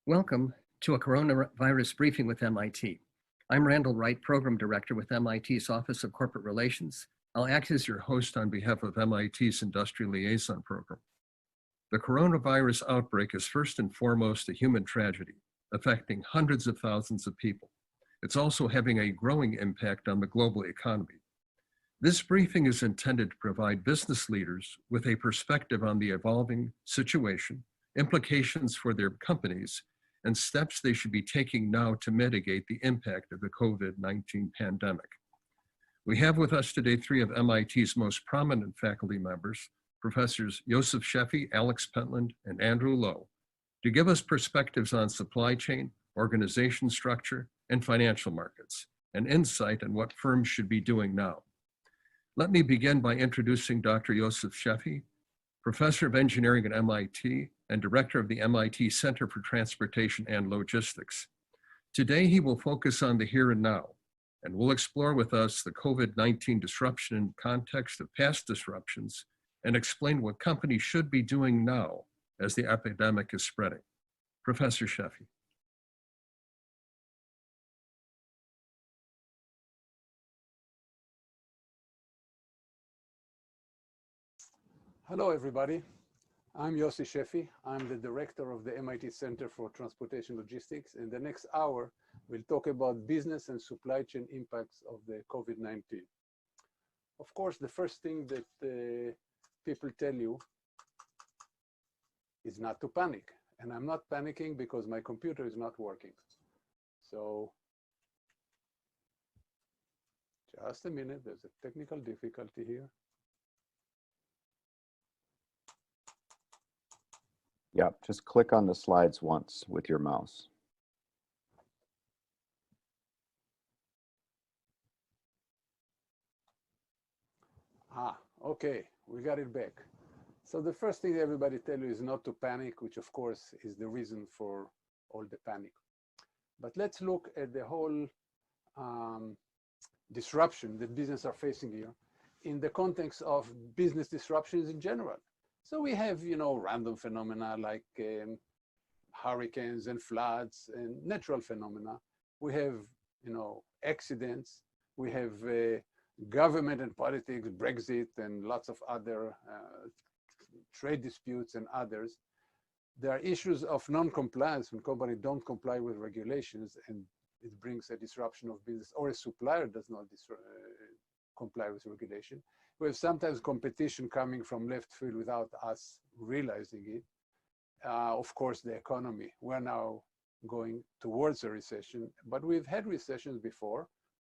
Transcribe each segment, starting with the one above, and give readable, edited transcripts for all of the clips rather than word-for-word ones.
Welcome to a coronavirus briefing with MIT. I'm Randdall Wright, Program Director with MIT's Office of Corporate Relations. I'll act as your host on behalf of MIT's Industrial Liaison Program. The coronavirus outbreak is first and foremost a human tragedy, affecting hundreds of thousands of people. It's also having a growing impact on the global economy. This briefing is intended to provide business leaders with a perspective on the evolving situation, implications for their companies, and steps they should be taking now to mitigate the impact of the COVID-19 pandemic. We have with us today three of MIT's most prominent faculty members, Professors Yossi, Sheffi, Alex Pentland, and Andrew Lowe, to give us perspectives on supply chain, organization structure, and financial markets, and insight on what firms should be doing now. Let me begin by introducing Dr. Yossi Sheffi, Professor of Engineering at MIT and Director of the MIT Center for Transportation and Logistics. Today, he will focus on the here and now, and will explore with us the COVID-19 disruption in context of past disruptions and explain what companies should be doing now as the epidemic is spreading. Professor Sheffi. Hello, everybody. I'm Yossi Sheffi. I'm the director of the MIT Center for Transportation Logistics. In the next hour, we'll talk about business and supply chain impacts of the COVID-19. Of course, the first thing that people tell you is not to panic. And I'm not panicking because my computer is not working. So just a minute, there's a technical difficulty here. Yeah, just click on the slides once with your mouse. Okay, we got it back. So the first thing everybody tell you is not to panic, which of course is the reason for all the panic. But let's look at the whole disruption that businesses are facing here in the context of business disruptions in general. So we have, random phenomena like hurricanes and floods and natural phenomena. We have, accidents. We have government and politics, Brexit, and lots of other trade disputes and others. There are issues of non-compliance when companies don't comply with regulations and it brings a disruption of business, or a supplier does not comply with regulation. We have sometimes competition coming from left field without us realizing it. Of course, the economy. We're now going towards a recession, but we've had recessions before.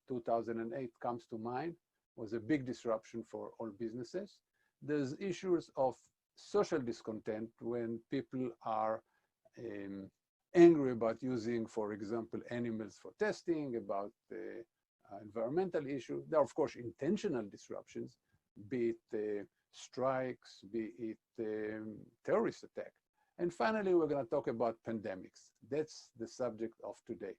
2008 comes to mind, was a big disruption for all businesses. There's issues of social discontent when people are angry about using, for example, animals for testing, about environmental issues. There are, of course, intentional disruptions, be it strikes, be it terrorist attack. And finally, we're going to talk about pandemics. That's the subject of today.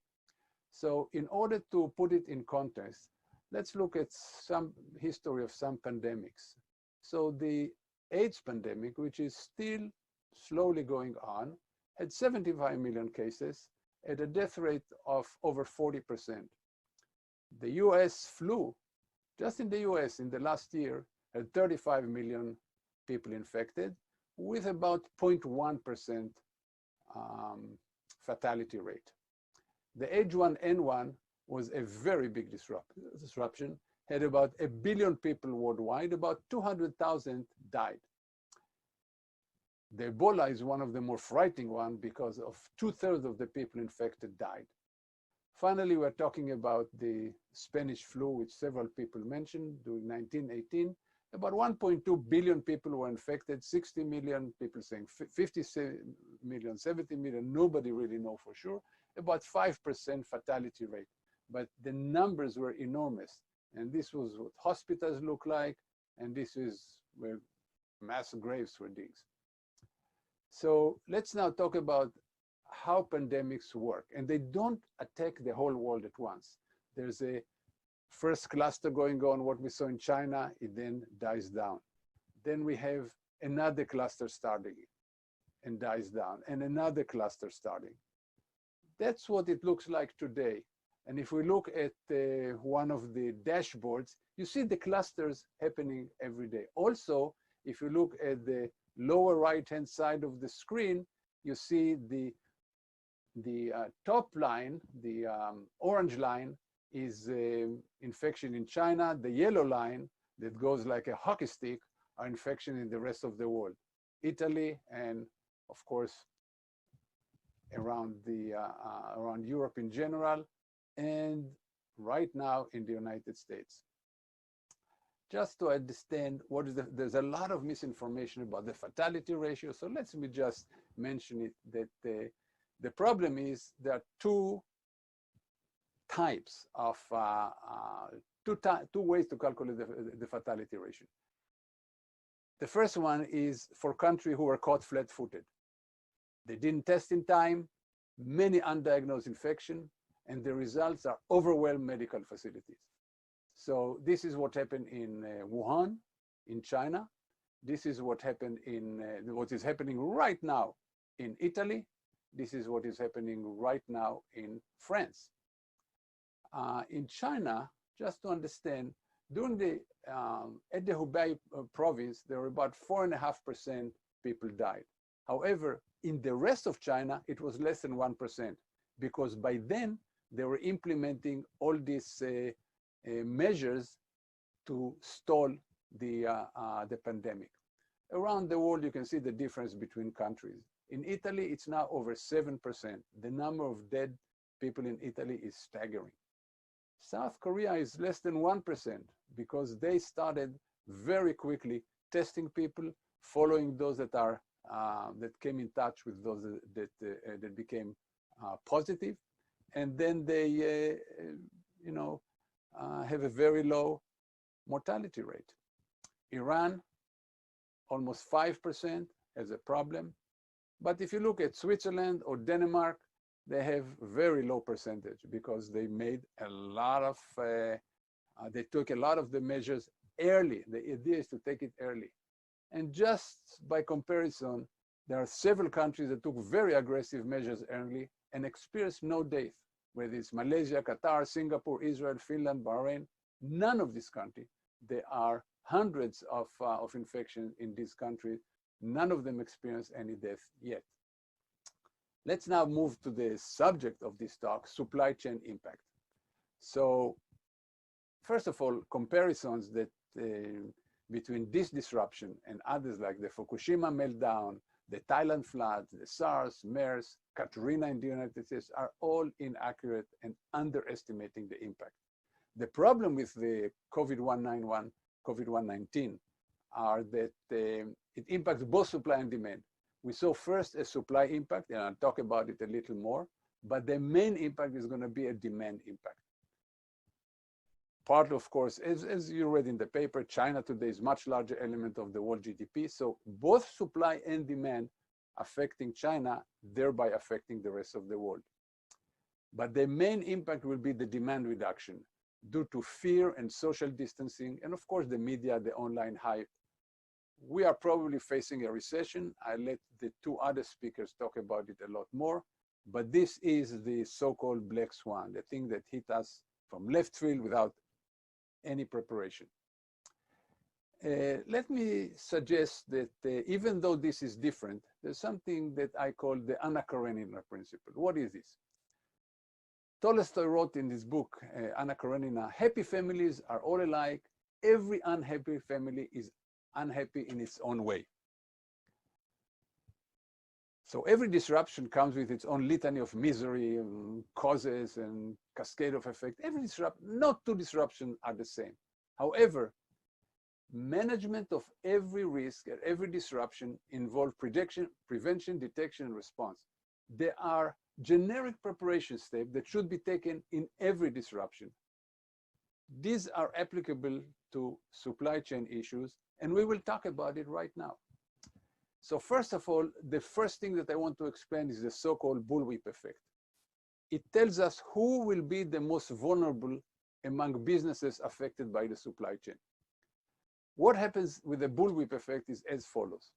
So in order to put it in context, let's look at some history of some pandemics. So the AIDS pandemic, which is still slowly going on, had 75 million cases at a death rate of over 40%. The US flu, just in the US in the last year, had 35 million people infected with about 0.1% fatality rate. The H1N1 was a very big disruption, had about 1 billion people worldwide, about 200,000 died. The Ebola is one of the more frightening ones because of 2/3 of the people infected died. Finally, we're talking about the Spanish flu, which several people mentioned during 1918. About 1.2 billion people were infected, 60 million, people saying 50 million, 70 million, nobody really know for sure, about 5% fatality rate. But the numbers were enormous. And this was what hospitals look like, and this is where mass graves were digged. So let's now talk about how pandemics work. And they don't attack the whole world at once. There's a first cluster going on, what we saw in China, it then dies down. Then we have another cluster starting and dies down, and another cluster starting. That's what it looks like today. And if we look at one of the dashboards, you see the clusters happening every day. Also, if you look at the lower right-hand side of the screen, you see the top line, the orange line, is infection in China. The yellow line that goes like a hockey stick are infection in the rest of the world. Italy and, of course, around Europe in general, and right now in the United States. Just to understand what is there's a lot of misinformation about the fatality ratio. So let me just mention it, that the problem is there are two types of, two ways to calculate the fatality ratio. The first one is for countries who were caught flat-footed. They didn't test in time, many undiagnosed infection, and the results are overwhelmed medical facilities. So this is what happened in Wuhan, in China. This is what happened in, what is happening right now in Italy. This is what is happening right now in France. In China, just to understand, during the, at the Hubei province, there were about 4.5% people died. However, in the rest of China, it was less than 1%, because by then they were implementing all these measures to stall the pandemic. Around the world, you can see the difference between countries. In Italy, it's now over 7%. The number of dead people in Italy is staggering. South Korea is less than 1% because they started very quickly testing people, following those that are that came in touch with those that became positive, and then they have a very low mortality rate. Iran, almost 5%, has a problem. But if you look at Switzerland or Denmark, they have very low percentage because they made a lot of, they took a lot of the measures early. The idea is to take it early. And just by comparison, there are several countries that took very aggressive measures early and experienced no death, whether it's Malaysia, Qatar, Singapore, Israel, Finland, Bahrain. None of these countries. There are hundreds of infections in these countries. None of them experienced any death yet. Let's now move to the subject of this talk, supply chain impact. So first of all, comparisons that between this disruption and others like the Fukushima meltdown, the Thailand floods, the SARS, MERS, Katrina in the United States are all inaccurate and underestimating the impact. The problem with the COVID-19 are that it impacts both supply and demand. We saw first a supply impact, and I'll talk about it a little more, but the main impact is going to be a demand impact. Part, of course, as you read in the paper, China today is a much larger element of the world GDP, so both supply and demand affecting China, thereby affecting the rest of the world. But the main impact will be the demand reduction due to fear and social distancing, and of course the media, the online hype. We are probably facing a recession. I let the two other speakers talk about it a lot more, but this is the so-called black swan, the thing that hit us from left field without any preparation. Let me suggest that even though this is different, there's something that I call the Anna Karenina principle. What is this? Tolstoy wrote in his book, Anna Karenina, happy families are all alike. Every unhappy family is unhappy in its own way. So every disruption comes with its own litany of misery, and causes, and cascade of effect. Every disruption, not two disruptions are the same. However, management of every risk and every disruption involve prevention, detection, and response. There are generic preparation steps that should be taken in every disruption. These are applicable to supply chain issues, and we will talk about it right now. So first of all, the first thing that I want to explain is the so-called bullwhip effect. It tells us who will be the most vulnerable among businesses affected by the supply chain. What happens with the bullwhip effect is as follows.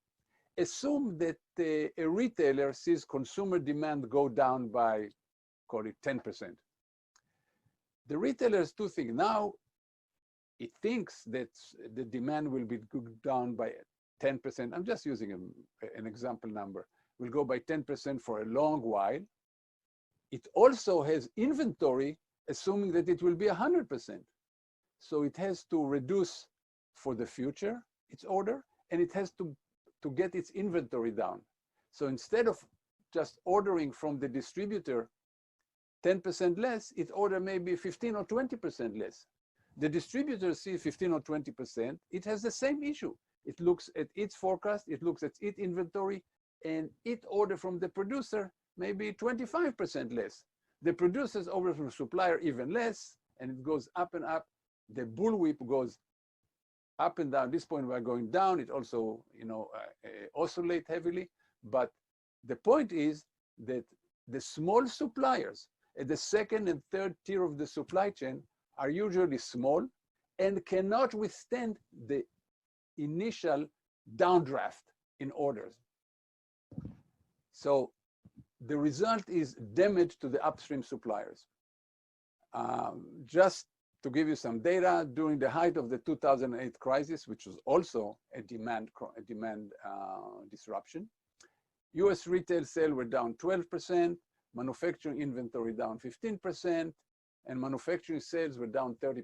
Assume that a retailer sees consumer demand go down by call it 10%. The retailers do think now, it thinks that the demand will be down by 10%. I'm just using an example number. Will go by 10% for a long while. It also has inventory, assuming that it will be 100%. So it has to reduce for the future its order, and it has to get its inventory down. So instead of just ordering from the distributor 10% less, it order maybe 15 or 20% less. The distributor sees 15 or 20%, it has the same issue. It looks at its forecast, it looks at its inventory, and it order from the producer maybe 25% less. The producers order from the supplier even less, and it goes up and up. The bullwhip goes up and down. At this point, we're going down. It also, oscillate heavily. But the point is that the small suppliers at the second and third tier of the supply chain are usually small and cannot withstand the initial downdraft in orders. So the result is damage to the upstream suppliers. Just to give you some data, during the height of the 2008 crisis, which was also a demand disruption, US retail sales were down 12%, manufacturing inventory down 15%, and manufacturing sales were down 30%.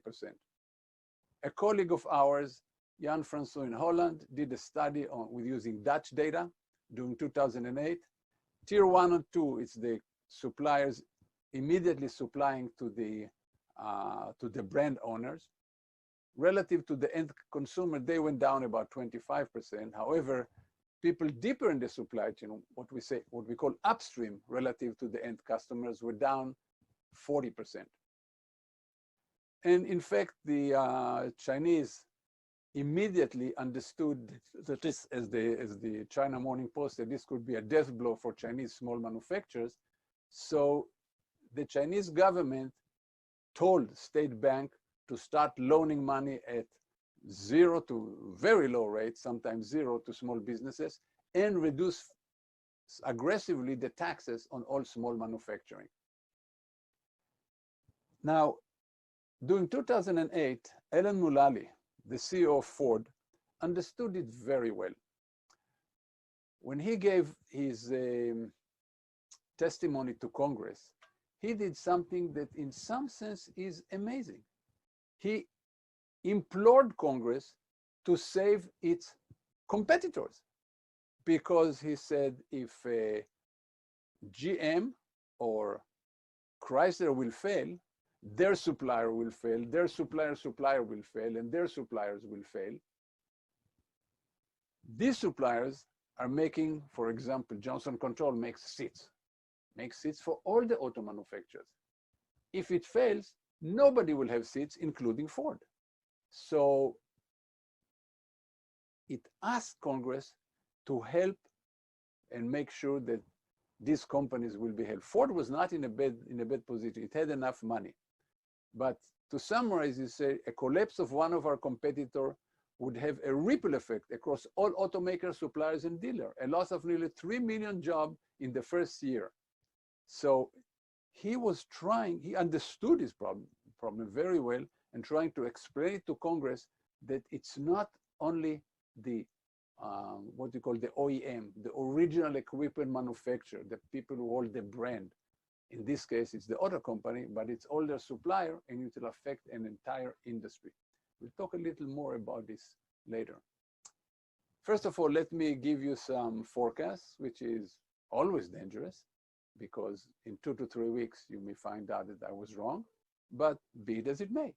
A colleague of ours, Jan Francois in Holland, did a study with using Dutch data during 2008. Tier 1 and 2, it's the suppliers immediately supplying to the brand owners. Relative to the end consumer, they went down about 25%. However, people deeper in the supply chain, what we call upstream relative to the end customers, were down 40%. And in fact, the Chinese immediately understood that this, as the China Morning Post said, this could be a death blow for Chinese small manufacturers. So the Chinese government told State Bank to start loaning money at 0 to very low rates, sometimes 0 to small businesses, and reduce aggressively the taxes on all small manufacturing. Now, during 2008, Alan Mulally, the CEO of Ford, understood it very well. When he gave his testimony to Congress, he did something that in some sense is amazing. He implored Congress to save its competitors, because he said if GM or Chrysler will fail, their supplier will fail, their supplier will fail, and their suppliers will fail. These suppliers are making, for example, Johnson Control makes seats for all the auto manufacturers. If it fails, nobody will have seats, including Ford. So it asked Congress to help and make sure that these companies will be helped. Ford was not in a bad position. It had enough money. But to summarize, you say a collapse of one of our competitors would have a ripple effect across all automakers, suppliers, and dealers, a loss of nearly 3 million jobs in the first year. So he was trying, he understood his problem very well, and trying to explain it to Congress that it's not only the what you call the OEM, the original equipment manufacturer, the people who hold the brand. In this case, it's the auto company, but it's all their supplier, and it will affect an entire industry. We'll talk a little more about this later. First of all, let me give you some forecasts, which is always dangerous, because in 2 to 3 weeks, you may find out that I was wrong, but be it as it may.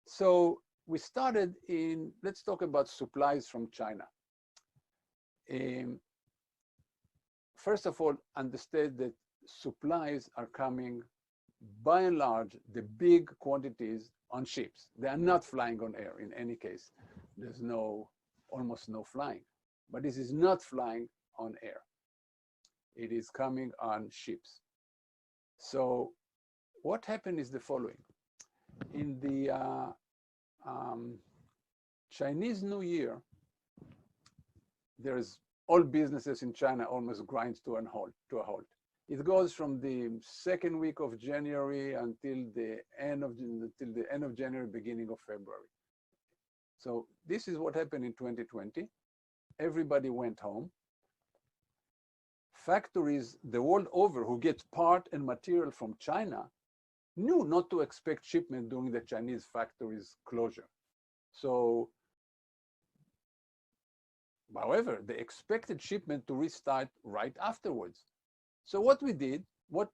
So we started in, let's talk about supplies from China. First of all, understand that supplies are coming, by and large, the big quantities on ships. They are not flying on air in any case. There's almost no flying, but this is not flying on air. It is coming on ships. So what happened is the following. In the Chinese New Year, there's all businesses in China almost grind to a halt. It goes from the second week of January until the end of January, beginning of February. So this is what happened in 2020. Everybody went home. Factories the world over who get part and material from China knew not to expect shipment during the Chinese factories closure. So, however, they expected shipment to restart right afterwards. So what we did, what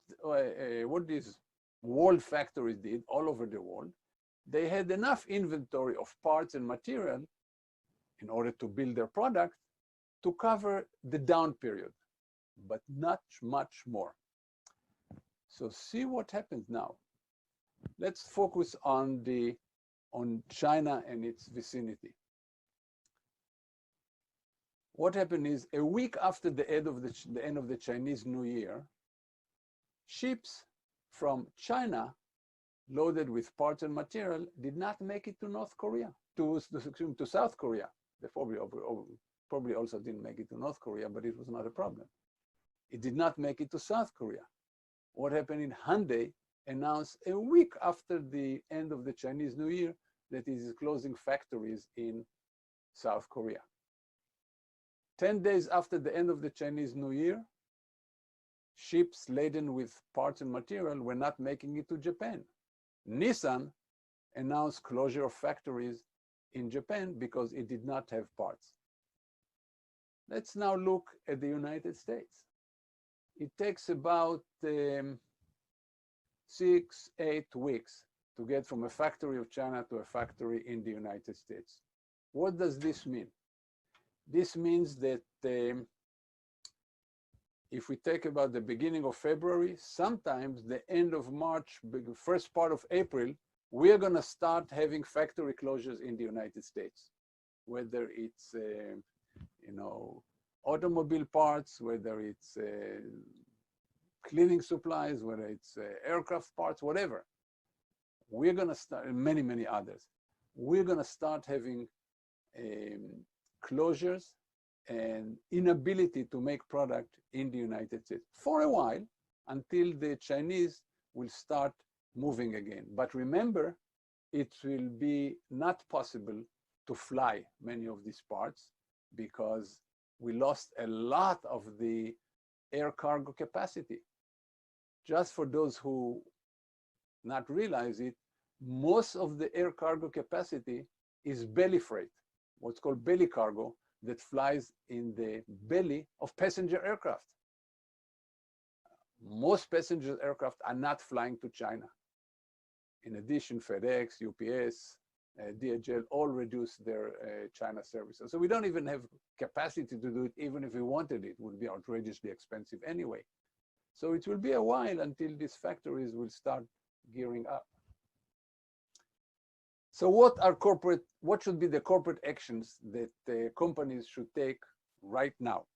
these world factories did all over the world, they had enough inventory of parts and material in order to build their product to cover the down period, but not much more. So see what happens now. Let's focus on China and its vicinity. What happened is a week after the end of the Chinese New Year, ships from China loaded with parts and material did not make it to North Korea, to South Korea. They probably also didn't make it to North Korea, but it was not a problem. It did not make it to South Korea. What happened in Hyundai announced a week after the end of the Chinese New Year that it is closing factories in South Korea. 10 days after the end of the Chinese New Year, ships laden with parts and material were not making it to Japan. Nissan announced closure of factories in Japan because it did not have parts. Let's now look at the United States. It takes about 6-8 weeks to get from a factory of China to a factory in the United States. What does this mean? This means that if we take about the beginning of February, sometimes the end of March, first part of April, we are going to start having factory closures in the United States, whether it's automobile parts, whether it's cleaning supplies, whether it's aircraft parts, whatever. We're going to start, and many, many others. We're going to start having closures and inability to make product in the United States for a while until the Chinese will start moving again. But remember, it will be not possible to fly many of these parts because we lost a lot of the air cargo capacity. Just for those who not realize it, most of the air cargo capacity is belly freight, what's called belly cargo, that flies in the belly of passenger aircraft. Most passenger aircraft are not flying to China. In addition, FedEx, UPS, DHL all reduced their China services. So we don't even have capacity to do it. Even if we wanted it, it would be outrageously expensive anyway. So it will be a while until these factories will start gearing up. So what should be the corporate actions that companies should take right now?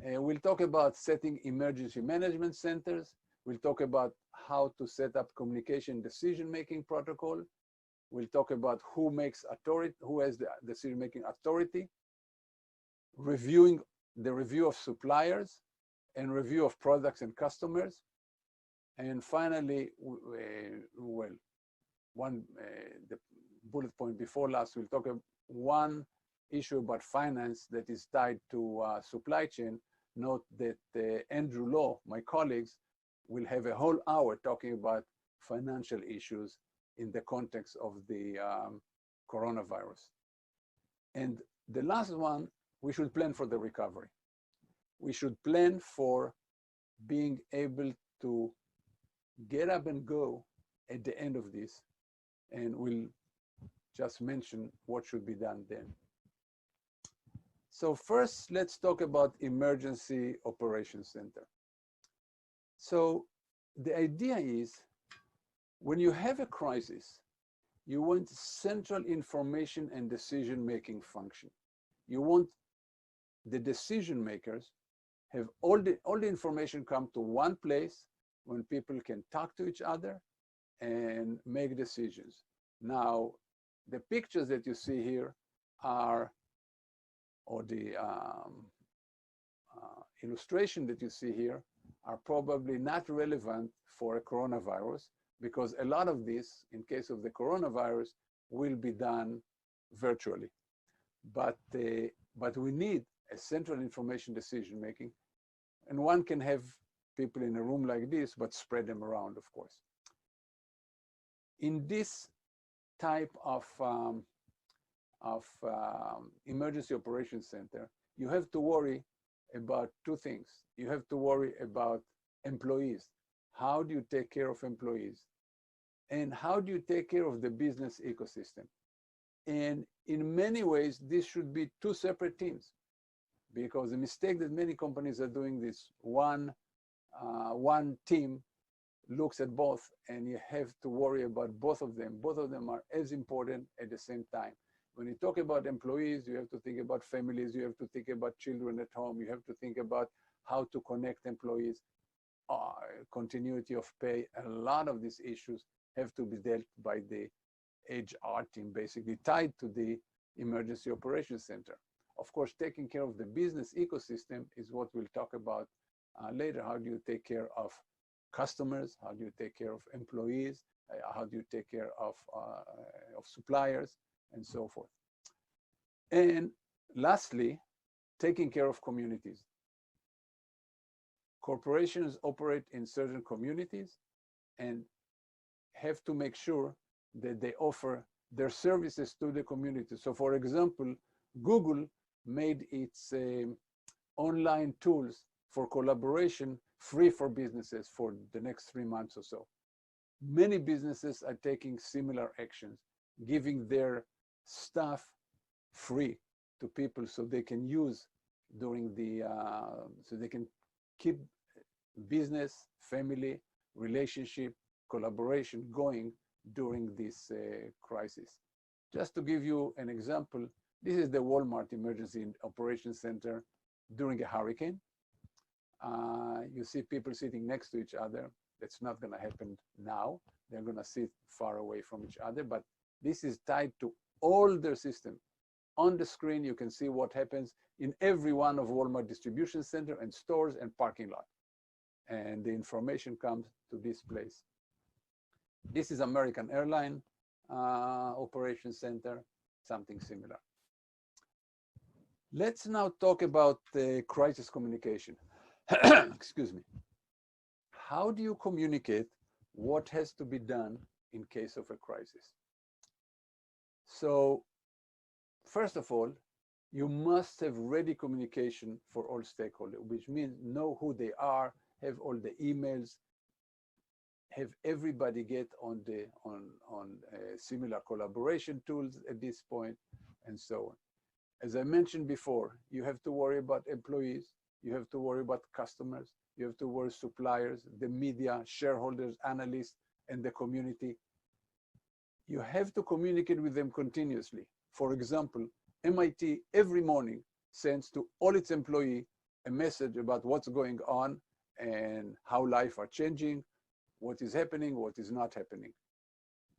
We'll talk about setting emergency management centers. We'll talk about how to set up communication decision-making protocol. We'll talk about who has the decision-making authority, reviewing the review of suppliers and review of products and customers. And finally, the bullet point before last, we'll talk about one issue about finance that is tied to supply chain. Note that Andrew Law, my colleagues, will have a whole hour talking about financial issues in the context of the coronavirus. And the last one, we should plan for the recovery. We should plan for being able to get up and go at the end of this. And we'll just mention what should be done then. So first, let's talk about Emergency Operations Center. So the idea is, when you have a crisis, you want central information and decision-making function. You want the decision makers have all the information come to one place when people can talk to each other and make decisions. Now, the pictures that you see here are, or the illustration that you see here, are probably not relevant for a coronavirus, because a lot of this, in case of the coronavirus, will be done virtually. But we need a central information decision making, and one can have people in a room like this, but spread them around, of course. In this type of emergency operations center, you have to worry about two things. You have to worry about employees. How do you take care of employees? And how do you take care of the business ecosystem? And in many ways, this should be two separate teams, because the mistake that many companies are doing this, one team looks at both, and you have to worry about both of them. Both of them are as important at the same time. When you talk about employees, you have to think about families, you have to think about children at home, you have to think about how to connect employees, continuity of pay. A lot of these issues have to be dealt by the HR team, basically tied to the emergency operations center. Of course, taking care of the business ecosystem is what we'll talk about later. How do you take care of customers? How do you take care of employees? How do you take care of suppliers, and so forth? And lastly, taking care of communities. Corporations operate in certain communities and have to make sure that they offer their services to the community. So for example, Google made its online tools for collaboration free for businesses for the next 3 months or so. Many businesses are taking similar actions, giving their stuff free to people so they can use during the, so they can keep business, family, relationship, collaboration going during this crisis. Just to give you an example, this is the Walmart Emergency Operations Center during a hurricane. You see people sitting next to each other. That's not going to happen now. They're going to sit far away from each other, but this is tied to all their system. On the screen, you can see what happens in every one of Walmart distribution center and stores and parking lot. And the information comes to this place. This is American Airline Operations Center, something similar. Let's now talk about the crisis communication. Excuse me. How do you communicate what has to be done in case of a crisis? So, first of all, you must have ready communication for all stakeholders, which means know who they are, have all the emails, have everybody get on similar collaboration tools at this point, and so on. As I mentioned before, you have to worry about employees, you have to worry about customers, you have to worry suppliers, the media, shareholders, analysts, and the community. You have to communicate with them continuously. For example, MIT every morning sends to all its employees a message about what's going on and how life are changing, what is happening, what is not happening.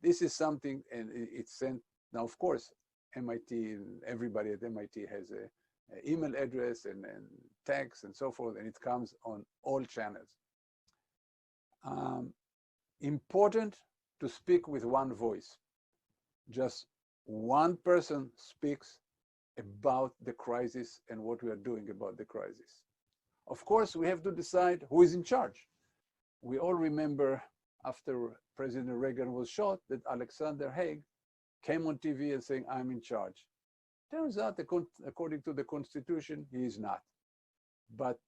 This is something, and it's sent. Now, of course, MIT, everybody at MIT has an email address and text and so forth, and it comes on all channels. Important to speak with one voice. Just one person speaks about the crisis and what we are doing about the crisis. Of course, we have to decide who is in charge. We all remember after President Reagan was shot that Alexander Haig came on TV and saying, I'm in charge. Turns out, according to the Constitution, he is not. But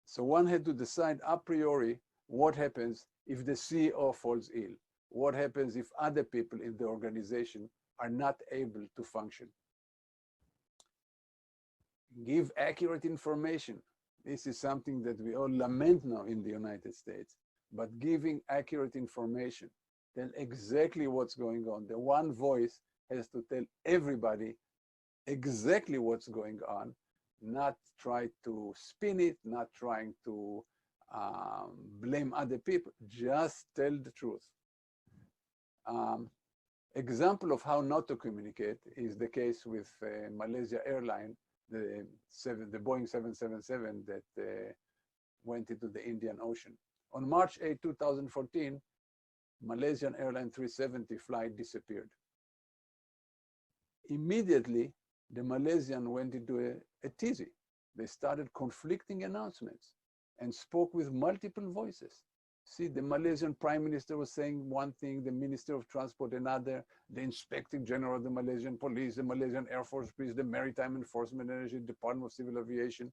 so one had to decide a priori what happens if the CEO falls ill. What happens if other people in the organization are not able to function? Give accurate information. This is something that we all lament now in the United States, but giving accurate information, tell exactly what's going on. The one voice has to tell everybody exactly what's going on, not try to spin it, not trying to blame other people, just tell the truth. Example of how not to communicate is the case with Malaysia Airline, the Boeing 777 that went into the Indian Ocean. On March 8, 2014, Malaysian Airline 370 flight disappeared. Immediately, the Malaysian went into a tizzy. They started conflicting announcements and spoke with multiple voices. See, the Malaysian Prime Minister was saying one thing, the Minister of Transport another, the Inspector General of the Malaysian Police, the Malaysian Air Force Police, the Maritime Enforcement Agency, Department of Civil Aviation,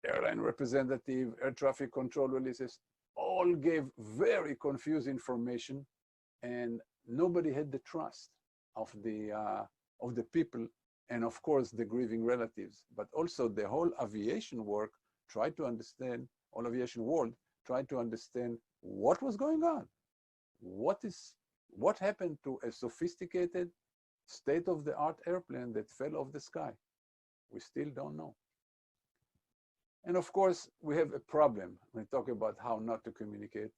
airline representative, air traffic control releases, all gave very confused information, and nobody had the trust of the people, and of course the grieving relatives, but also the whole aviation work tried to understand, all aviation world tried to understand what was going on. What happened to a sophisticated state-of-the-art airplane that fell off the sky? We still don't know. And of course, we have a problem when we talk about how not to communicate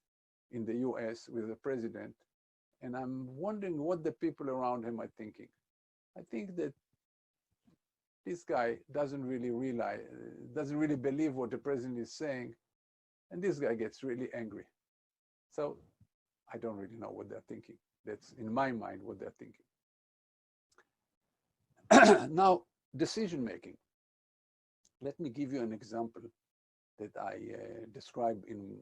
in the US with the president. And I'm wondering what the people around him are thinking. I think that this guy doesn't really realize, doesn't really believe what the president is saying. And this guy gets really angry. So I don't really know what they're thinking. That's in my mind what they're thinking. Now, decision-making. Let me give you an example that I describe in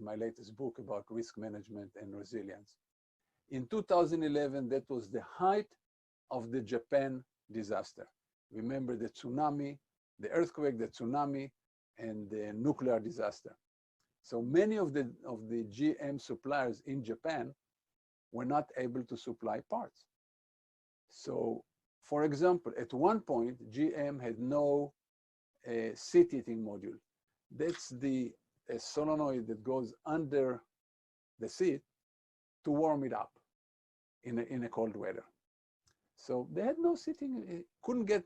my latest book about risk management and resilience. In 2011, that was the height of the Japan disaster. Remember the tsunami, the earthquake, the tsunami, and the nuclear disaster. So many of the GM suppliers in Japan were not able to supply parts. So, for example, at one point, GM had no seat heating module. That's the solenoid that goes under the seat to warm it up in a cold weather. So they had no seating, couldn't get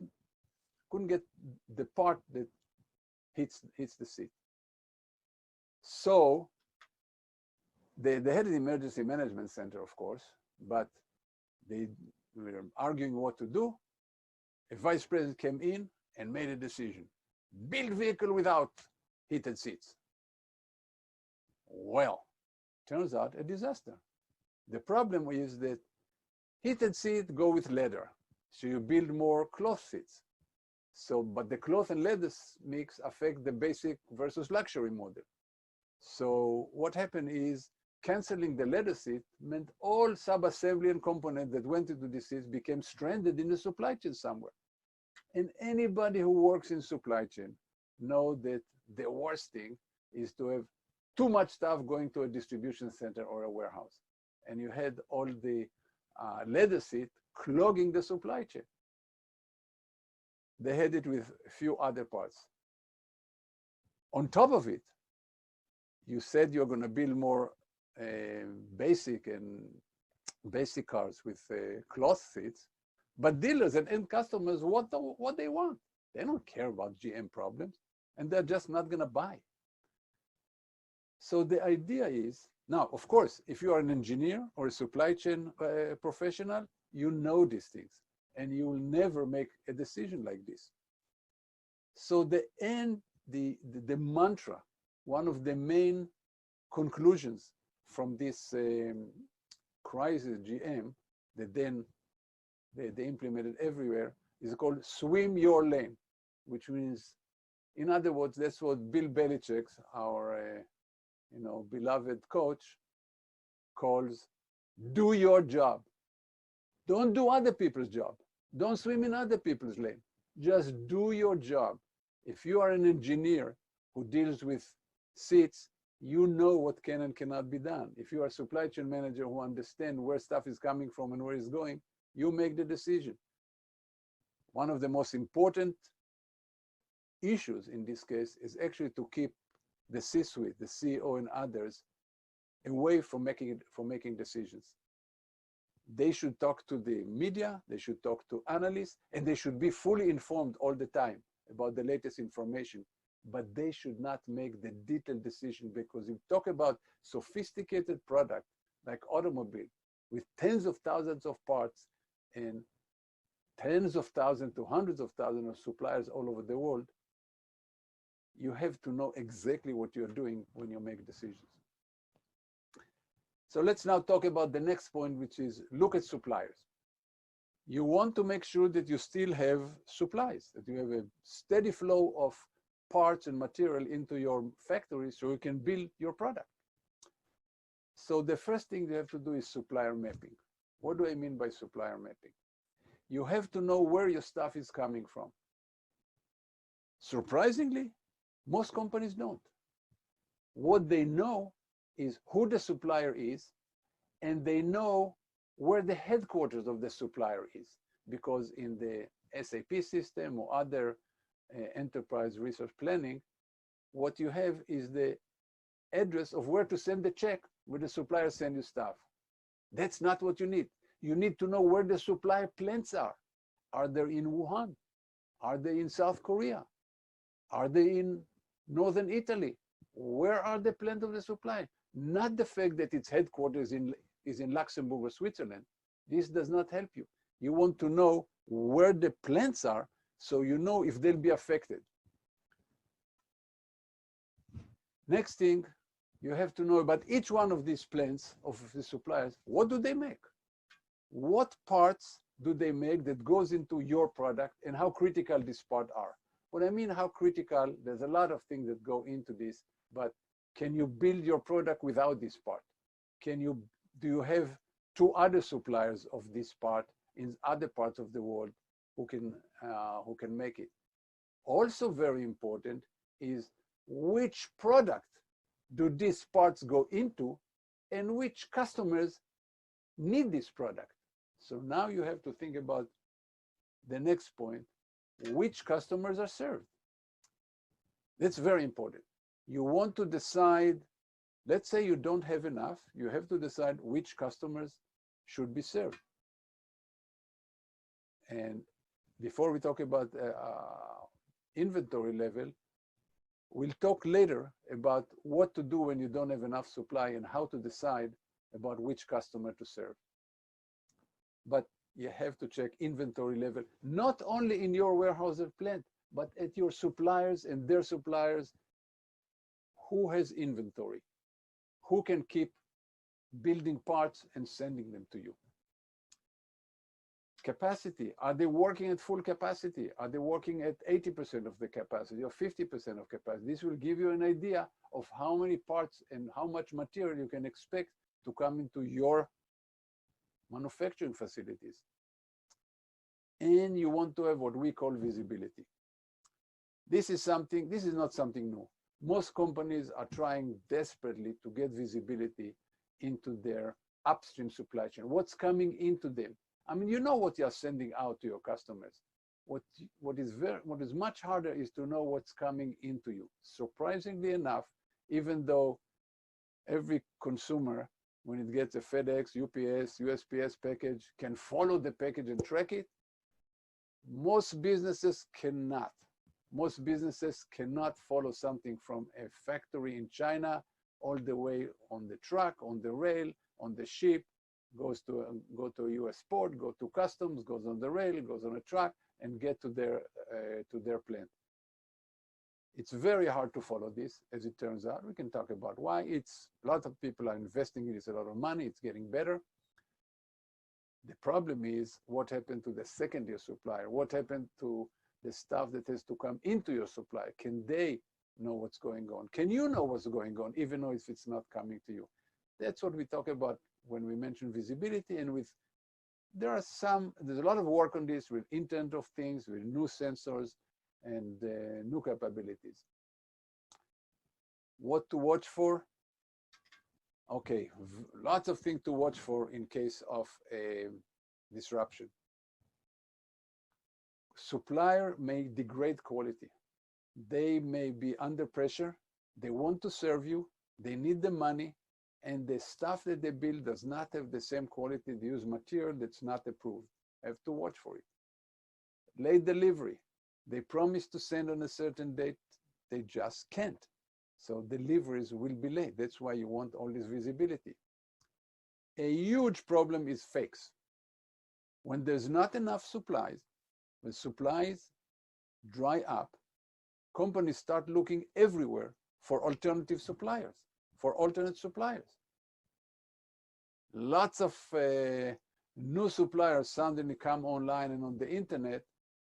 the part that hits the seat. So they had an emergency management center, of course, but they were arguing what to do. A vice president came in and made a decision. Build vehicle without heated seats. Well, turns out a disaster. The problem is that heated seats go with leather. So you build more cloth seats. So, but the cloth and leather mix affect the basic versus luxury model. So what happened is canceling the leather seat meant all sub-assembly and components that went into the seats became stranded in the supply chain somewhere. And anybody who works in supply chain know that the worst thing is to have too much stuff going to a distribution center or a warehouse. And you had all the leather seat clogging the supply chain. They had it with a few other parts. On top of it, you said you're going to build more basic cars with cloth seats, but dealers and end customers want what they want. They don't care about GM problems, and they're just not going to buy. So the idea is, now, of course, if you are an engineer or a supply chain professional, you know these things, and you will never make a decision like this. So the mantra, one of the main conclusions from this crisis GM that then they implemented everywhere is called swim your lane, which means, in other words, that's what Bill Belichick, our beloved coach, calls do your job. Don't do other people's job. Don't swim in other people's lane. Just do your job. If you are an engineer who deals with seats, you know what can and cannot be done. If you are a supply chain manager who understands where stuff is coming from and where it's going, you make the decision. One of the most important issues in this case is actually to keep the C-suite, the CEO and others, away from making decisions. They should talk to the media, they should talk to analysts, and they should be fully informed all the time about the latest information. But they should not make the detailed decision, because if you talk about sophisticated product like automobile with tens of thousands of parts and tens of thousands to hundreds of thousands of suppliers all over the world, you have to know exactly what you're doing when you make decisions. So let's now talk about the next point, which is look at suppliers. You want to make sure that you still have supplies, that you have a steady flow of parts and material into your factory so you can build your product. So the first thing you have to do is supplier mapping. What do I mean by supplier mapping? You have to know where your stuff is coming from. Surprisingly, most companies don't. What they know is who the supplier is, and they know where the headquarters of the supplier is, because in the SAP system or other enterprise resource planning, what you have is the address of where to send the check where the supplier send you stuff. That's not what you need. You need to know where the supplier plants are. Are they in Wuhan? Are they in South Korea? Are they in northern Italy? Where are the plants of the supplier? Not the fact that its headquarters is in Luxembourg or Switzerland. This does not help you. You want to know where the plants are so you know if they'll be affected. Next thing, you have to know about each one of these plants of the suppliers. What do they make? What parts do they make that goes into your product, and how critical these parts are? What I mean how critical, there's a lot of things that go into this, but can you build your product without this part? Do you have two other suppliers of this part in other parts of the world who can make it? Also very important is which product do these parts go into and which customers need this product. So now you have to think about the next point, which customers are served. That's very important. You want to decide, let's say you don't have enough, you have to decide which customers should be served. And before we talk about inventory level, we'll talk later about what to do when you don't have enough supply and how to decide about which customer to serve. But you have to check inventory level, not only in your warehouse or plant, but at your suppliers and their suppliers. Who has inventory? Who can keep building parts and sending them to you? Capacity, are they working at full capacity? Are they working at 80% of the capacity or 50% of capacity? This will give you an idea of how many parts and how much material you can expect to come into your manufacturing facilities. And you want to have what we call visibility. This is not something new. Most companies are trying desperately to get visibility into their upstream supply chain. What's coming into them? I mean, you know what you're sending out to your customers. What is much harder is to know what's coming into you. Surprisingly enough, even though every consumer, when it gets a FedEx, UPS, USPS package, can follow the package and track it, most businesses cannot. Most businesses cannot follow something from a factory in China all the way on the truck, on the rail, on the ship, go to a US port, go to customs, goes on the rail, goes on a truck, and get to their plant. It's very hard to follow this, as it turns out. We can talk about why. A lot of people are investing in it. It's a lot of money. It's getting better. The problem is what happened to the second-tier supplier? What happened to the stuff that has to come into your supply? Can they know what's going on? Can you know what's going on, even though if it's not coming to you? That's what we talk about when we mention visibility. And there's a lot of work on this with Internet of Things, with new sensors and new capabilities. What to watch for? Okay, lots of things to watch for in case of a disruption. Supplier may degrade quality. They may be under pressure. They want to serve you. They need the money. And the stuff that they build does not have the same quality. They use material that's not approved. Have to watch for it. Late delivery. They promise to send on a certain date. They just can't. So deliveries will be late. That's why you want all this visibility. A huge problem is fakes. When there's not enough supplies, when supplies dry up, companies start looking everywhere for alternative suppliers, for alternate suppliers. Lots of new suppliers suddenly come online and on the internet,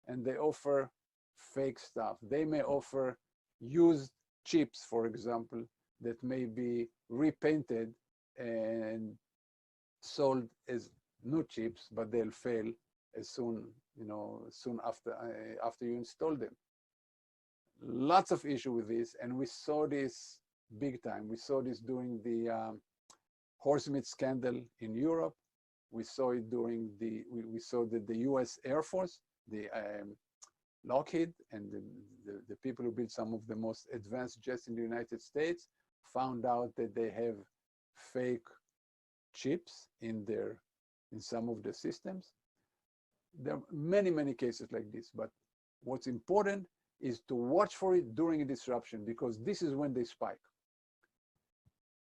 and they offer fake stuff. They may offer used chips, for example, that may be repainted and sold as new chips, but they'll fail as soon, soon after you install them. Lots of issue with this, and we saw this big time. We saw this during the horse meat scandal in Europe. We saw it during we saw that the US Air Force, the Lockheed, and the people who build some of the most advanced jets in the United States found out that they have fake chips in some of the systems. There are many, many cases like this, but what's important is to watch for it during a disruption, because this is when they spike.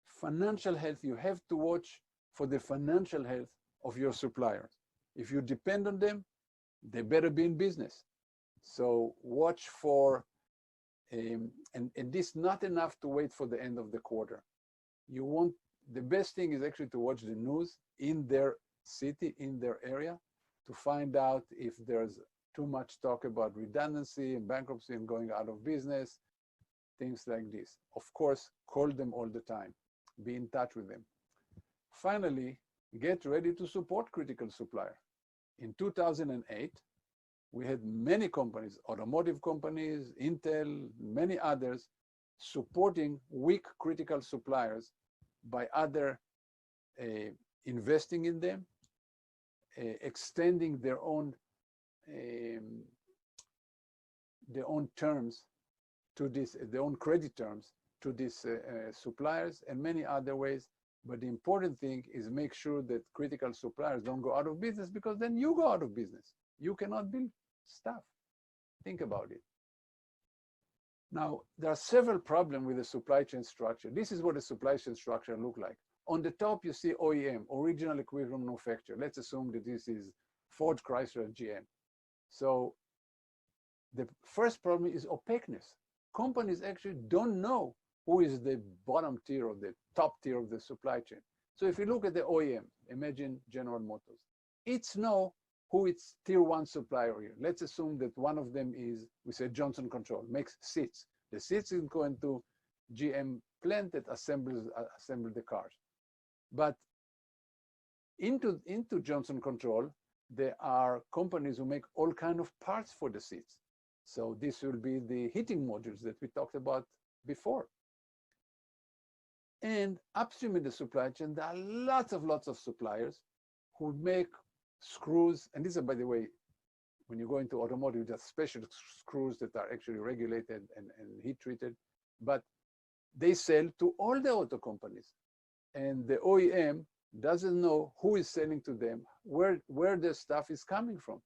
Financial health, you have to watch for the financial health of your suppliers. If you depend on them, they better be in business. So watch for, and this not enough to wait for the end of the quarter. The best thing is actually to watch the news in their city, in their area, to find out if there's too much talk about redundancy and bankruptcy and going out of business, things like this. Of course, call them all the time. Be in touch with them. Finally, get ready to support critical supplier. In 2008, we had many companies, automotive companies, Intel, many others, supporting weak critical suppliers by either investing in them, extending their own terms to this, their own credit terms to these suppliers, and many other ways. But the important thing is make sure that critical suppliers don't go out of business, because then you go out of business. You cannot build stuff. Think about it. Now, there are several problems with the supply chain structure. This is what a supply chain structure looks like. On the top, you see OEM, original equipment manufacturer. Let's assume that this is Ford, Chrysler, GM. So the first problem is opaqueness. Companies actually don't know who is the bottom tier or the top tier of the supply chain. So if you look at the OEM, imagine General Motors, it's know who its tier one supplier here. Let's assume that one of them is, we say Johnson Control, makes seats. The seats is going to GM plant that assemble the cars. But into Johnson Control, there are companies who make all kinds of parts for the seats. So this will be the heating modules that we talked about before. And upstream in the supply chain, there are lots of suppliers who make screws. And these are, by the way, when you go into automotive, there's special screws that are actually regulated and heat treated. But they sell to all the auto companies. And the OEM doesn't know who is selling to them, where their stuff is coming from.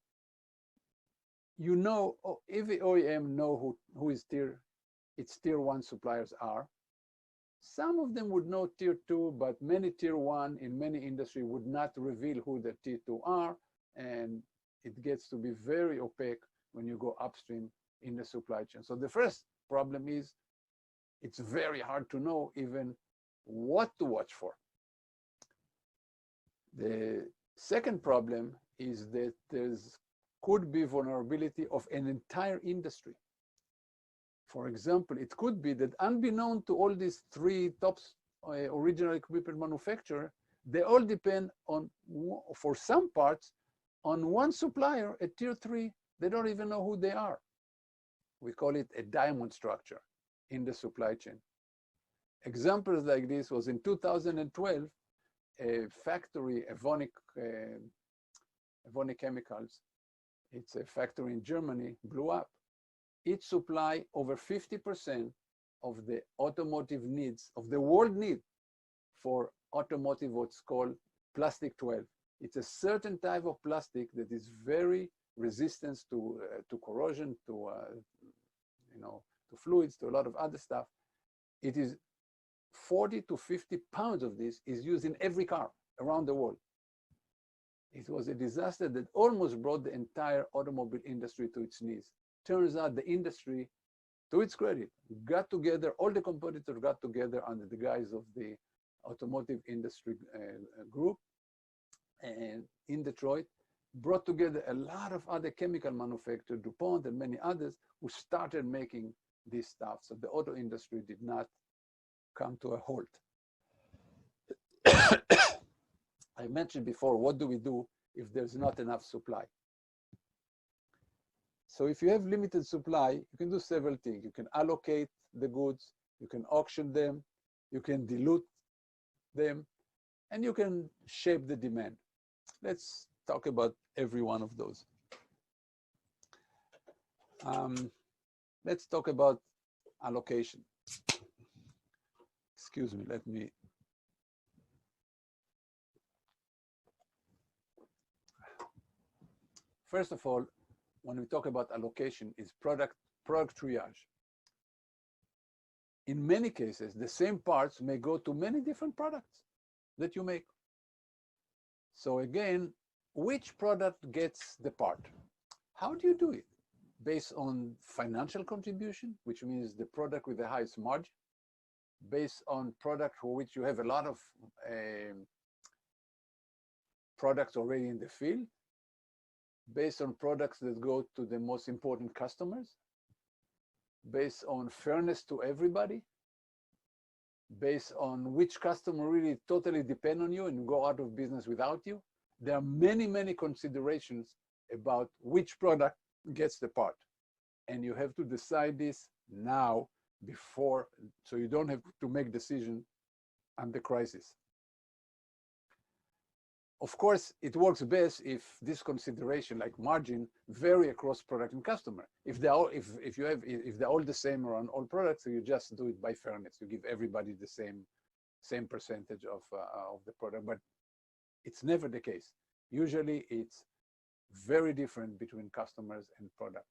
You know, if the OEM know who its tier one suppliers are, some of them would know tier two, but many tier one in many industries would not reveal who the tier two are, and it gets to be very opaque when you go upstream in the supply chain. So the first problem is it's very hard to know even what to watch for. The second problem is that could be vulnerability of an entire industry. For example, it could be that unbeknown to all these three top original equipment manufacturers, they all depend on, for some parts, on one supplier at tier three. They don't even know who they are. We call it a diamond structure in the supply chain. Examples like this was in 2012, a factory, Evonik Chemicals, it's a factory in Germany, blew up. It supplied over 50% of the automotive needs, of the world need for automotive, what's called plastic 12. It's a certain type of plastic that is very resistant to corrosion, to fluids, to a lot of other stuff. It is 40 to 50 pounds of this is used in every car around the world. It was a disaster that almost brought the entire automobile industry to its knees. Turns out the industry to its credit, got together, all the competitors got together under the guise of the automotive industry group and in Detroit, brought together a lot of other chemical manufacturers, DuPont and many others, who started making this stuff. So the auto industry did not come to a halt. I mentioned before, what do we do if there's not enough supply? So if you have limited supply, you can do several things. You can allocate the goods, you can auction them, you can dilute them, and you can shape the demand. Let's talk about every one of those. Let's talk about allocation. Excuse me, let me. First of all, when we talk about allocation, is product triage. In many cases, the same parts may go to many different products that you make. So again, which product gets the part? How do you do it? Based on financial contribution, which means the product with the highest margin, based on product for which you have a lot of products already in the field, based on products that go to the most important customers, based on fairness to everybody, based on which customer really totally depend on you and go out of business without you. There are many, many considerations about which product gets the part. And you have to decide this now before, so you don't have to make decision under crisis. Of course, it works best if this consideration, like margin, vary across product and customer. If they're all, if they're all the same around all products, so you just do it by fairness. You give everybody the same percentage of the product, but it's never the case. Usually, it's very different between customers and product.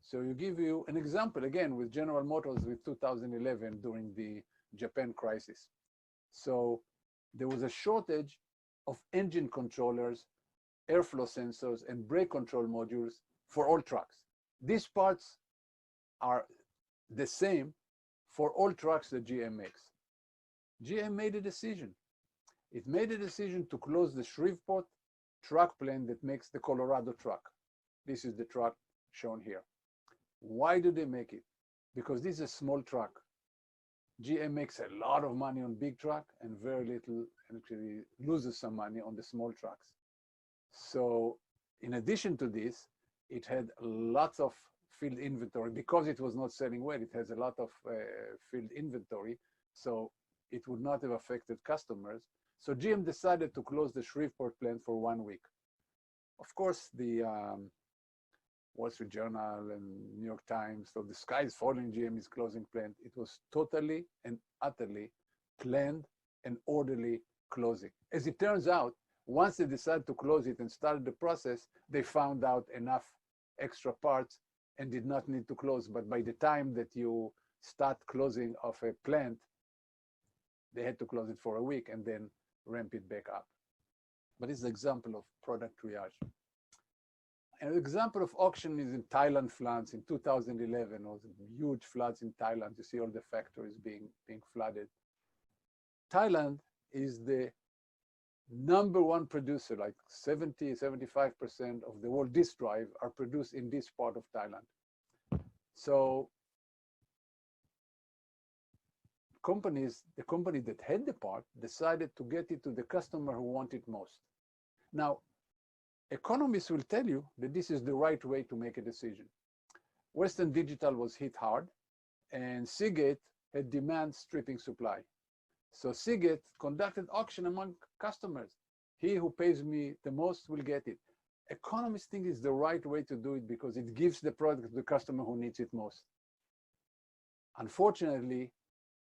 So you give you an example again with General Motors with 2011 during the Japan crisis. So there was a shortage of engine controllers, airflow sensors, and brake control modules for all trucks. These parts are the same for all trucks that GM makes. GM made a decision. It made a decision to close the Shreveport truck plant that makes the Colorado truck. This is the truck shown here. Why do they make it? Because this is a small truck. GM makes a lot of money on big truck and very little, and actually loses some money on the small trucks. So in addition to this, it had lots of field inventory. Because it was not selling well, it has a lot of field inventory, so it would not have affected customers. So GM decided to close the Shreveport plant for 1 week. Of course, the Wall Street Journal and New York Times, so the sky is falling, GM is closing plant. It was totally and utterly planned and orderly closing. As it turns out, once they decided to close it and started the process, they found out enough extra parts and did not need to close. But by the time that you start closing of a plant, they had to close it for a week and then ramp it back up. But it's an example of product triage. An example of auction is in Thailand floods in 2011. It was huge floods in Thailand. You see all the factories being flooded. Thailand is the #1 producer, like 70–75% of the world disk drive are produced in this part of Thailand. So the company that had the part decided to get it to the customer who wanted it most. Now, economists will tell you that this is the right way to make a decision. Western Digital was hit hard, and Seagate had demand stripping supply. So Seagate conducted auction among customers. He who pays me the most will get it. Economists think it's the right way to do it because it gives the product to the customer who needs it most. Unfortunately,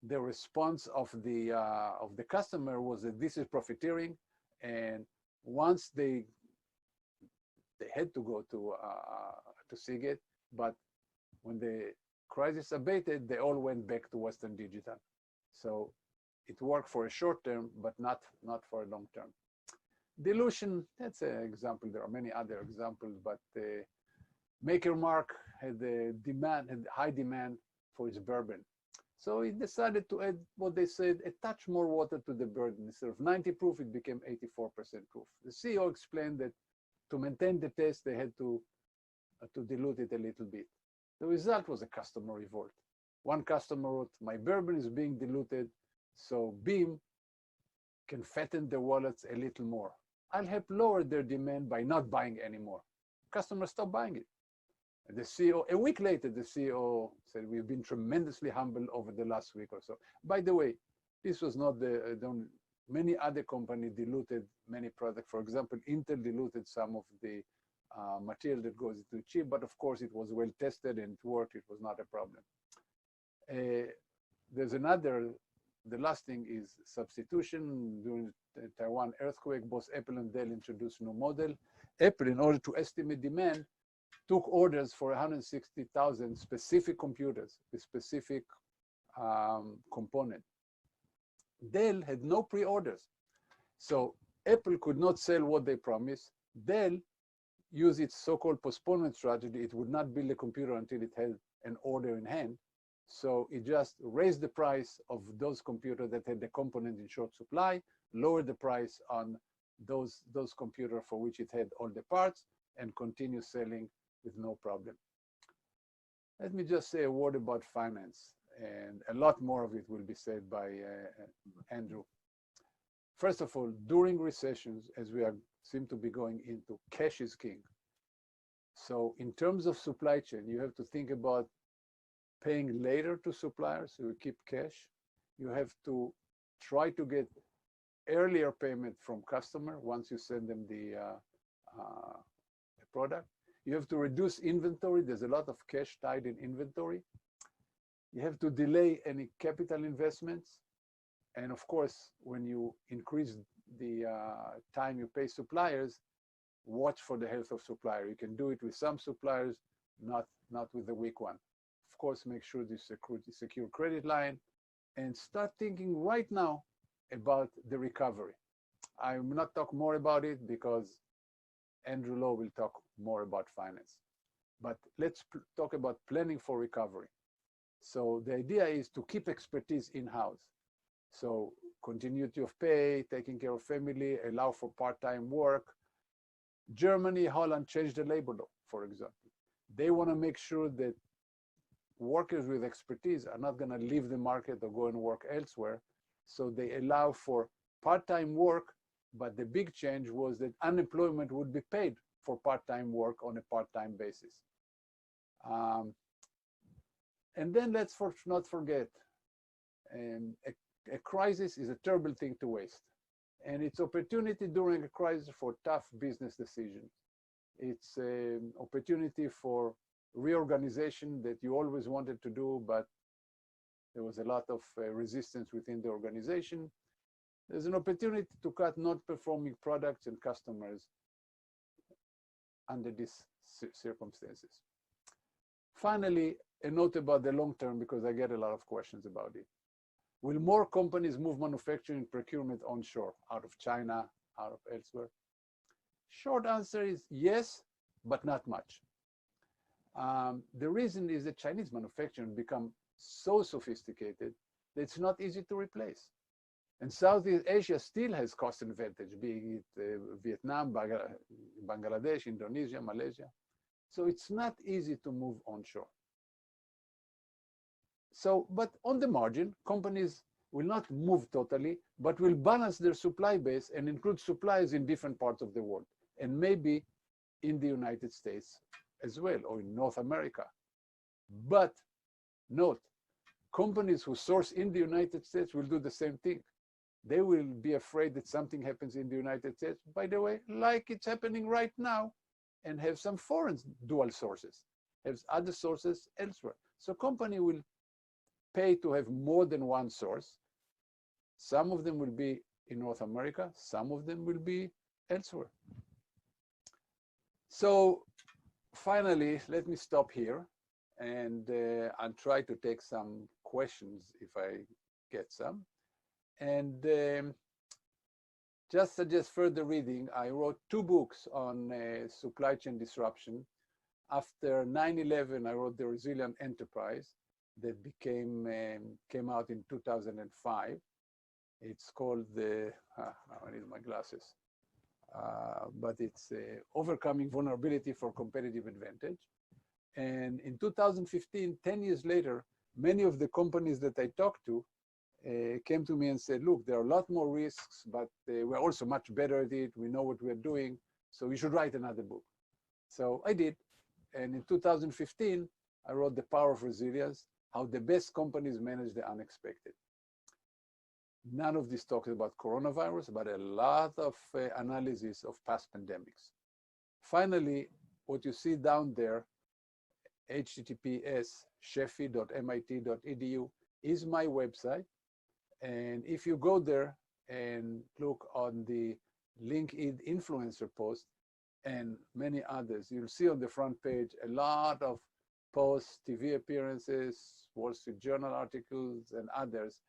the response of the customer was that this is profiteering, and once they had to go to Seagate, but when the crisis abated, they all went back to Western Digital. So it worked for a short term, but not for a long term. Dilution, that's an example. There are many other examples, but MakerMark had high demand for its bourbon. So he decided to add what they said, a touch more water to the bourbon. Instead of 90 proof, it became 84% proof. The CEO explained that to maintain the taste, they had to dilute it a little bit. The result was a customer revolt. One customer wrote, "My bourbon is being diluted, so Beam can fatten their wallets a little more. I'll help lower their demand by not buying anymore." Customers stopped buying it. And the CEO, a week later, the CEO said, "We've been tremendously humbled over the last week or so." By the way, this was not the only, many other companies diluted many products. For example, Intel diluted some of the material that goes into the chip, but of course it was well tested and it worked. It was not a problem. There's another, the last thing is substitution. During the Taiwan earthquake, both Apple and Dell introduced new model. Apple, in order to estimate demand, took orders for 160,000 specific computers with specific component. Dell had no pre-orders. So Apple could not sell what they promised. Dell used its so-called postponement strategy. It would not build a computer until it had an order in hand. So it just raised the price of those computers that had the component in short supply, lowered the price on those computers for which it had all the parts, and continue selling with no problem. Let me just say a word about finance, and a lot more of it will be said by Andrew. First of all, during recessions, as we seem to be going into, cash is king. So in terms of supply chain, you have to think about paying later to suppliers, so you keep cash. You have to try to get earlier payment from customer once you send them the product. You have to reduce inventory. There's a lot of cash tied in inventory. You have to delay any capital investments. And of course, when you increase the time you pay suppliers, watch for the health of supplier. You can do it with some suppliers, not with the weak one. Of course, make sure you secure credit line, and start thinking right now about the recovery. I will not talk more about it because Andrew Lowe will talk more about finance. But let's talk about planning for recovery. So the idea is to keep expertise in-house. So continuity of pay, taking care of family, allow for part-time work. Germany, Holland changed the labor law, for example. They want to make sure that workers with expertise are not going to leave the market or go and work elsewhere. So they allow for part-time work, but the big change was that unemployment would be paid for part-time work on a part-time basis. And then let's not forget, a crisis is a terrible thing to waste. And it's opportunity during a crisis for tough business decisions. It's an opportunity for reorganization that you always wanted to do, but there was a lot of resistance within the organization. There's an opportunity to cut non-performing products and customers under these circumstances. Finally, a note about the long term, because I get a lot of questions about it. Will more companies move manufacturing and procurement onshore, out of China, out of elsewhere? Short answer is yes, but not much. The reason is that Chinese manufacturing become so sophisticated that it's not easy to replace. And Southeast Asia still has cost advantage, being it Vietnam, Bangladesh, Indonesia, Malaysia. So it's not easy to move onshore. So, but on the margin, companies will not move totally, but will balance their supply base and include suppliers in different parts of the world, and maybe in the United States as well, or in North America. But note, companies who source in the United States will do the same thing. They will be afraid that something happens in the United States, by the way, like it's happening right now, and have some foreign dual sources, have other sources elsewhere. So company will pay to have more than one source. Some of them will be in North America, some of them will be elsewhere. So finally, let me stop here, and I'll try to take some questions if I get some. And just suggest further reading. I wrote 2 books on supply chain disruption. After 9/11, I wrote The Resilient Enterprise. that came out in 2005. It's called the, I need my glasses, but it's Overcoming Vulnerability for Competitive Advantage. And in 2015, 10 years later, many of the companies that I talked to came to me and said, look, there are a lot more risks, but we're also much better at it. We know what we're doing, so you should write another book. So I did. And in 2015, I wrote The Power of Resilience, How the Best Companies Manage the Unexpected. None of this talks about coronavirus, but a lot of analysis of past pandemics. Finally, what you see down there, https://sheffi.mit.edu, is my website. And if you go there and look on the LinkedIn influencer post and many others, you'll see on the front page a lot of posts, TV appearances, Wall Street Journal articles, and others,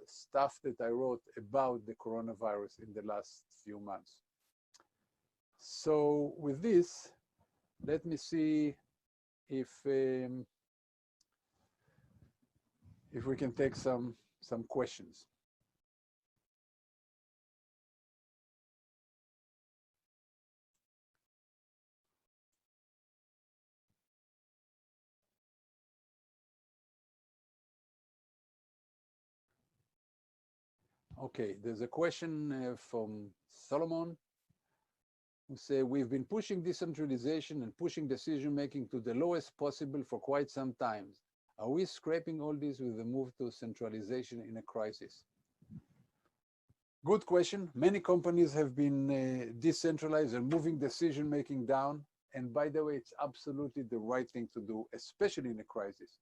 stuff that I wrote about the coronavirus in the last few months. So with this, let me see if we can take some questions. Okay, there's a question from Solomon, who say, we've been pushing decentralization and pushing decision-making to the lowest possible for quite some time. Are we scraping all this with the move to centralization in a crisis? Good question. Many companies have been decentralized and moving decision-making down. And by the way, it's absolutely the right thing to do, especially in a crisis.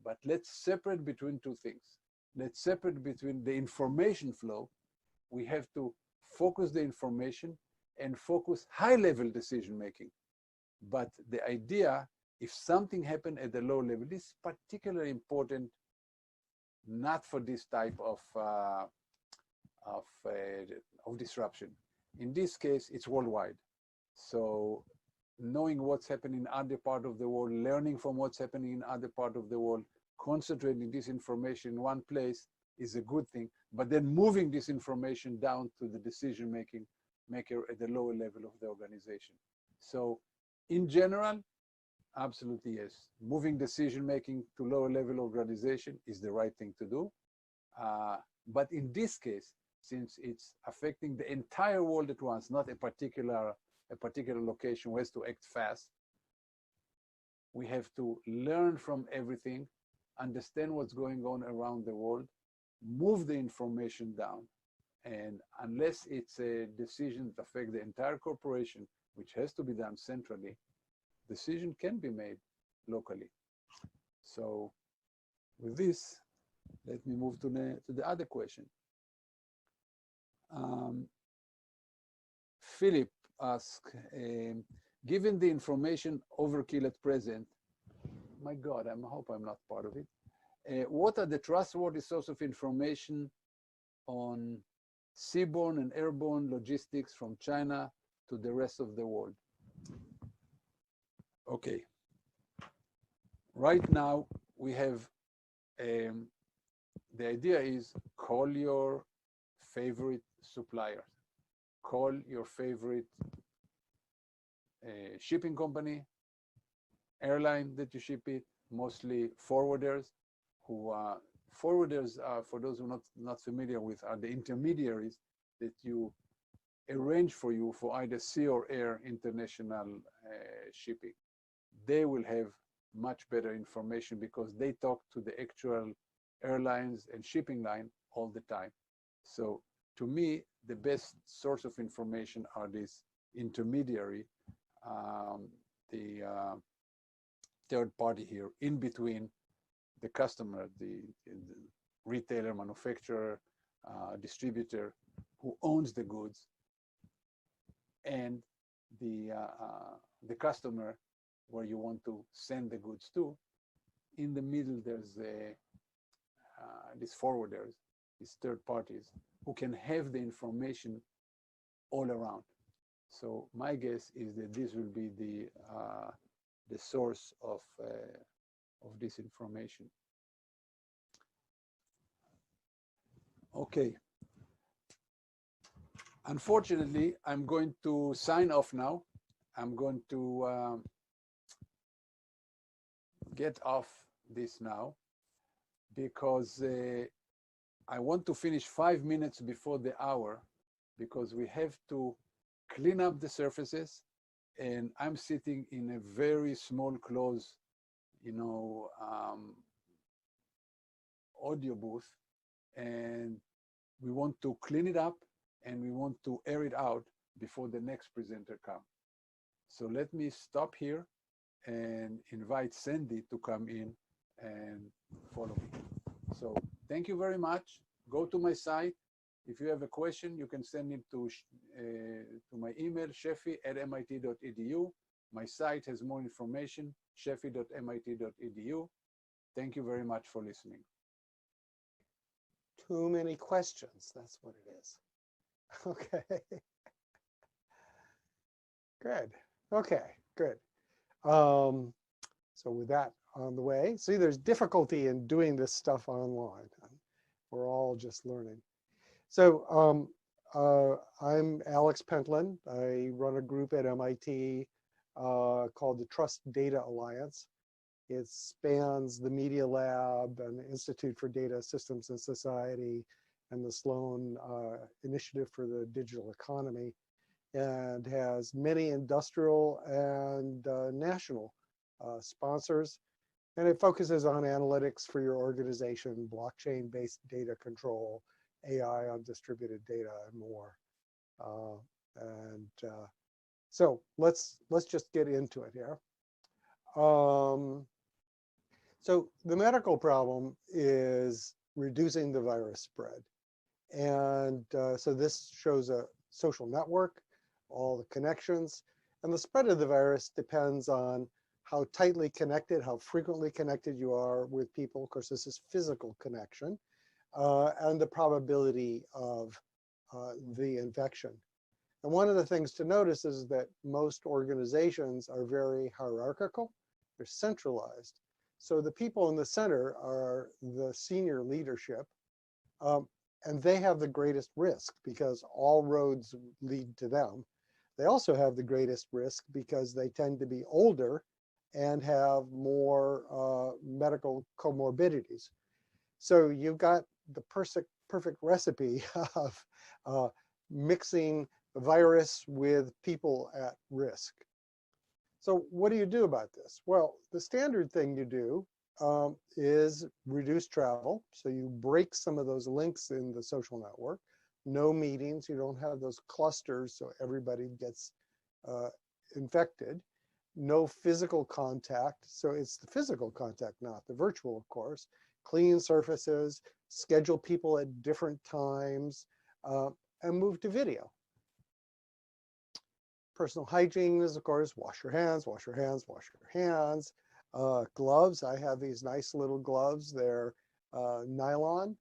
But let's separate between two things. Let's separate between the information flow. We have to focus the information and focus high-level decision-making. But the idea, if something happened at the low level, this is particularly important, not for this type of disruption. In this case, it's worldwide. So knowing what's happening in other part of the world, learning from what's happening in other part of the world, concentrating this information in one place is a good thing, but then moving this information down to the decision-making maker at the lower level of the organization. So in general, absolutely yes. Moving decision-making to lower level organization is the right thing to do. But in this case, since it's affecting the entire world at once, not a particular location who has to act fast, we have to learn from everything, understand what's going on around the world, move the information down. And unless it's a decision that affects the entire corporation, which has to be done centrally, decision can be made locally. So with this, let me move to the other question. Philip asked, given the information overkill at present, my God, I hope I'm not part of it. What are the trustworthy source of information on seaborne and airborne logistics from China to the rest of the world? Okay. Right now, we have, the idea is call your favorite suppliers. Call your favorite shipping company, airline that you ship it, mostly forwarders, who forwarders are, for those who are not familiar with, are the intermediaries that you arrange for you for either sea or air international shipping. They will have much better information because they talk to the actual airlines and shipping line all the time. So to me, the best source of information are these intermediary, the third party here, in between the customer, the retailer, manufacturer, distributor, who owns the goods, and the customer, where you want to send the goods to. In the middle, there's these forwarders, these third parties, who can have the information all around. So my guess is that this will be the source of of this information. Okay. Unfortunately, I'm going to sign off now. I'm going to get off this now because I want to finish 5 minutes before the hour because we have to clean up the surfaces, and I'm sitting in a very small, closed, audio booth, and we want to clean it up and we want to air it out before the next presenter comes. So let me stop here and invite Sandy to come in and follow me. So thank you very much. Go to my site. If you have a question, you can send it to my email, sheffi@mit.edu. My site has more information, sheffi.mit.edu. Thank you very much for listening. Too many questions, that's what it is. Okay. Good. Okay, good. So with that on the way, see, there's difficulty in doing this stuff online. We're all just learning. So I'm Alex Pentland. I run a group at MIT called the Trust Data Alliance. It spans the Media Lab and the Institute for Data Systems and Society and the Sloan Initiative for the Digital Economy, and has many industrial and national sponsors. And it focuses on analytics for your organization, blockchain-based data control, AI on distributed data, and more. So let's just get into it here. So the medical problem is reducing the virus spread. And so this shows a social network, all the connections, and the spread of the virus depends on how tightly connected, how frequently connected you are with people. Of course, this is physical connection, and the probability of the infection. And one of the things to notice is that most organizations are very hierarchical. They're centralized. So the people in the center are the senior leadership, and they have the greatest risk because all roads lead to them. They also have the greatest risk because they tend to be older and have more medical comorbidities. So you've got the perfect recipe of mixing virus with people at risk. So what do you do about this? Well, the standard thing you do is reduce travel. So you break some of those links in the social network. No meetings, you don't have those clusters so everybody gets infected. No physical contact, so it's the physical contact, not the virtual, of course. Clean surfaces, schedule people at different times, and move to video. Personal hygiene is, of course, wash your hands, wash your hands, wash your hands. Gloves, I have these nice little gloves. They're nylon.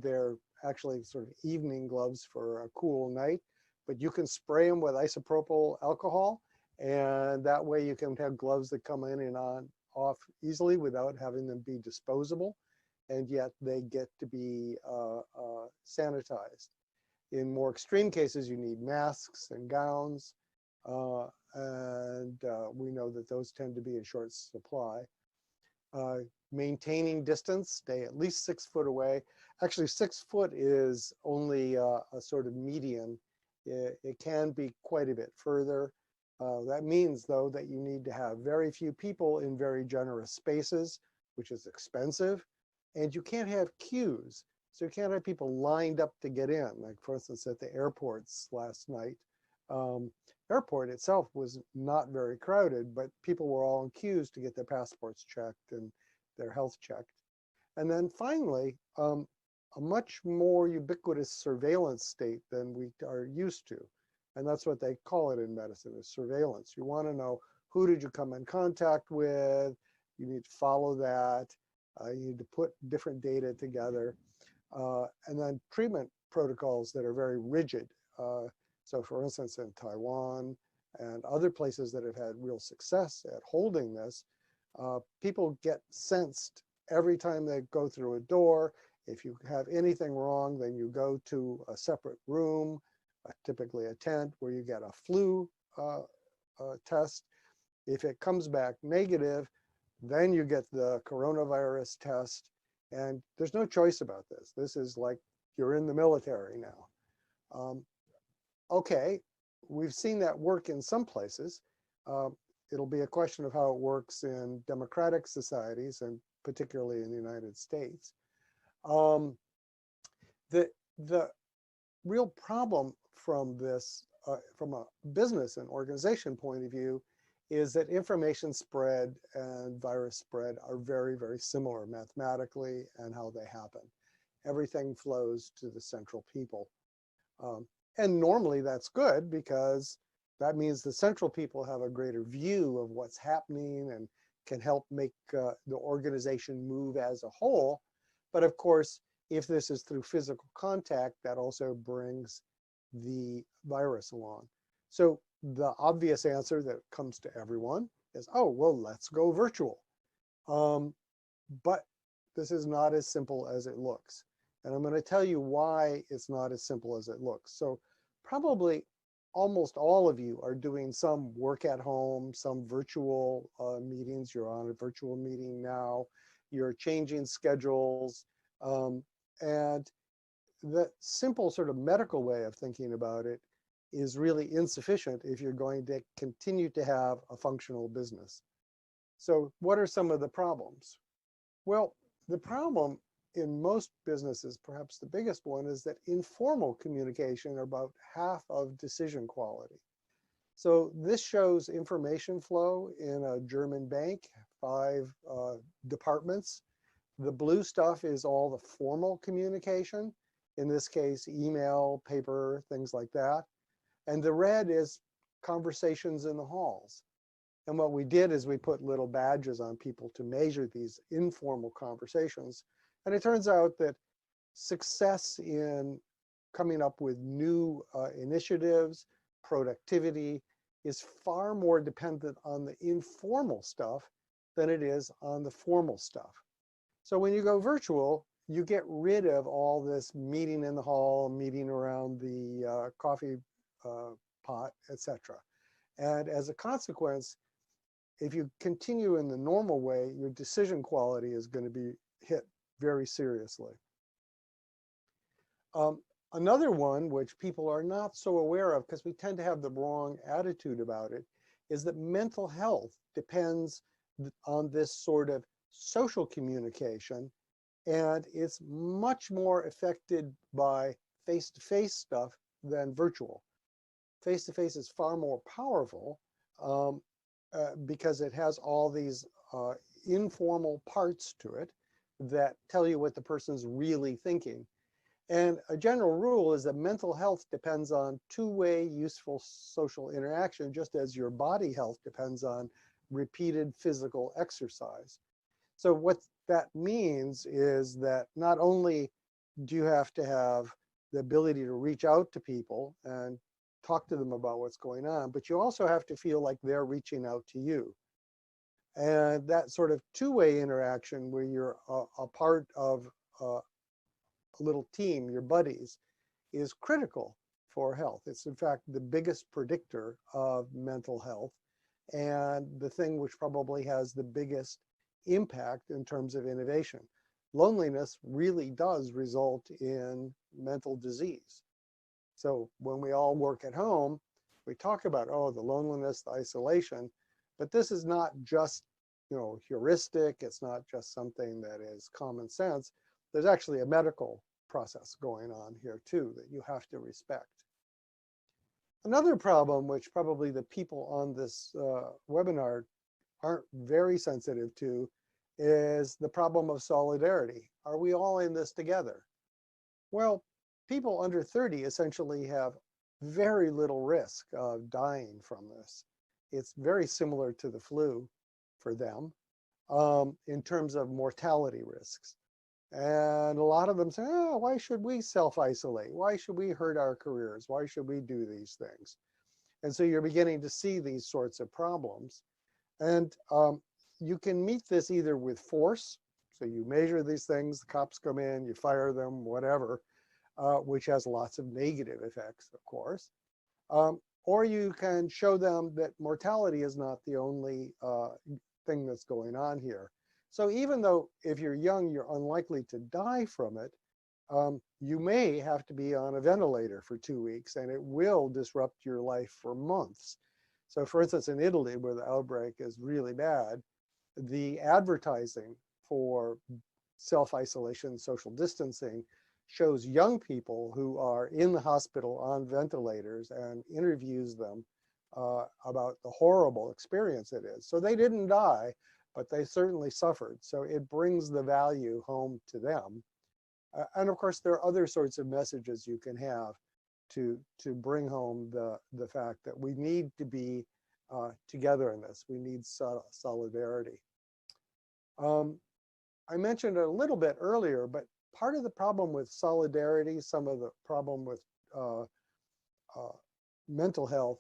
They're actually sort of evening gloves for a cool night, but you can spray them with isopropyl alcohol, and that way you can have gloves that come in and off easily without having them be disposable, and yet they get to be sanitized. In more extreme cases, you need masks and gowns, and we know that those tend to be in short supply. Maintaining distance, stay at least 6 foot away. Actually, 6 foot is only a sort of median. It can be quite a bit further. That means, though, that you need to have very few people in very generous spaces, which is expensive, and you can't have queues. So you can't have people lined up to get in. Like, for instance, at the airports last night, airport itself was not very crowded, but people were all in queues to get their passports checked and their health checked. And then finally, a much more ubiquitous surveillance state than we are used to. And that's what they call it in medicine, is surveillance. You want to know, who did you come in contact with? You need to follow that. You need to put different data together. And then treatment protocols that are very rigid. So for instance, in Taiwan and other places that have had real success at holding this, People get sensed every time they go through a door. If you have anything wrong, then you go to a separate room, typically a tent, where you get a flu test. If it comes back negative, then you get the coronavirus test. And there's no choice about this. This is like you're in the military now. Okay, we've seen that work in some places. It'll be a question of how it works in democratic societies, and particularly in the United States. The real problem from this, from a business and organization point of view, is that information spread and virus spread are very, very similar mathematically and how they happen. Everything flows to the central people. And normally that's good, because that means the central people have a greater view of what's happening and can help make the organization move as a whole. But of course, if this is through physical contact, that also brings the virus along. So the obvious answer that comes to everyone is, oh, well, let's go virtual. But this is not as simple as it looks. And I'm going to tell you why it's not as simple as it looks. So probably almost all of you are doing some work at home, some virtual meetings. You're on a virtual meeting now. You're changing schedules. And the simple sort of medical way of thinking about it is really insufficient if you're going to continue to have a functional business. So what are some of the problems? Well, the problem in most businesses, perhaps the biggest one, is that informal communication are about half of decision quality. So this shows information flow in a German bank, 5 departments. The blue stuff is all the formal communication, in this case, email, paper, things like that. And the red is conversations in the halls. And what we did is we put little badges on people to measure these informal conversations. And it turns out that success in coming up with new initiatives, productivity, is far more dependent on the informal stuff than it is on the formal stuff. So when you go virtual, you get rid of all this meeting in the hall, meeting around the coffee pot, etc. And as a consequence, if you continue in the normal way, your decision quality is going to be hit very seriously. Another one, which people are not so aware of because we tend to have the wrong attitude about it, is that mental health depends on this sort of social communication, and it's much more affected by face-to-face stuff than virtual. Face-to-face is far more powerful because it has all these informal parts to it that tell you what the person's really thinking. And a general rule is that mental health depends on two-way useful social interaction, just as your body health depends on repeated physical exercise. So what that means is that not only do you have to have the ability to reach out to people and talk to them about what's going on, but you also have to feel like they're reaching out to you. And that sort of two-way interaction where you're a part of a little team, your buddies, is critical for health. It's in fact the biggest predictor of mental health and the thing which probably has the biggest impact in terms of innovation. Loneliness really does result in mental disease. So when we all work at home, we talk about, oh, the loneliness, the isolation, but this is not just, heuristic. It's not just something that is common sense. There's actually a medical process going on here too that you have to respect. Another problem, which probably the people on this webinar aren't very sensitive to, is the problem of solidarity. Are we all in this together? Well, people under 30 essentially have very little risk of dying from this. It's very similar to the flu for them in terms of mortality risks. And a lot of them say, oh, why should we self-isolate? Why should we hurt our careers? Why should we do these things? And so you're beginning to see these sorts of problems. And You can meet this either with force, so you measure these things, the cops come in, you fire them, whatever, which has lots of negative effects, of course. Or you can show them that mortality is not the only thing that's going on here. So even though if you're young, you're unlikely to die from it, you may have to be on a ventilator for 2 weeks, and it will disrupt your life for months. So for instance, in Italy, where the outbreak is really bad, the advertising for self-isolation, social distancing, shows young people who are in the hospital on ventilators and interviews them about the horrible experience it is. So they didn't die, but they certainly suffered. So it brings the value home to them. And of course, there are other sorts of messages you can have to bring home the fact that we need to be together in this. We need solidarity. I mentioned it a little bit earlier, but part of the problem with solidarity, some of the problem with mental health,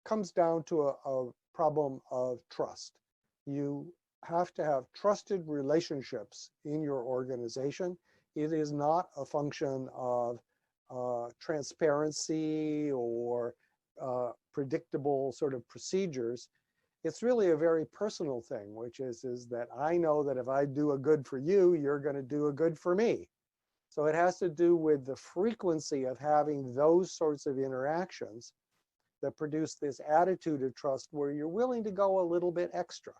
comes down to a problem of trust. You have to have trusted relationships in your organization. It is not a function of transparency or predictable sort of procedures. It's really a very personal thing, which is that I know that if I do a good for you, you're going to do a good for me. So it has to do with the frequency of having those sorts of interactions that produce this attitude of trust where you're willing to go a little bit extra.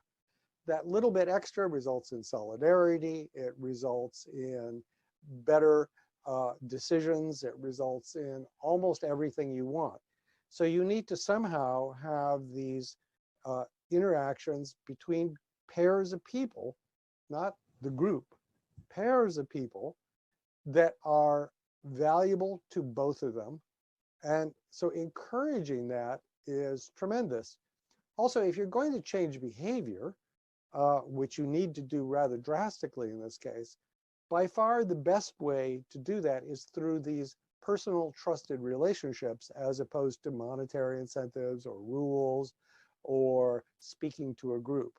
That little bit extra results in solidarity. It results in better decisions. It results in almost everything you want. So you need to somehow have these interactions between pairs of people, not the group, pairs of people that are valuable to both of them. And so encouraging that is tremendous. Also, if you're going to change behavior, which you need to do rather drastically in this case, by far the best way to do that is through these personal trusted relationships as opposed to monetary incentives or rules or speaking to a group.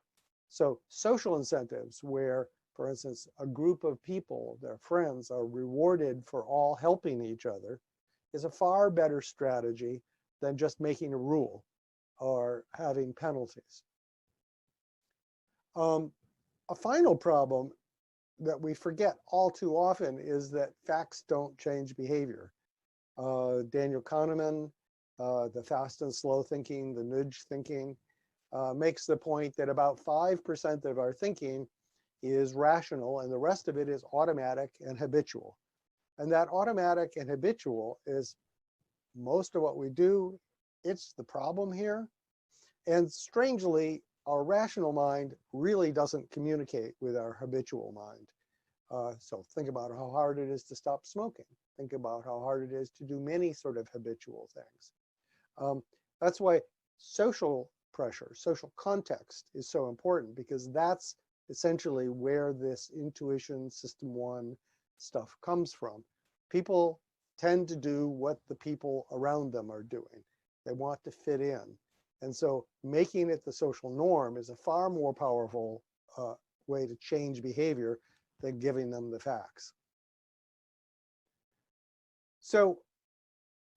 So social incentives where, for instance, a group of people, their friends, are rewarded for all helping each other is a far better strategy than just making a rule or having penalties. A final problem that we forget all too often is that facts don't change behavior. Daniel Kahneman, the fast and slow thinking, the nudge thinking, makes the point that about 5% of our thinking is rational and the rest of it is automatic and habitual. And that automatic and habitual is most of what we do. It's the problem here. And strangely, our rational mind really doesn't communicate with our habitual mind. So think about how hard it is to stop smoking. Think about how hard it is to do many sort of habitual things. That's why social pressure, social context is so important, because that's essentially where this intuition system 1 stuff comes from. People tend to do what the people around them are doing. They want to fit in. And so making it the social norm is a far more powerful way to change behavior than giving them the facts. So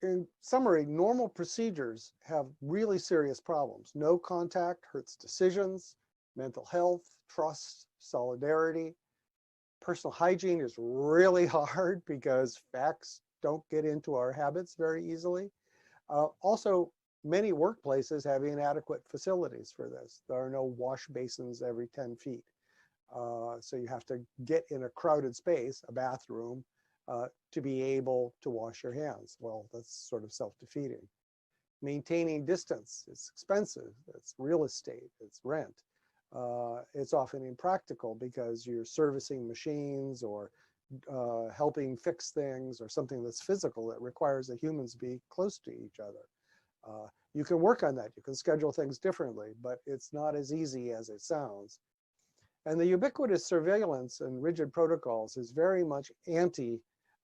in summary, normal procedures have really serious problems. No contact hurts decisions, mental health, trust, solidarity. Personal hygiene is really hard because facts don't get into our habits very easily. Also, many workplaces have inadequate facilities for this. There are no wash basins every 10 feet. So you have to get in a crowded space, a bathroom, to be able to wash your hands. Well, that's sort of self-defeating. Maintaining distance is expensive. It's real estate, it's rent. It's often impractical because you're servicing machines or helping fix things or something that's physical that requires that humans be close to each other. You can work on that. You can schedule things differently, but it's not as easy as it sounds. And the ubiquitous surveillance and rigid protocols is very much anti,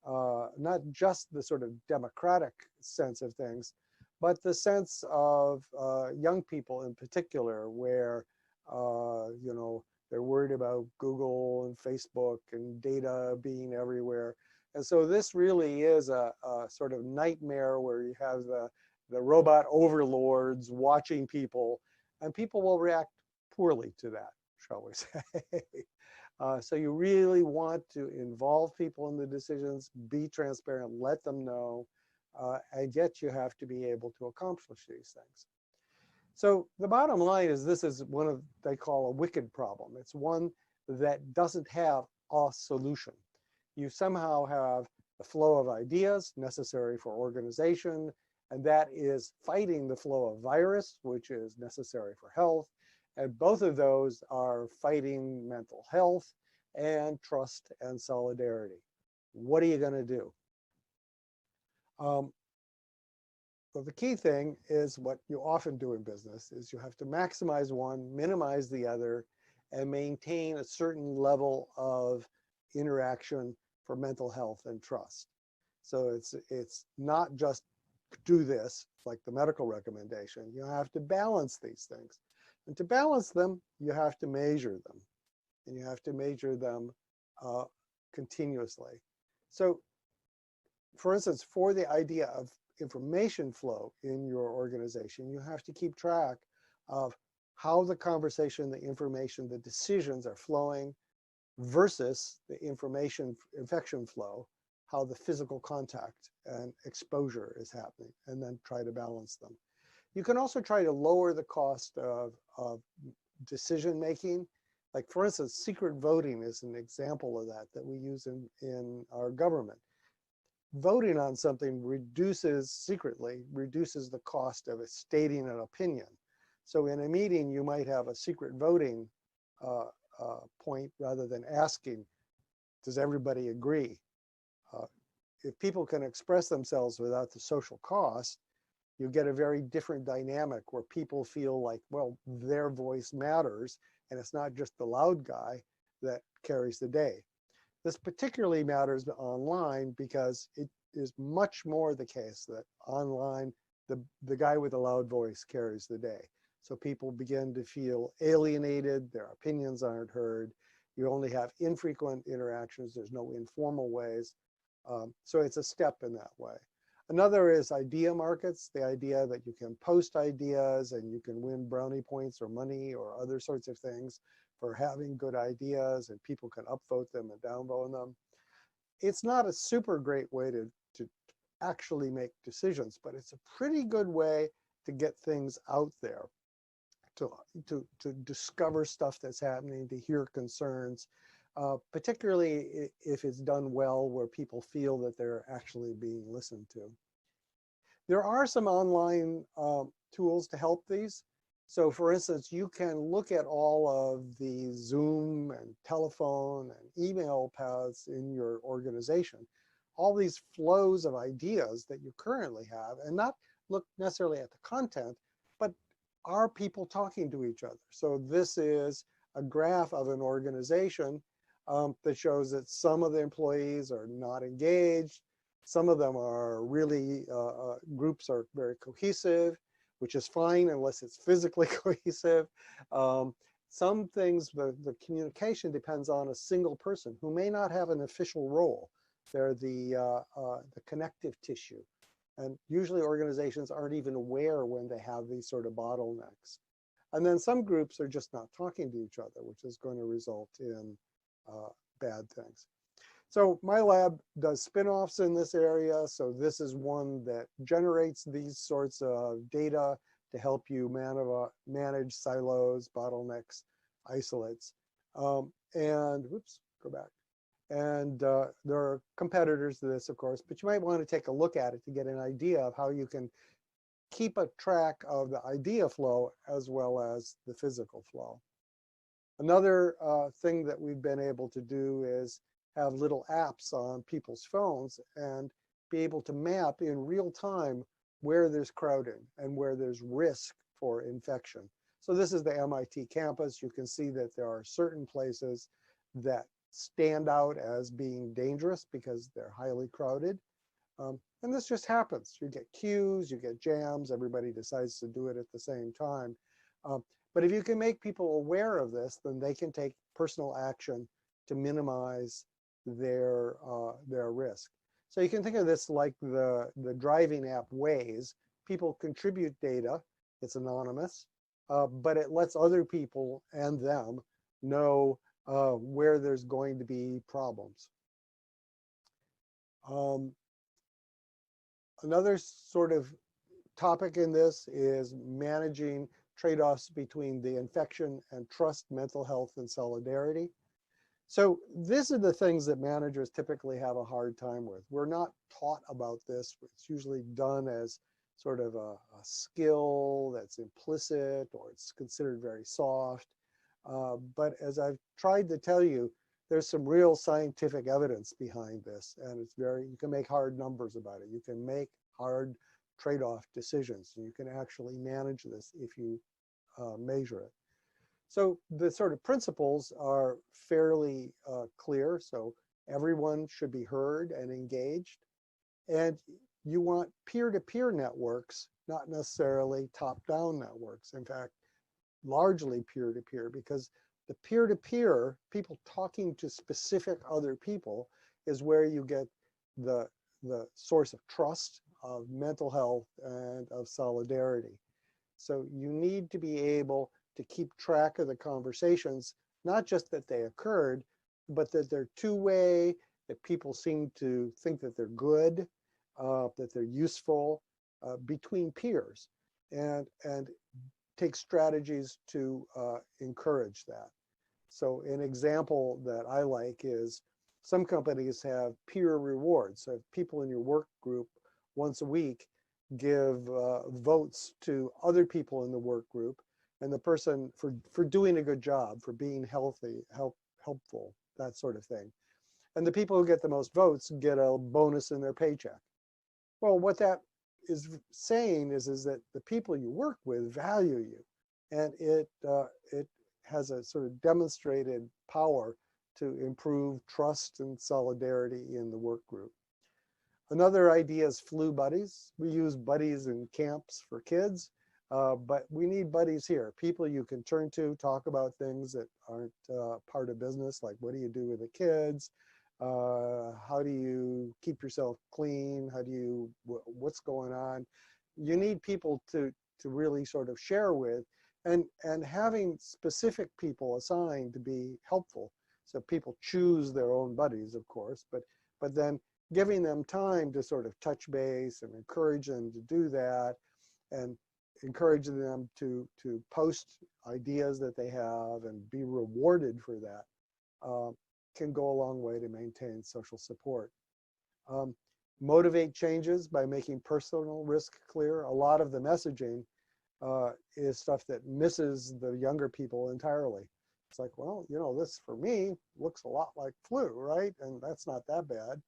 not just the sort of democratic sense of things, but the sense of young people in particular, where You know, they're worried about Google and Facebook and data being everywhere. And so this really is a sort of nightmare where you have the robot overlords watching people, and people will react poorly to that, shall we say. So you really want to involve people in the decisions, be transparent, let them know, and yet you have to be able to accomplish these things. So the bottom line is this is one of they call a wicked problem. It's one that doesn't have a solution. You somehow have the flow of ideas necessary for organization, and that is fighting the flow of virus, which is necessary for health. And both of those are fighting mental health and trust and solidarity. What are you going to do? Well, the key thing is what you often do in business is you have to maximize one, minimize the other, and maintain a certain level of interaction for mental health and trust. So it's not just do this, like the medical recommendation. You have to balance these things. And to balance them, you have to measure them. And you have to measure them continuously. So, for instance, for the idea of information flow in your organization, you have to keep track of how the conversation, the information, the decisions are flowing versus the information infection flow, how the physical contact and exposure is happening, and then try to balance them. You can also try to lower the cost of decision making. Like, for instance, secret voting is an example of that we use in our government. Voting on something secretly reduces the cost of stating an opinion. So in a meeting, you might have a secret voting point rather than asking, does everybody agree? If people can express themselves without the social cost, you get a very different dynamic where people feel like, well, their voice matters, and it's not just the loud guy that carries the day. This particularly matters online because it is much more the case that online, the guy with the loud voice carries the day. So people begin to feel alienated, their opinions aren't heard. You only have infrequent interactions, there's no informal ways. So it's a step in that way. Another is idea markets, the idea that you can post ideas and you can win brownie points or money or other sorts of things for having good ideas, and people can upvote them and downvote them. It's not a super great way to actually make decisions, but it's a pretty good way to get things out there, to discover stuff that's happening, to hear concerns, particularly if it's done well, where people feel that they're actually being listened to. There are some online tools to help these. So for instance, you can look at all of the Zoom and telephone and email paths in your organization, all these flows of ideas that you currently have, and not look necessarily at the content, but are people talking to each other? So this is a graph of an organization that shows that some of the employees are not engaged. Some of them are really, groups are very cohesive, which is fine unless it's physically cohesive. Some things, the communication depends on a single person who may not have an official role. They're the connective tissue. And usually organizations aren't even aware when they have these sort of bottlenecks. And then some groups are just not talking to each other, which is going to result in bad things. So my lab does spin-offs in this area. So this is one that generates these sorts of data to help you manage silos, bottlenecks, isolates. And whoops, go back. And there are competitors to this, of course, but you might want to take a look at it to get an idea of how you can keep a track of the idea flow as well as the physical flow. Another thing that we've been able to do is have little apps on people's phones and be able to map in real time where there's crowding and where there's risk for infection. So this is the MIT campus. You can see that there are certain places that stand out as being dangerous because they're highly crowded. And this just happens. You get queues, you get jams, everybody decides to do it at the same time. But if you can make people aware of this, then they can take personal action to minimize their risk. So you can think of this like the driving app Waze. People contribute data. It's anonymous, but it lets other people and them know where there's going to be problems. Another sort of topic in this is managing trade-offs between the infection and trust, mental health, and solidarity. So these are the things that managers typically have a hard time with. We're not taught about this. It's usually done as sort of a skill that's implicit, or it's considered very soft. But as I've tried to tell you, there's some real scientific evidence behind this, and it's you can make hard numbers about it. You can make hard trade-off decisions. You can actually manage this if you measure it. So the sort of principles are fairly clear. So everyone should be heard and engaged. And you want peer-to-peer networks, not necessarily top-down networks. In fact, largely peer-to-peer, because the peer-to-peer, people talking to specific other people, is where you get the source of trust, of mental health, and of solidarity. So you need to be able to keep track of the conversations, not just that they occurred, but that they're two-way, that people seem to think that they're good, that they're useful between peers, and take strategies to encourage that. So an example that I like is some companies have peer rewards. So if people in your work group once a week give votes to other people in the work group, and the person for doing a good job, for being healthy, helpful, that sort of thing. And the people who get the most votes get a bonus in their paycheck. Well, what that is saying is that the people you work with value you, and it has a sort of demonstrated power to improve trust and solidarity in the work group. Another idea is flu buddies. We use buddies in camps for kids, but we need buddies here, people you can turn to, talk about things that aren't part of business, like what do you do with the kids? How do you keep yourself clean? How do you, what's going on? You need people to really sort of share with, and having specific people assigned to be helpful. So people choose their own buddies, of course, but then giving them time to sort of touch base and encourage them to do that, and encouraging them to post ideas that they have and be rewarded for that can go a long way to maintain social support. Motivate changes by making personal risk clear. A lot of the messaging is stuff that misses the younger people entirely. It's like, well, you know, this for me looks a lot like flu, right? And that's not that bad.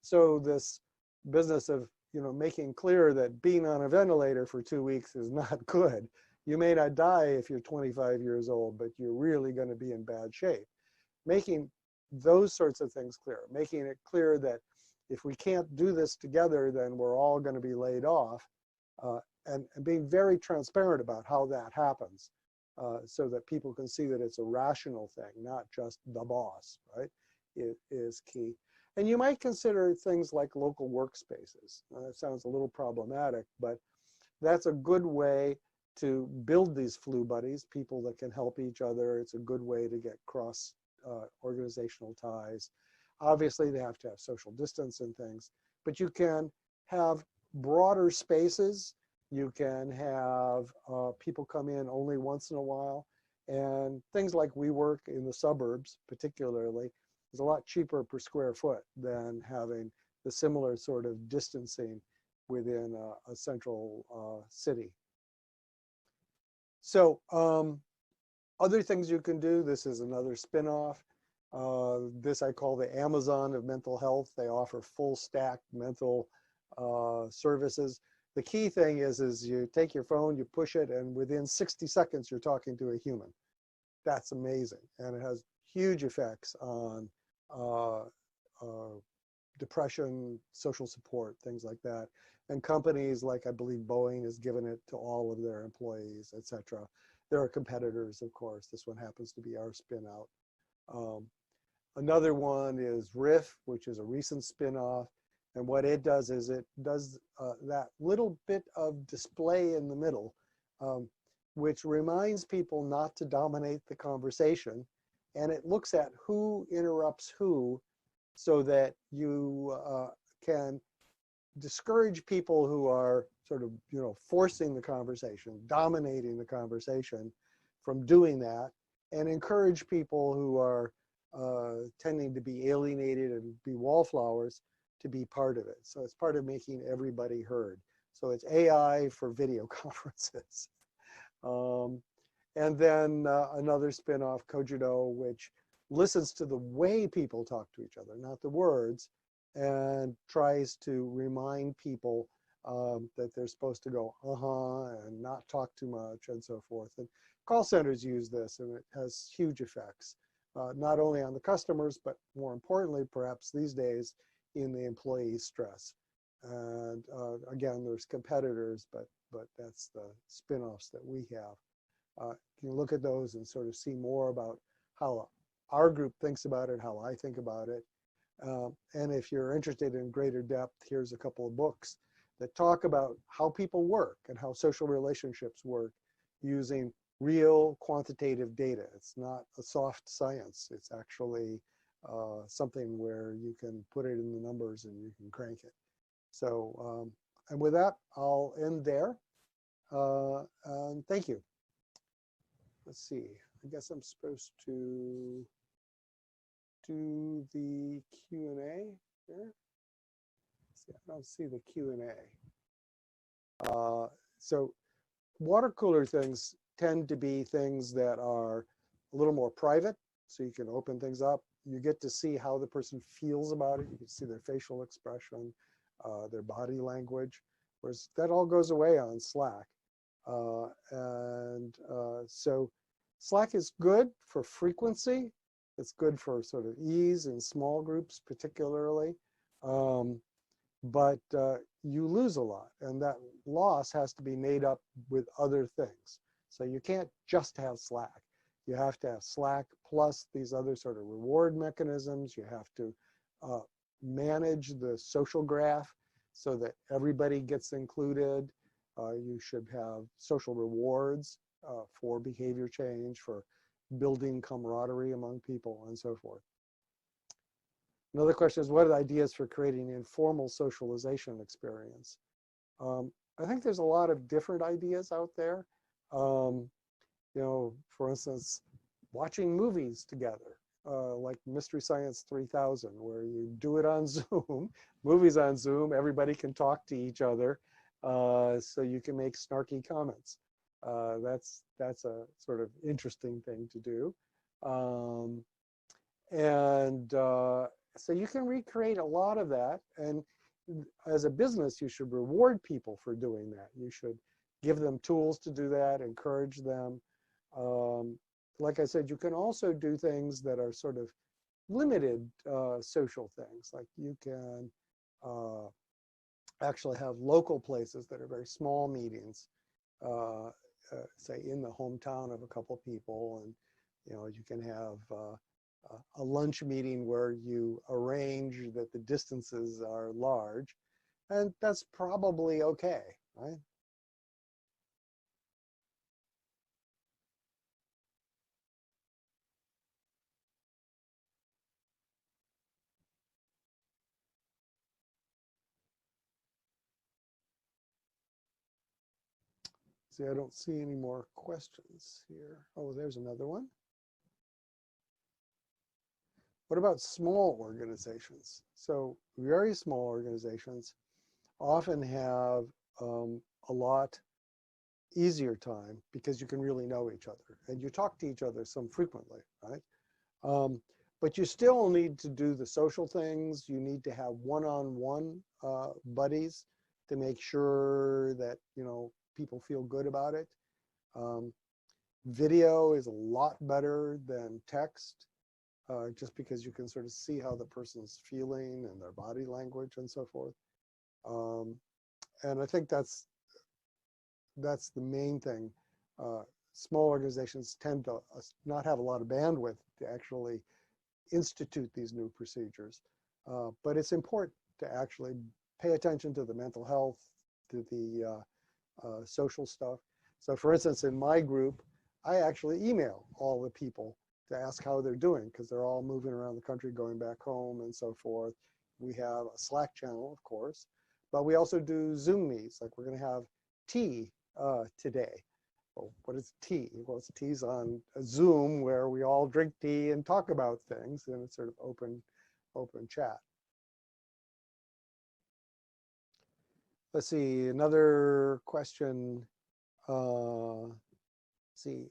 So this business of, you know, making clear that being on a ventilator for 2 weeks is not good. You may not die if you're 25 years old, but you're really going to be in bad shape. Making those sorts of things clear, making it clear that if we can't do this together, then we're all going to be laid off, and being very transparent about how that happens, so that people can see that it's a rational thing, not just the boss, right? It is key. And you might consider things like local workspaces. That sounds a little problematic, but that's a good way to build these flu buddies, people that can help each other. It's a good way to get cross organizational ties. Obviously, they have to have social distance and things, but you can have broader spaces. You can have people come in only once in a while, and things like WeWork in the suburbs, particularly, is a lot cheaper per square foot than having the similar sort of distancing within a central city. So other things you can do, this is another spin-off. This I call the Amazon of mental health. They offer full stack mental services. The key thing is you take your phone, you push it, and within 60 seconds, you're talking to a human. That's amazing. And it has huge effects on depression, social support, things like that. And companies like, I believe Boeing has given it to all of their employees, et cetera. There are competitors, of course. This one happens to be our spin out. Another one is Riff, which is a recent spin-off. And what it does is it does that little bit of display in the middle, which reminds people not to dominate the conversation. And it looks at who interrupts who so that you can discourage people who are sort of, forcing the conversation, dominating the conversation from doing that, and encourage people who are tending to be alienated and be wallflowers to be part of it. So it's part of making everybody heard. So it's AI for video conferences. And then another spin-off, Cogito, which listens to the way people talk to each other, not the words, and tries to remind people that they're supposed to go, and not talk too much and so forth. And call centers use this, and it has huge effects, not only on the customers, but more importantly, perhaps these days, in the employee stress. And again, there's competitors, but that's the spin-offs that we have. You can look at those and sort of see more about how our group thinks about it, how I think about it. And if you're interested in greater depth, here's a couple of books that talk about how people work and how social relationships work using real quantitative data. It's not a soft science. It's actually something where you can put it in the numbers and you can crank it. So, and with that, I'll end there. And thank you. Let's see, I guess I'm supposed to do the Q&A here. See, I don't see the Q&A. So water cooler things tend to be things that are a little more private, so you can open things up. You get to see how the person feels about it. You can see their facial expression, their body language, whereas that all goes away on Slack. So Slack is good for frequency. It's good for sort of ease in small groups particularly. But you lose a lot, and that loss has to be made up with other things. So you can't just have Slack. You have to have Slack plus these other sort of reward mechanisms. You have to manage the social graph so that everybody gets included. You should have social rewards for behavior change, for building camaraderie among people, and so forth. Another question is, what are the ideas for creating an informal socialization experience? I think there's a lot of different ideas out there. For instance, watching movies together, like Mystery Science 3000, where you do it on Zoom, movies on Zoom, everybody can talk to each other, so you can make snarky comments. That's a sort of interesting thing to do. So you can recreate a lot of that. And as a business, you should reward people for doing that. You should give them tools to do that, encourage them. Like I said, you can also do things that are sort of limited social things. Like you can actually have local places that are very small meetings, say in the hometown of a couple people, and you can have a lunch meeting where you arrange that the distances are large, and that's probably okay, right? See, I don't see any more questions here. Oh, there's another one. What about small organizations? So very small organizations often have a lot easier time because you can really know each other and you talk to each other some frequently, right? But you still need to do the social things. You need to have one-on-one buddies to make sure that people feel good about it. Video is a lot better than text, just because you can sort of see how the person's feeling and their body language and so forth. And I think that's the main thing. small organizations tend to not have a lot of bandwidth to actually institute these new procedures. But it's important to actually pay attention to the mental health, to the social stuff. So for instance, in my group, I actually email all the people to ask how they're doing, because they're all moving around the country, going back home and so forth. We have a Slack channel, of course, but we also do Zoom meets. Like we're going to have tea today. Well, what is tea? Well, it's tea's on a Zoom where we all drink tea and talk about things, and it's sort of open chat. Let's see, another question. See,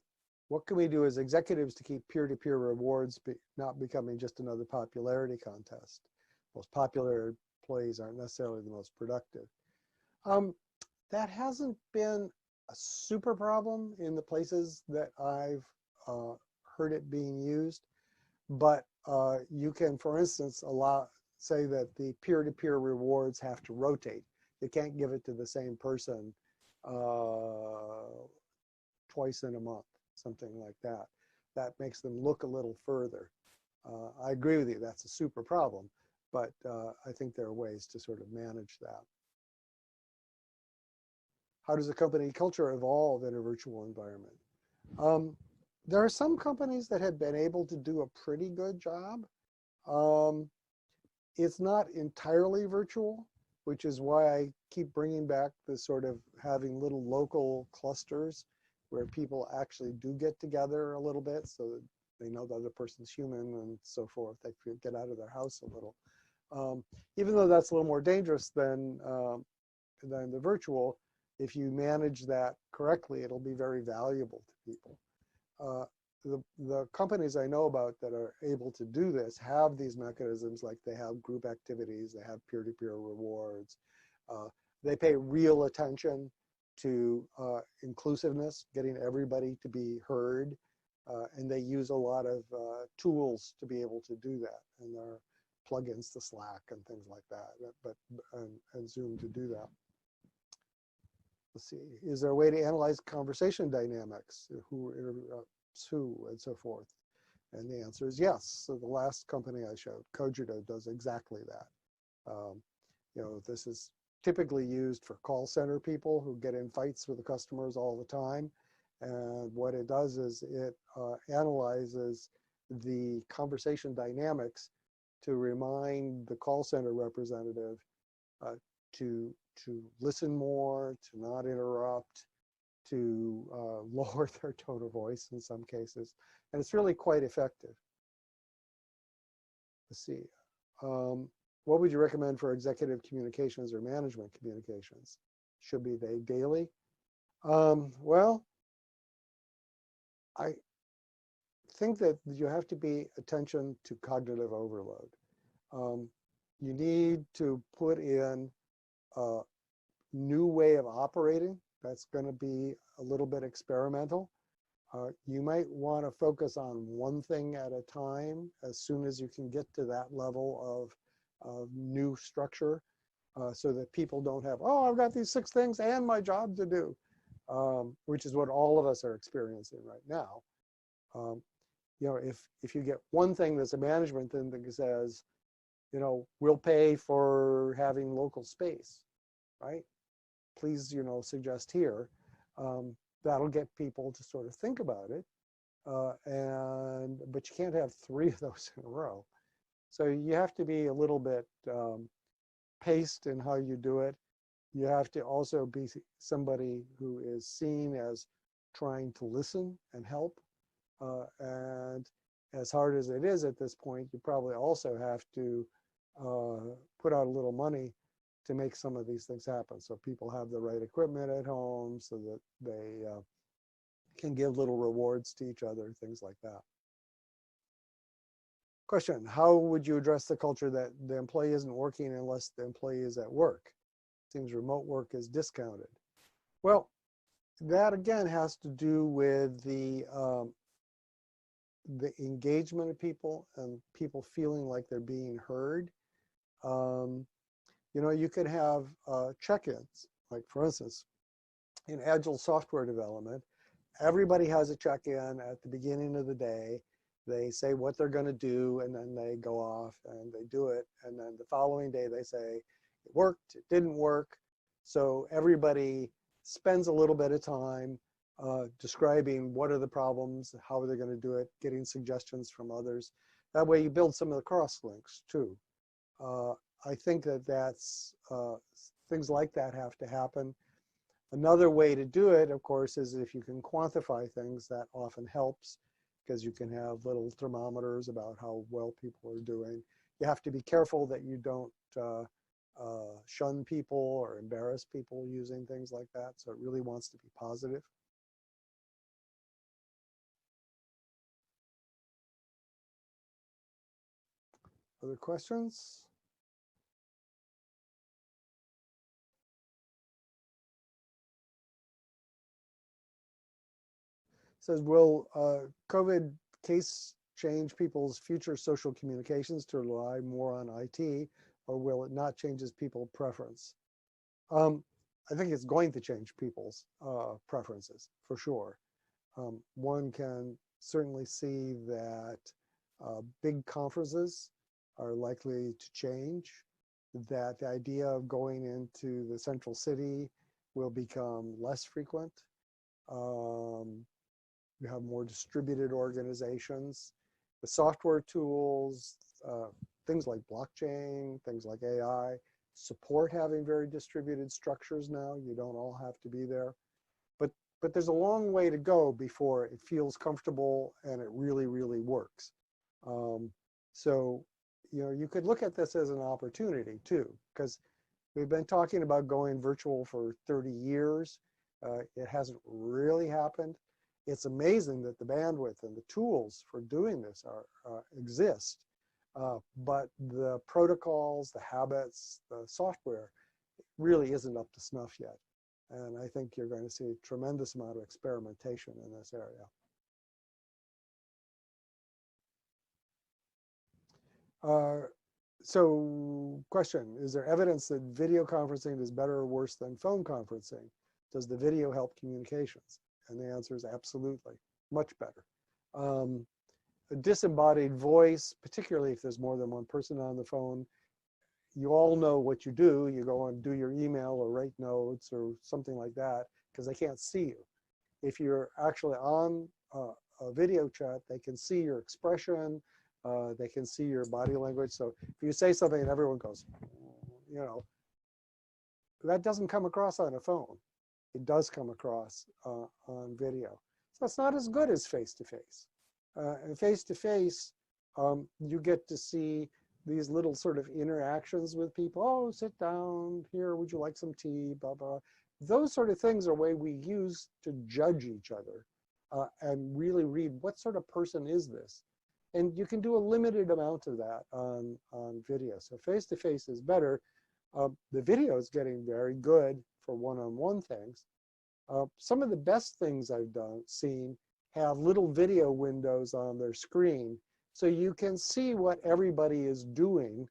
what can we do as executives to keep peer-to-peer rewards not becoming just another popularity contest? Most popular employees aren't necessarily the most productive. That hasn't been a super problem in the places that I've heard it being used, but you can, for instance, say that the peer-to-peer rewards have to rotate. You can't give it to the same person twice in a month, something like that. That makes them look a little further. I agree with you, that's a super problem, but I think there are ways to sort of manage that. How does a company culture evolve in a virtual environment? There are some companies that have been able to do a pretty good job. It's not entirely virtual, which is why I keep bringing back the sort of having little local clusters where people actually do get together a little bit so that they know the other person's human and so forth. They get out of their house a little. Even though that's a little more dangerous than the virtual, if you manage that correctly, it'll be very valuable to people. The companies I know about that are able to do this have these mechanisms, like they have group activities, they have peer-to-peer rewards. They pay real attention to inclusiveness, getting everybody to be heard, and they use a lot of tools to be able to do that. And there are plugins to Slack and things like that, and Zoom to do that. Let's see, is there a way to analyze conversation dynamics, who interrupts who, and so forth? And the answer is yes. So the last company I showed, Cogito, does exactly that. This is typically used for call center people who get in fights with the customers all the time. And what it does is it analyzes the conversation dynamics to remind the call center representative to listen more, to not interrupt, to lower their tone of voice in some cases. And it's really quite effective. Let's see. What would you recommend for executive communications or management communications? Should be they daily? Well, I think that you have to pay attention to cognitive overload. You need to put in a new way of operating that's going to be a little bit experimental. You might want to focus on one thing at a time as soon as you can get to that level of new structure, so that people don't have, oh, I've got these 6 things and my job to do, which is what all of us are experiencing right now. If you get one thing that's a management thing that says, we'll pay for having local space, right? Please, suggest here. That'll get people to sort of think about it. But you can't have 3 of those in a row. So you have to be a little bit paced in how you do it. You have to also be somebody who is seen as trying to listen and help. And as hard as it is at this point, you probably also have to put out a little money to make some of these things happen. So people have the right equipment at home so that they can give little rewards to each other, things like that. Question, how would you address the culture that the employee isn't working unless the employee is at work? Seems remote work is discounted. Well, that again has to do with the engagement of people and people feeling like they're being heard. You could have check-ins, like for instance, in agile software development, everybody has a check-in at the beginning of the day. They say what they're going to do, and then they go off and they do it. And then the following day they say, it worked, it didn't work. So everybody spends a little bit of time describing what are the problems, how are they going to do it, getting suggestions from others. That way you build some of the cross-links too. I think that things like that have to happen. Another way to do it, of course, is if you can quantify things, that often helps, because you can have little thermometers about how well people are doing. You have to be careful that you don't shun people or embarrass people using things like that. So it really wants to be positive. Other questions? It says, will COVID case change people's future social communications to rely more on IT, or will it not change people's preference? I think it's going to change people's preferences for sure. One can certainly see that big conferences are likely to change, that the idea of going into the central city will become less frequent. You have more distributed organizations. The software tools, things like blockchain, things like AI, support having very distributed structures now. You don't all have to be there. But there's a long way to go before it feels comfortable and it really, really works. So, you could look at this as an opportunity too, because we've been talking about going virtual for 30 years. It hasn't really happened. It's amazing that the bandwidth and the tools for doing this exist, but the protocols, the habits, the software really isn't up to snuff yet. And I think you're going to see a tremendous amount of experimentation in this area. So question, is there evidence that video conferencing is better or worse than phone conferencing? Does the video help communications? And the answer is absolutely, much better. A disembodied voice, particularly if there's more than one person on the phone, you all know what you do. You go and do your email or write notes or something like that, because they can't see you. If you're actually on a video chat, they can see your expression, they can see your body language. So if you say something and everyone goes, that doesn't come across on a phone. It does come across on video. So it's not as good as face-to-face. And face-to-face, you get to see these little sort of interactions with people. Oh, sit down here. Would you like some tea? Blah, blah. Those sort of things are way we use to judge each other and really read what sort of person is this. And you can do a limited amount of that on video. So face-to-face is better. The video is getting very good for one-on-one things. Some of the best things I've seen have little video windows on their screen, so you can see what everybody is doing,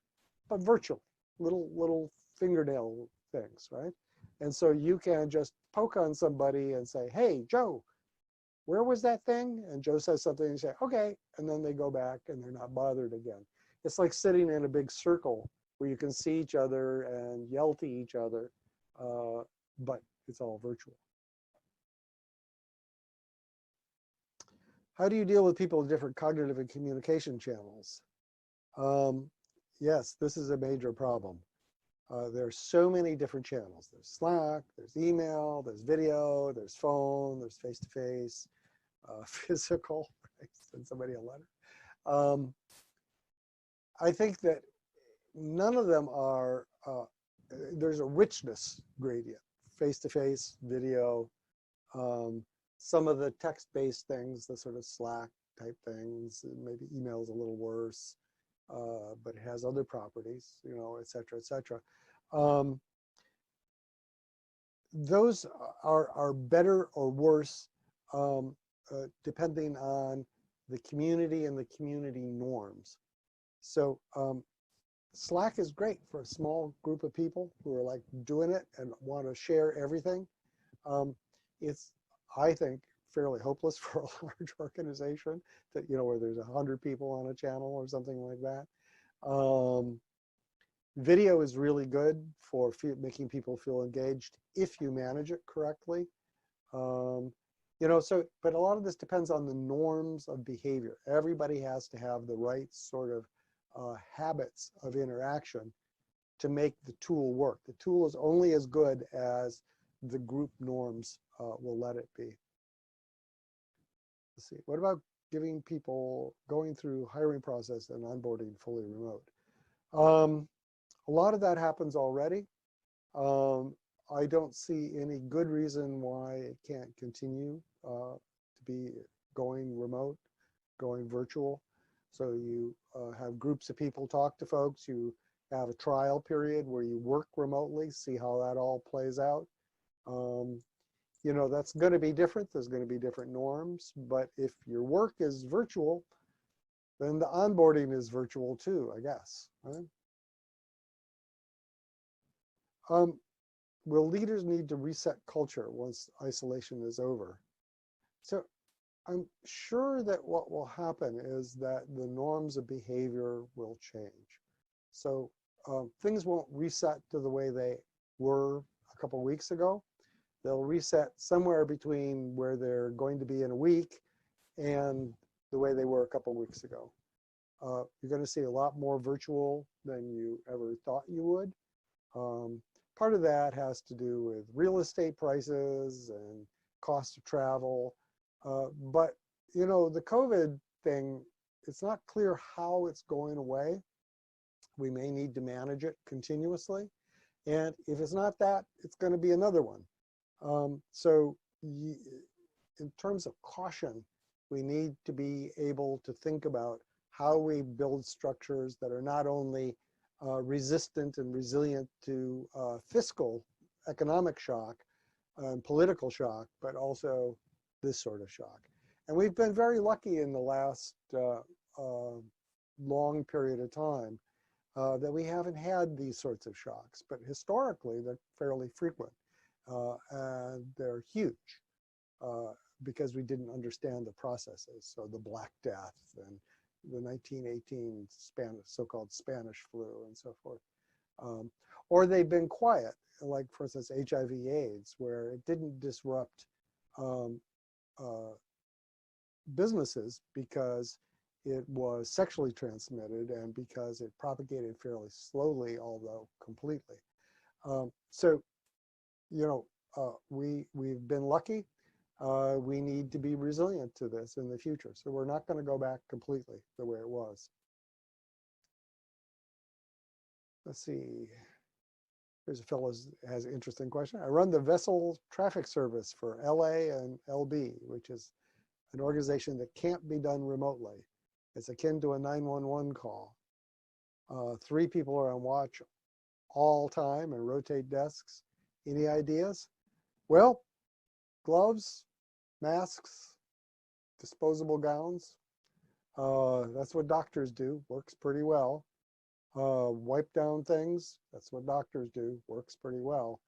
but virtually, little fingernail things, right? And so you can just poke on somebody and say, hey, Joe, where was that thing? And Joe says something and you say, okay, and then they go back and they're not bothered again. It's like sitting in a big circle where you can see each other and yell to each other, but it's all virtual. How do you deal with people with different cognitive and communication channels? Yes, this is a major problem. There are so many different channels. There's Slack, there's email, there's video, there's phone, there's face-to-face, physical, right? Send somebody a letter. I think that none of them are, there's a richness gradient, face-to-face, video, some of the text-based things, the sort of Slack type things, maybe email is a little worse, but it has other properties, et cetera, et cetera. Those are better or worse depending on the community and the community norms. So Slack is great for a small group of people who are like doing it and want to share everything. It's, I think, fairly hopeless for a large organization that, where there's 100 people on a channel or something like that. Video is really good for making people feel engaged if you manage it correctly. But a lot of this depends on the norms of behavior. Everybody has to have the right sort of habits of interaction to make the tool work. The tool is only as good as the group norms will let it be. Let's see, what about giving people going through hiring process and onboarding fully remote? A lot of that happens already. I don't see any good reason why it can't continue to be going remote, going virtual. So you have groups of people talk to folks. You have a trial period where you work remotely, see how that all plays out. That's going to be different. There's going to be different norms. But if your work is virtual, then the onboarding is virtual too, I guess. Right? Will leaders need to reset culture once isolation is over? So I'm sure that what will happen is that the norms of behavior will change. So things won't reset to the way they were a couple of weeks ago. They'll reset somewhere between where they're going to be in a week and the way they were a couple of weeks ago. You're going to see a lot more virtual than you ever thought you would. Part of that has to do with real estate prices and cost of travel. But, the COVID thing, it's not clear how it's going away. We may need to manage it continuously. And if it's not that, it's going to be another one. In terms of caution, we need to be able to think about how we build structures that are not only resistant and resilient to fiscal, economic shock and political shock, but also this sort of shock. And we've been very lucky in the last long period of time that we haven't had these sorts of shocks. But historically, they're fairly frequent. And they're huge because we didn't understand the processes. So the Black Death and the 1918 so-called Spanish flu and so forth. Or they've been quiet, like for instance, HIV/AIDS, where it didn't disrupt businesses because it was sexually transmitted and because it propagated fairly slowly, although completely. We've been lucky. We need to be resilient to this in the future. So we're not going to go back completely the way it was. Let's see. Here's a fellow who has an interesting question. I run the vessel traffic service for LA and LB, which is an organization that can't be done remotely. It's akin to a 911 call. 3 people are on watch all time and rotate desks. Any ideas? Well, gloves, masks, disposable gowns. That's what doctors do. Works pretty well. Wipe down things. That's what doctors do. Works pretty well.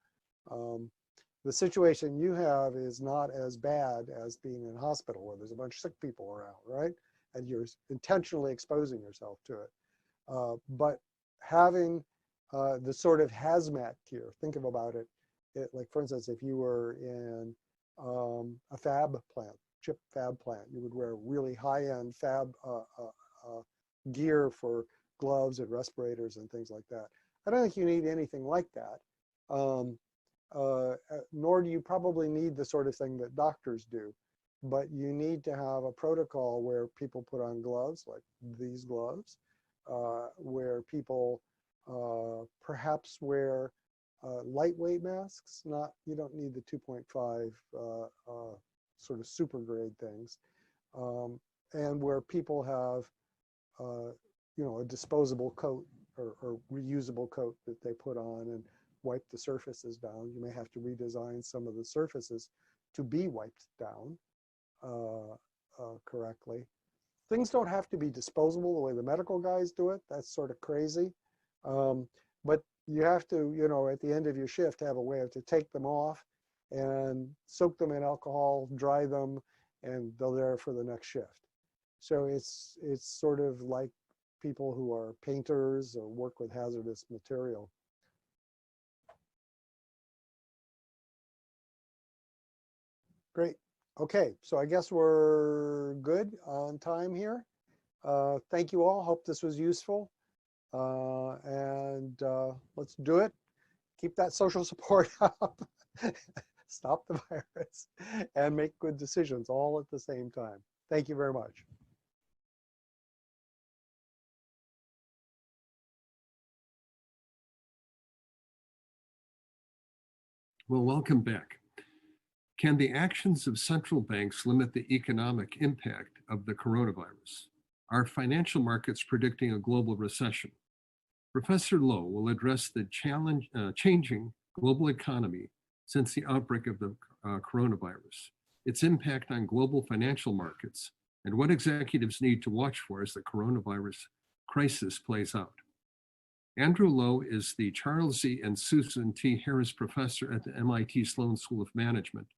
The situation you have is not as bad as being in a hospital where there's a bunch of sick people around, right? And you're intentionally exposing yourself to it. But having the sort of hazmat gear, think about it. Like for instance, if you were in a fab plant, chip fab plant, you would wear really high-end fab gear for gloves and respirators and things like that. I don't think you need anything like that. Nor do you probably need the sort of thing that doctors do. But you need to have a protocol where people put on gloves, like these gloves, where people perhaps wear lightweight masks. You don't need the 2.5 sort of super grade things, and where people have a disposable coat or reusable coat that they put on and wipe the surfaces down. You may have to redesign some of the surfaces to be wiped down correctly. Things don't have to be disposable the way the medical guys do it. That's sort of crazy. But you have to, at the end of your shift, have a way to take them off and soak them in alcohol, dry them, and they're there for the next shift. So it's sort of like people who are painters or work with hazardous material. Great. Okay, so I guess we're good on time here. Thank you all. Hope this was useful. And let's do it. Keep that social support up. Stop the virus and make good decisions all at the same time. Thank you very much. Well, welcome back. Can the actions of central banks limit the economic impact of the coronavirus? Are financial markets predicting a global recession? Professor Lowe will address the changing global economy since the outbreak of the coronavirus, its impact on global financial markets, and what executives need to watch for as the coronavirus crisis plays out. Andrew Lowe is the Charles Z. and Susan T. Harris Professor at the MIT Sloan School of Management,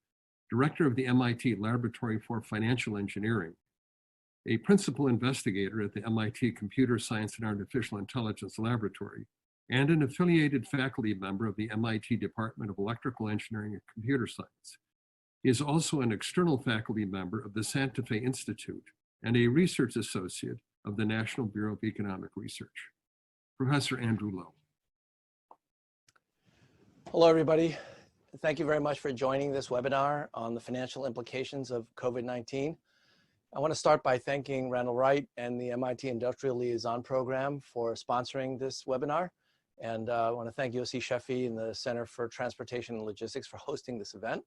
Director of the MIT Laboratory for Financial Engineering, a principal investigator at the MIT Computer Science and Artificial Intelligence Laboratory, and an affiliated faculty member of the MIT Department of Electrical Engineering and Computer Science. He is also an external faculty member of the Santa Fe Institute and a research associate of the National Bureau of Economic Research. Professor Andrew Lowe. Hello, everybody. Thank you very much for joining this webinar on the financial implications of COVID-19. I want to start by thanking Randdall Wright and the MIT Industrial Liaison Program for sponsoring this webinar. And I want to thank Yossi, Sheffi, and the Center for Transportation and Logistics for hosting this event.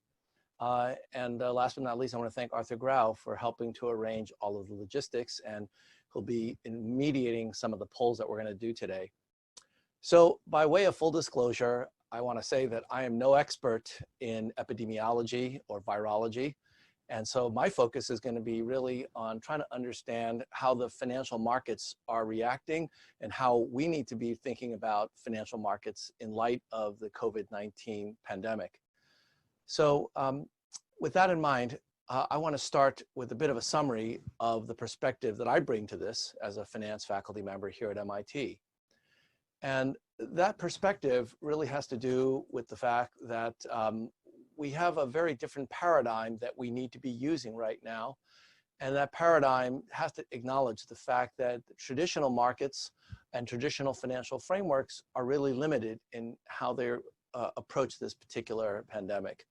And last but not least, I want to thank Arthur Grau for helping to arrange all of the logistics, and who'll be mediating some of the polls that we're going to do today. So by way of full disclosure, I want to say that I am no expert in epidemiology or virology. And so my focus is going to be really on trying to understand how the financial markets are reacting and how we need to be thinking about financial markets in light of the COVID-19 pandemic. So with that in mind, I want to start with a bit of a summary of the perspective that I bring to this as a finance faculty member here at MIT. And that perspective really has to do with the fact that we have a very different paradigm that we need to be using right now. And that paradigm has to acknowledge the fact that traditional markets and traditional financial frameworks are really limited in how they approach this particular pandemic.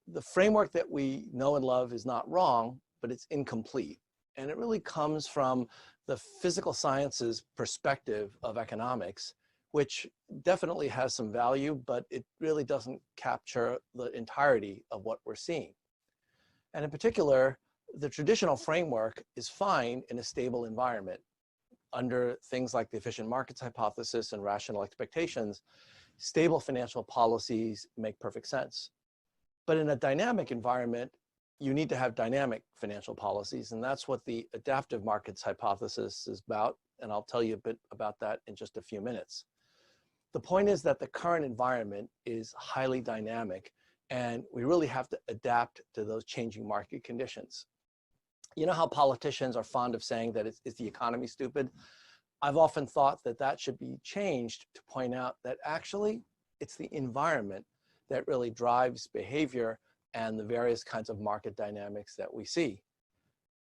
The framework that we know and love is not wrong, but it's incomplete. And it really comes from the physical sciences perspective of economics, which definitely has some value, but it really doesn't capture the entirety of what we're seeing. And in particular, the traditional framework is fine in a stable environment. Under things like the efficient markets hypothesis and rational expectations, stable financial policies make perfect sense. But in a dynamic environment, you need to have dynamic financial policies, and that's what the adaptive markets hypothesis is about, and I'll tell you a bit about that in just a few minutes. The point is that the current environment is highly dynamic, and we really have to adapt to those changing market conditions. You know how politicians are fond of saying that is the economy stupid? I've often thought that that should be changed to point out that actually it's the environment that really drives behavior and the various kinds of market dynamics that we see.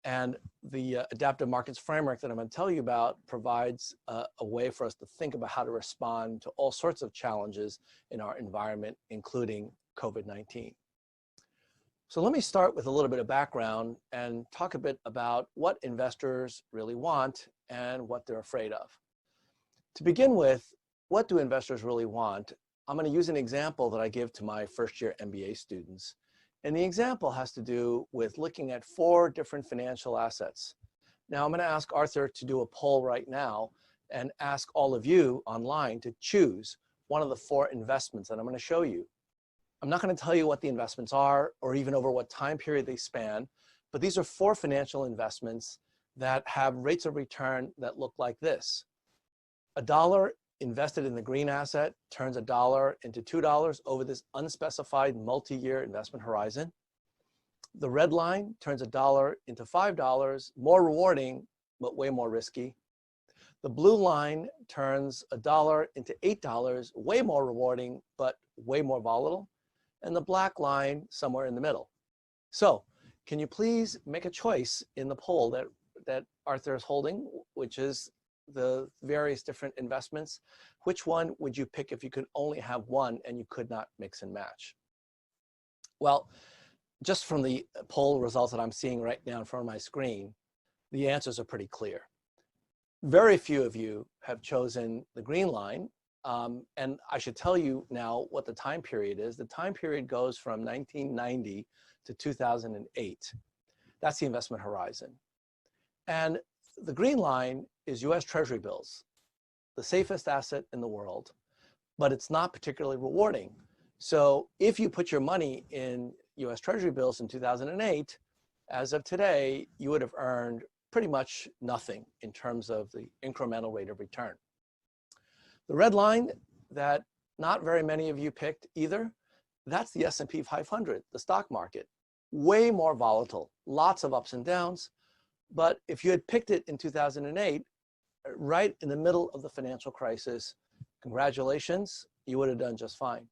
And the adaptive markets framework that I'm going to tell you about provides a way for us to think about how to respond to all sorts of challenges in our environment, including COVID-19. So let me start with a little bit of background and talk a bit about what investors really want and what they're afraid of. To begin with, what do investors really want? I'm going to use an example that I give to my first-year MBA students. And the example has to do with looking at 4 different financial assets. Now, I'm going to ask Arthur to do a poll right now and ask all of you online to choose one of the 4 investments that I'm going to show you. I'm not going to tell you what the investments are or even over what time period they span, but these are 4 financial investments that have rates of return that look like this. $1 invested in the green asset turns $1 into $2 over this unspecified multi-year investment horizon. The red line turns $1 into $5, more rewarding, but way more risky. The blue line turns $1 into $8, way more rewarding, but way more volatile. And the black line somewhere in the middle. So can you please make a choice in the poll that Arthur is holding, which is the various different investments? Which one would you pick if you could only have one and you could not mix and match? Well, just from the poll results that I'm seeing right now in front of my screen, the answers are pretty clear. Very few of you have chosen the green line. And I should tell you now what the time period is. The time period goes from 1990 to 2008. That's the investment horizon. And the green line is US Treasury bills, the safest asset in the world, but it's not particularly rewarding. So if you put your money in US Treasury bills in 2008, as of today, you would have earned pretty much nothing in terms of the incremental rate of return. The red line that not very many of you picked either, that's the S&P 500, the stock market. Way more volatile, lots of ups and downs. But if you had picked it in 2008, right in the middle of the financial crisis, congratulations, you would have done just fine.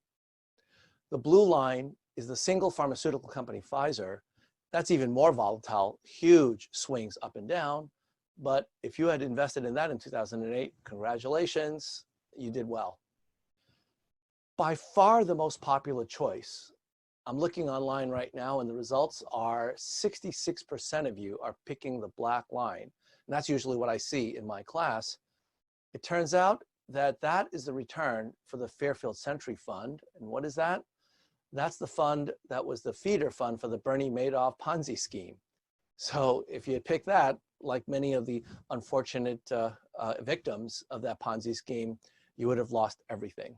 The blue line is the single pharmaceutical company, Pfizer. That's even more volatile, huge swings up and down. But if you had invested in that in 2008, congratulations, you did well. By far the most popular choice, I'm looking online right now and the results are 66% of you are picking the black line. And that's usually what I see in my class. It turns out that that is the return for the Fairfield Century Fund. And what is that? That's the fund that was the feeder fund for the Bernie Madoff Ponzi scheme. So if you had picked that, like many of the unfortunate victims of that Ponzi scheme, you would have lost everything.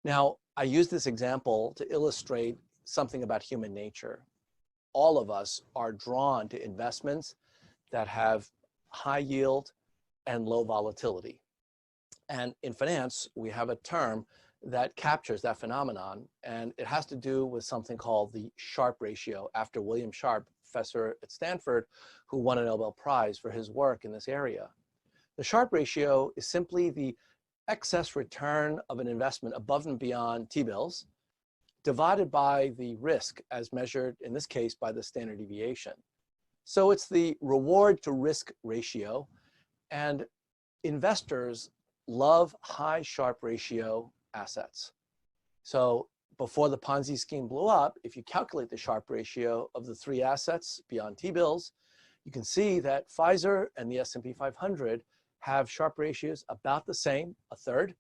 Now, I use this example to illustrate something about human nature. All of us are drawn to investments that have high yield and low volatility. And in finance, we have a term that captures that phenomenon, and it has to do with something called the Sharpe ratio, after William Sharpe, professor at Stanford, who won a Nobel Prize for his work in this area. The Sharpe ratio is simply the excess return of an investment above and beyond T-bills divided by the risk as measured, in this case, by the standard deviation. So it's the reward to risk ratio, and investors love high Sharpe ratio assets. So before the Ponzi scheme blew up, if you calculate the Sharpe ratio of the three assets beyond T-bills, you can see that Pfizer and the S&P 500 have Sharpe ratios about the same, a third.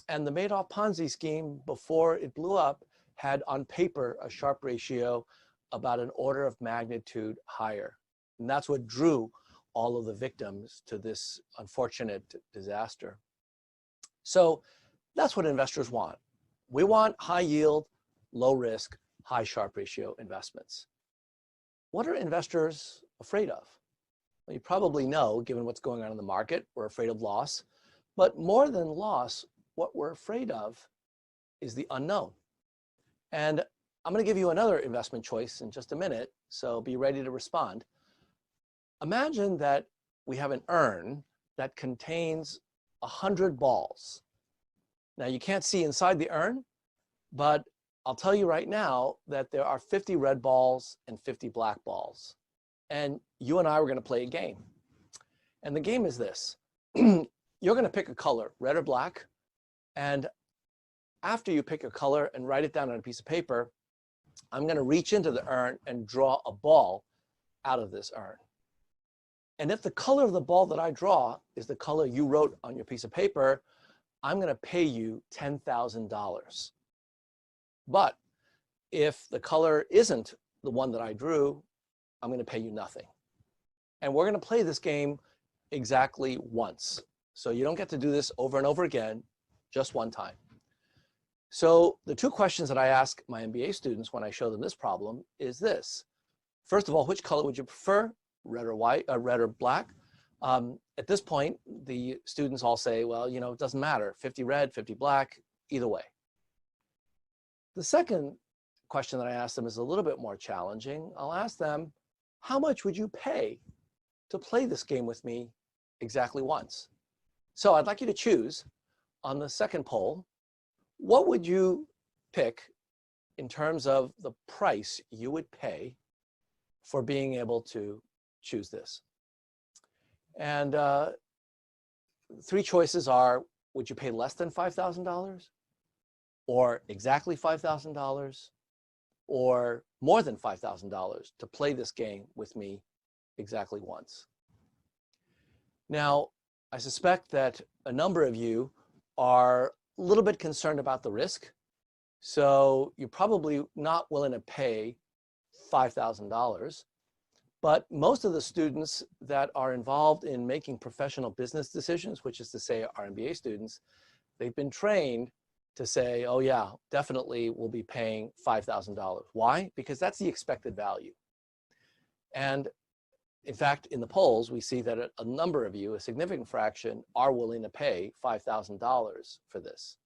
And the Madoff Ponzi scheme, before it blew up, had on paper a Sharpe ratio about an order of magnitude higher. And that's what drew all of the victims to this unfortunate disaster. So that's what investors want. We want high yield, low risk, high Sharpe ratio investments. What are investors afraid of? Well, you probably know, given what's going on in the market, we're afraid of loss. But more than loss, what we're afraid of is the unknown. And I'm going to give you another investment choice in just a minute, so be ready to respond. Imagine that we have an urn that contains 100 balls. Now, you can't see inside the urn, but I'll tell you right now that there are 50 red balls and 50 black balls. And you and I were going to play a game. And the game is this. You're going to pick a color, red or black. And after you pick a color and write it down on a piece of paper, I'm going to reach into the urn and draw a ball out of this urn. And if the color of the ball that I draw is the color you wrote on your piece of paper, I'm going to pay you $10,000. But if the color isn't the one that I drew, I'm going to pay you nothing. And we're going to play this game exactly once. So you don't get to do this over and over again, just one time. So the two questions that I ask my MBA students when I show them this problem is this. First of all, which color would you prefer, red or white, red or black? At this point, the students all say, well, you know, it doesn't matter, 50 red, 50 black, either way. The second question that I ask them is a little bit more challenging. I'll ask them, how much would you pay to play this game with me exactly once? So I'd like you to choose on the second poll, what would you pick in terms of the price you would pay for being able to choose this? And 3 choices are, would you pay less than $5,000? Or exactly $5,000? Or more than $5,000 to play this game with me exactly once? Now, I suspect that a number of you are a little bit concerned about the risk. So you're probably not willing to pay $5,000. But most of the students that are involved in making professional business decisions, which is to say our MBA students, they've been trained to say, oh yeah, definitely we'll be paying $5,000. Why? Because that's the expected value. And in fact, in the polls, we see that a number of you, a significant fraction, are willing to pay $5,000 for this.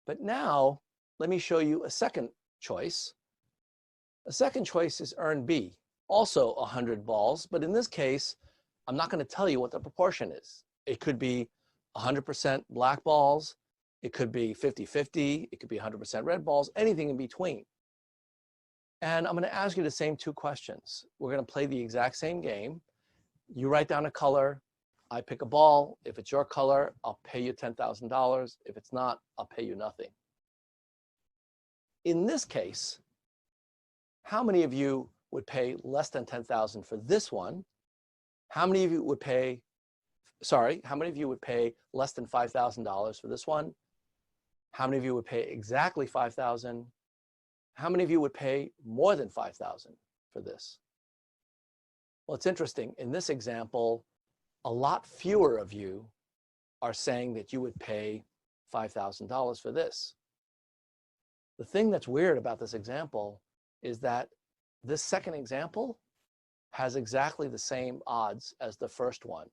But now, let me show you a second choice. A second choice is earn B, also 100 balls, but in this case, I'm not going to tell you what the proportion is. It could be 100% black balls, it could be 50-50, it could be 100% red balls, anything in between. And I'm going to ask you the same 2 questions. We're going to play the exact same game. You write down a color, I pick a ball. If it's your color, I'll pay you $10,000. If it's not, I'll pay you nothing. In this case, how many of you would pay less than $10,000 for this one? How many of you would pay, how many of you would pay less than $5,000 for this one? How many of you would pay exactly $5,000? How many of you would pay more than $5,000 for this? Well, it's interesting. In this example, a lot fewer of you are saying that you would pay $5,000 for this. The thing that's weird about this example is that this second example has exactly the same odds as the first one.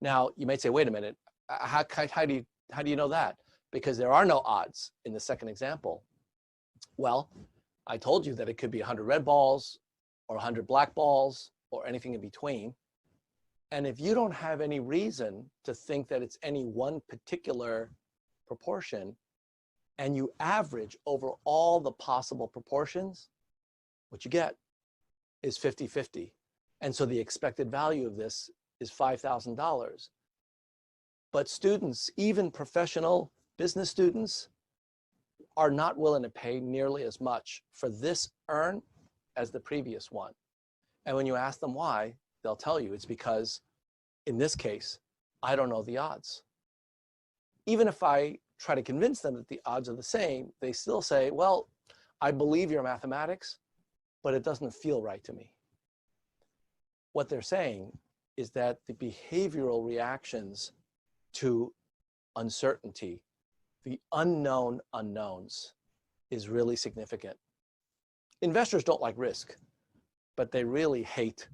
Now, you might say, wait a minute, how do you know that? Because there are no odds in the second example. Well, I told you that it could be 100 red balls or 100 black balls or anything in between. And if you don't have any reason to think that it's any one particular proportion, and you average over all the possible proportions, what you get is 50-50. And so the expected value of this is $5,000. But students, even professional business students, are not willing to pay nearly as much for this earn as the previous one. And when you ask them why, they'll tell you it's because, in this case, I don't know the odds. Even if I try to convince them that the odds are the same, they still say, well, I believe your mathematics, but it doesn't feel right to me. What they're saying is that the behavioral reactions to uncertainty, the unknown unknowns, is really significant. Investors don't like risk, but they really hate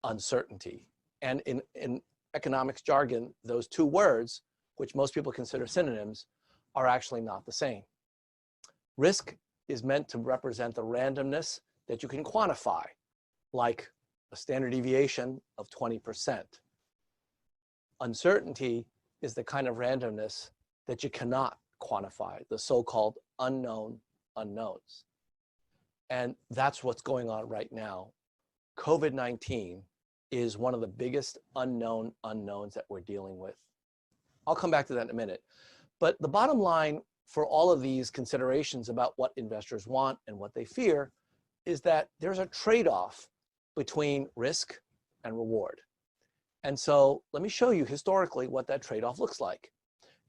uncertainty. And in economics jargon, those 2 words, which most people consider synonyms, are actually not the same. Risk is meant to represent the randomness that you can quantify, like a standard deviation of 20%. Uncertainty is the kind of randomness that you cannot quantify, the so-called unknown unknowns. And that's what's going on right now. COVID-19 is one of the biggest unknown unknowns that we're dealing with. I'll come back to that in a minute. But the bottom line for all of these considerations about what investors want and what they fear is that there's a trade-off between risk and reward. And so let me show you historically what that trade-off looks like.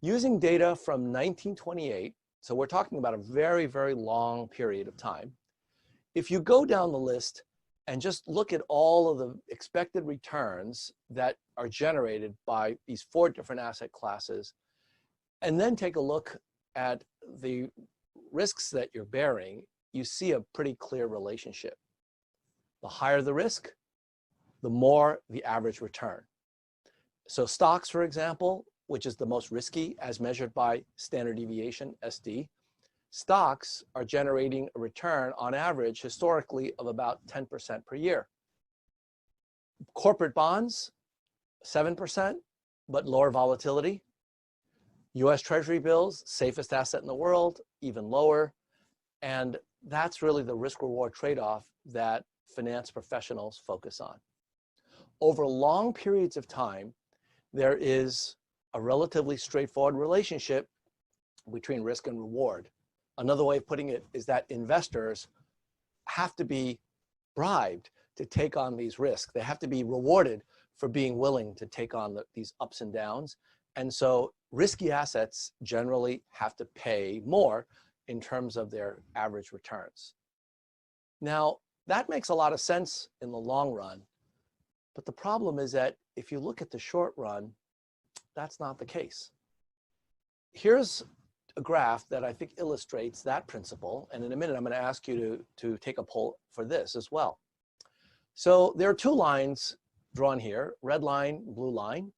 Using data from 1928, so we're talking about a very, very long period of time. If you go down the list and just look at all of the expected returns that are generated by these 4 different asset classes, and then take a look at the risks that you're bearing, you see a pretty clear relationship. The higher the risk, the more the average return. So stocks, for example, which is the most risky as measured by standard deviation, SD, Stocks are generating a return on average historically of about 10% per year. Corporate bonds, 7%, but lower volatility. US Treasury bills, safest asset in the world, even lower. And that's really the risk-reward trade-off that finance professionals focus on. Over long periods of time, there is a relatively straightforward relationship between risk and reward. Another way of putting it is that investors have to be bribed to take on these risks. They have to be rewarded for being willing to take on these ups and downs. And so risky assets generally have to pay more in terms of their average returns. Now, that makes a lot of sense in the long run, but the problem is that if you look at the short run, that's not the case. Here's a graph that I think illustrates that principle, and in a minute I'm going to ask you to take a poll for this as well. So there are two lines drawn here, red line, blue line.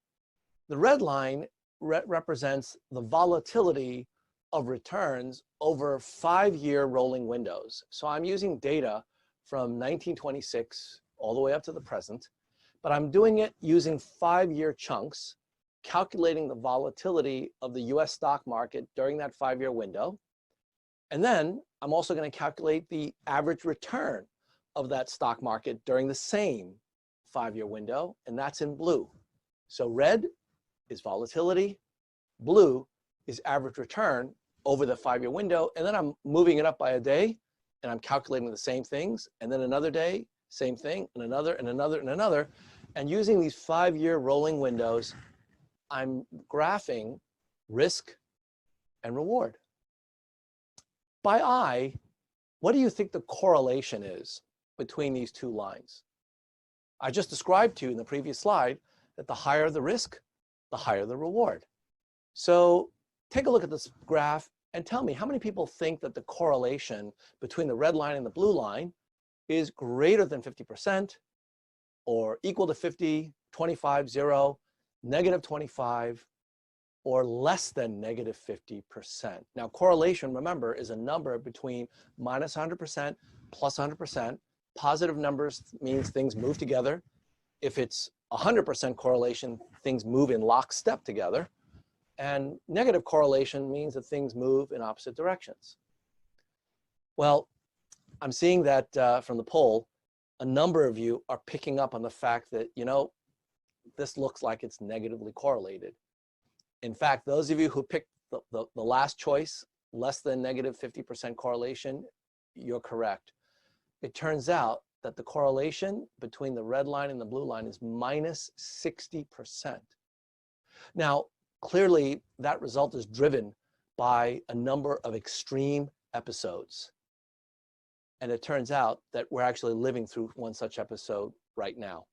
The red line represents the volatility of returns over 5-year rolling windows. So I'm using data from 1926 all the way up to the present, but I'm doing it using 5-year chunks, calculating the volatility of the US stock market during that 5-year window. And then I'm also going to calculate the average return of that stock market during the same 5-year window, and that's in blue. So red is volatility, blue is average return over the 5-year window, and then I'm moving it up by a day, and I'm calculating the same things, and then another day, same thing, and another, and another, and another. And using these 5-year rolling windows, I'm graphing risk and reward. By eye, what do you think the correlation is between these two lines? I just described to you in the previous slide that the higher the risk, the higher the reward. So take a look at this graph and tell me how many people think that the correlation between the red line and the blue line is greater than 50% or equal to 50, 25, 0, negative 25, or less than negative 50%. Now, correlation, remember, is a number between minus 100%, plus 100%. Positive numbers means things move together. If it's 100% correlation, things move in lockstep together. And negative correlation means that things move in opposite directions. Well, I'm seeing that from the poll, a number of you are picking up on the fact that, you know, this looks like it's negatively correlated. In fact, those of you who picked the last choice, less than negative 50% correlation, you're correct. It turns out that the correlation between the red line and the blue line is minus 60%. Now, clearly, that result is driven by a number of extreme episodes. And it turns out that we're actually living through one such episode right now.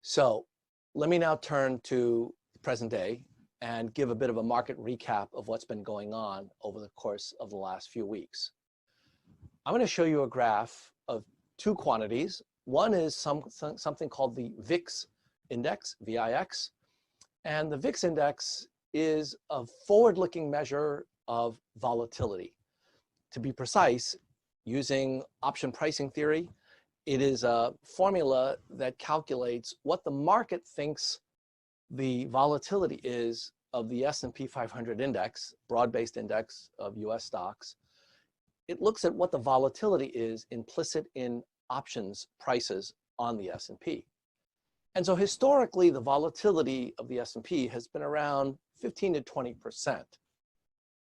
So let me now turn to the present day and give a bit of a market recap of what's been going on over the course of the last few weeks. I'm going to show you a graph of two quantities. One is something called the VIX index, VIX. And the VIX index is a forward-looking measure of volatility. To be precise, using option pricing theory, it is a formula that calculates what the market thinks the volatility is of the S&P 500 index, broad-based index of US stocks. It looks at what the volatility is implicit in options prices on the S&P. And so historically, the volatility of the S&P has been around 15 to 20%.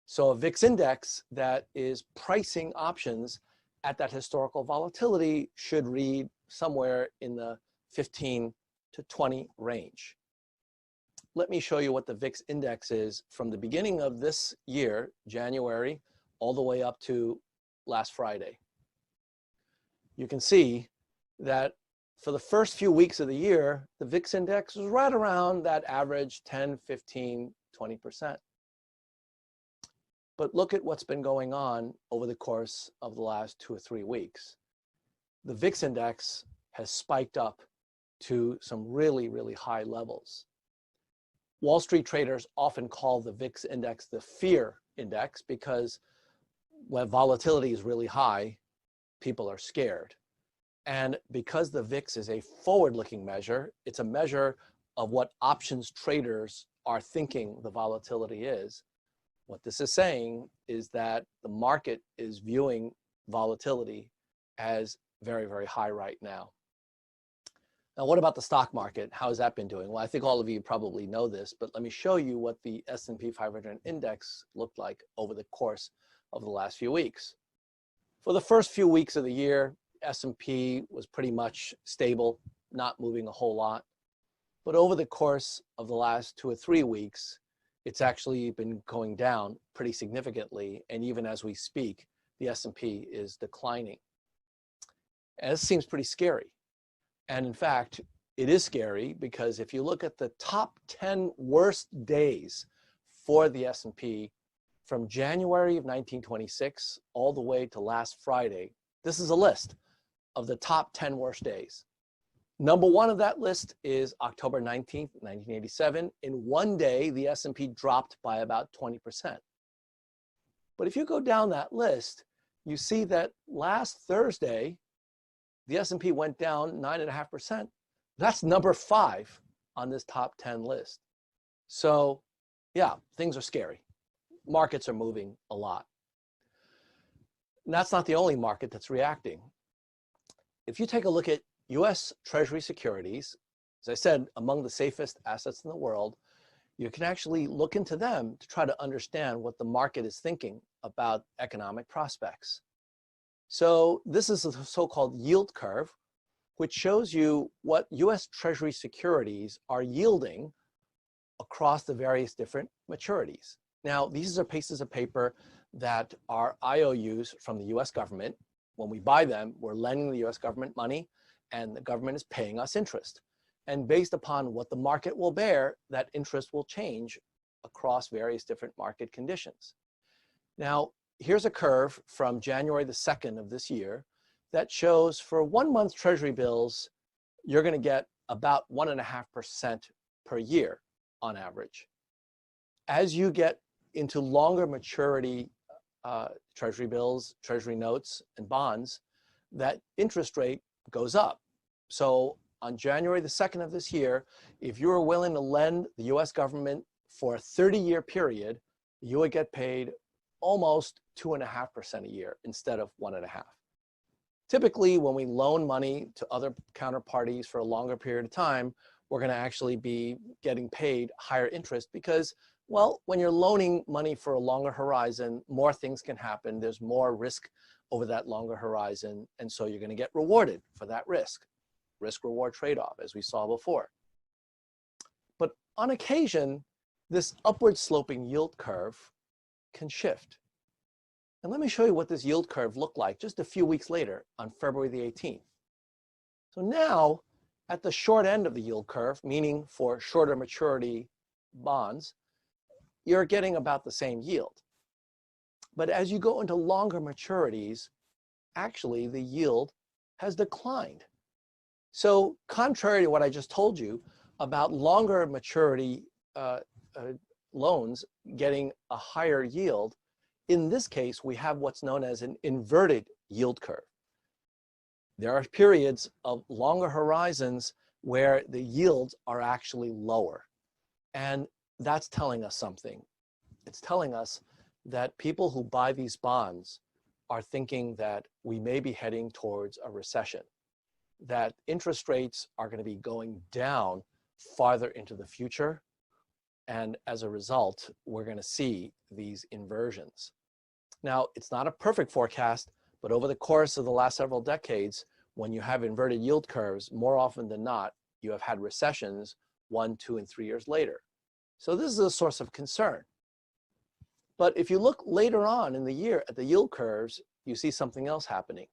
So a VIX index that is pricing options at that historical volatility should read somewhere in the 15 to 20 range. Let me show you what the VIX index is from the beginning of this year, January, all the way up to last Friday. You can see that for the first few weeks of the year, the VIX index was right around that average 10, 15, 20%. But look at what's been going on over the course of the last 2 or 3 weeks. The VIX index has spiked up to some really, really high levels. Wall Street traders often call the VIX index the fear index because when volatility is really high, people are scared. And because the VIX is a forward-looking measure, it's a measure of what options traders are thinking the volatility is. What this is saying is that the market is viewing volatility as very, very high right now. Now, what about the stock market? How has that been doing? Well, I think all of you probably know this, but let me show you what the S&P 500 index looked like over the course of the last few weeks. For the first few weeks of the year, S&P was pretty much stable, not moving a whole lot. But over the course of the last 2 or 3 weeks, it's actually been going down pretty significantly. And even as we speak, the S&P is declining. And this seems pretty scary. And in fact, it is scary because if you look at the top 10 worst days for the S&P from January of 1926 all the way to last Friday, this is a list of the top 10 worst days. Number one of that list is October 19th, 1987. In one day, the S&P dropped by about 20%. But if you go down that list, you see that last Thursday, the S&P went down 9.5%. That's number 5 on this top 10 list. So yeah, things are scary. Markets are moving a lot. And that's not the only market that's reacting. If you take a look at US Treasury securities, as I said, among the safest assets in the world, you can actually look into them to try to understand what the market is thinking about economic prospects. So this is a so-called yield curve, which shows you what US Treasury securities are yielding across the various different maturities. Now, these are pieces of paper that are IOUs from the US government. When we buy them, we're lending the US government money, and the government is paying us interest. And based upon what the market will bear, that interest will change across various different market conditions. Now, here's a curve from January the 2nd of this year that shows for 1 month Treasury bills, you're going to get about 1.5% per year on average. As you get into longer maturity Treasury bills, Treasury notes, and bonds, that interest rate goes up. So on January the 2nd of this year, if you were willing to lend the US government for a 30-year period, you would get paid almost 2.5% a year instead of 1.5%. Typically, when we loan money to other counterparties for a longer period of time, we're going to actually be getting paid higher interest because, well, when you're loaning money for a longer horizon, more things can happen. There's more risk over that longer horizon, and so you're going to get rewarded for that risk. Risk-reward trade-off, as we saw before. But on occasion, this upward sloping yield curve can shift. And let me show you what this yield curve looked like just a few weeks later on February the 18th. So now, at the short end of the yield curve, meaning for shorter maturity bonds, you're getting about the same yield. But as you go into longer maturities, actually the yield has declined. So contrary to what I just told you about longer maturity loans getting a higher yield, in this case, we have what's known as an inverted yield curve. There are periods of longer horizons where the yields are actually lower. And that's telling us something. It's telling us that people who buy these bonds are thinking that we may be heading towards a recession, that interest rates are going to be going down farther into the future. And as a result, we're going to see these inversions. Now, it's not a perfect forecast, but over the course of the last several decades, when you have inverted yield curves, more often than not, you have had recessions 1, 2, and 3 years later. So this is a source of concern. But if you look later on in the year at the yield curves, you see something else happening.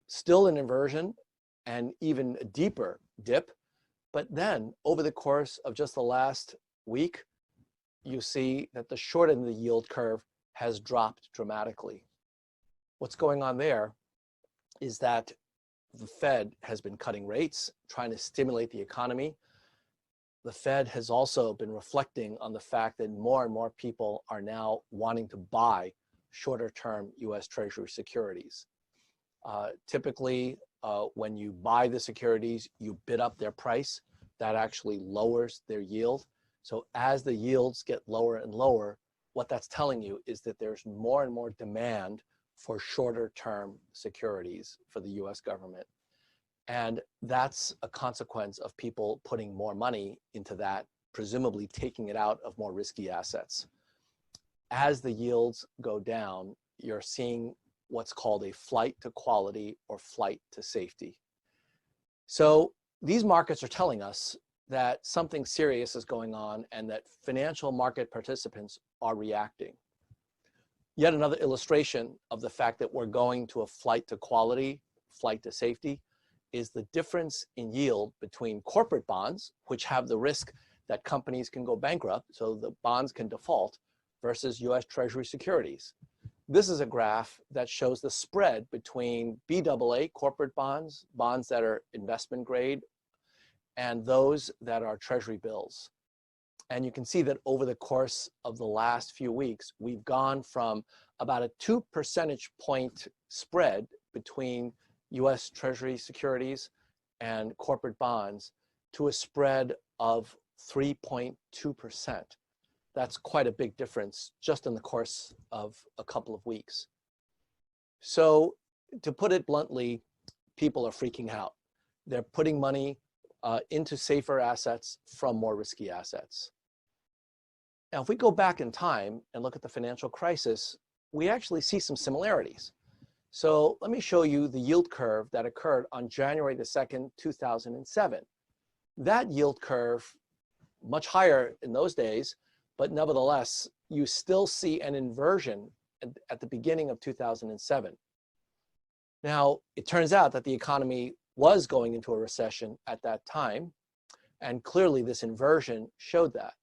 Still an inversion and even a deeper dip. But then over the course of just the last week, you see that the short end of the yield curve has dropped dramatically. What's going on there is that the Fed has been cutting rates, trying to stimulate the economy. The Fed has also been reflecting on the fact that more and more people are now wanting to buy shorter term US Treasury securities. Typically, when you buy the securities, you bid up their price. That actually lowers their yield. So as the yields get lower and lower, what that's telling you is that there's more and more demand for shorter term securities for the US government. And that's a consequence of people putting more money into that, presumably taking it out of more risky assets. As the yields go down, you're seeing what's called a flight to quality or flight to safety. So these markets are telling us that something serious is going on and that financial market participants are reacting. Yet another illustration of the fact that we're going to a flight to quality, flight to safety, is the difference in yield between corporate bonds, which have the risk that companies can go bankrupt, so the bonds can default, versus US Treasury securities. This is a graph that shows the spread between BAA corporate bonds, bonds that are investment grade, and those that are Treasury bills. And you can see that over the course of the last few weeks, we've gone from about a 2 percentage point spread between US Treasury securities and corporate bonds to a spread of 3.2%. That's quite a big difference just in the course of a couple of weeks. So to put it bluntly, people are freaking out. They're putting money into safer assets from more risky assets. Now, if we go back in time and look at the financial crisis, we actually see some similarities. So let me show you the yield curve that occurred on January the 2nd, 2007. That yield curve, much higher in those days, but nevertheless, you still see an inversion at the beginning of 2007. Now, it turns out that the economy was going into a recession at that time, and clearly this inversion showed that.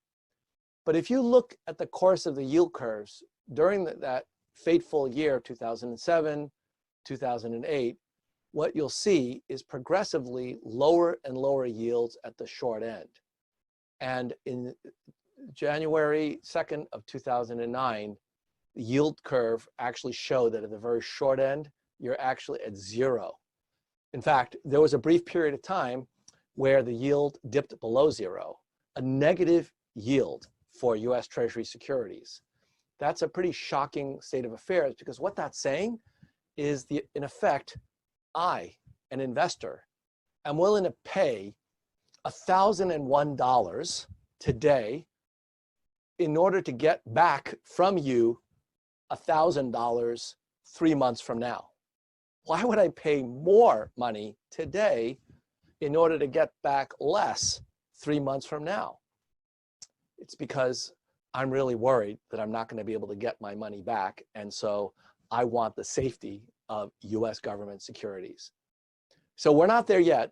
But if you look at the course of the yield curves during that fateful year, 2007, 2008, what you'll see is progressively lower and lower yields at the short end. And in January 2nd of 2009, the yield curve actually showed that at the very short end, you're actually at zero. In fact, there was a brief period of time where the yield dipped below zero, a negative yield for US Treasury securities. That's a pretty shocking state of affairs, because what that's saying is, in effect, I, an investor, am willing to pay $1,001 today in order to get back from you $1,000 3 months from now. Why would I pay more money today in order to get back less 3 months from now? It's because I'm really worried that I'm not going to be able to get my money back, and so I want the safety of US government securities. So we're not there yet,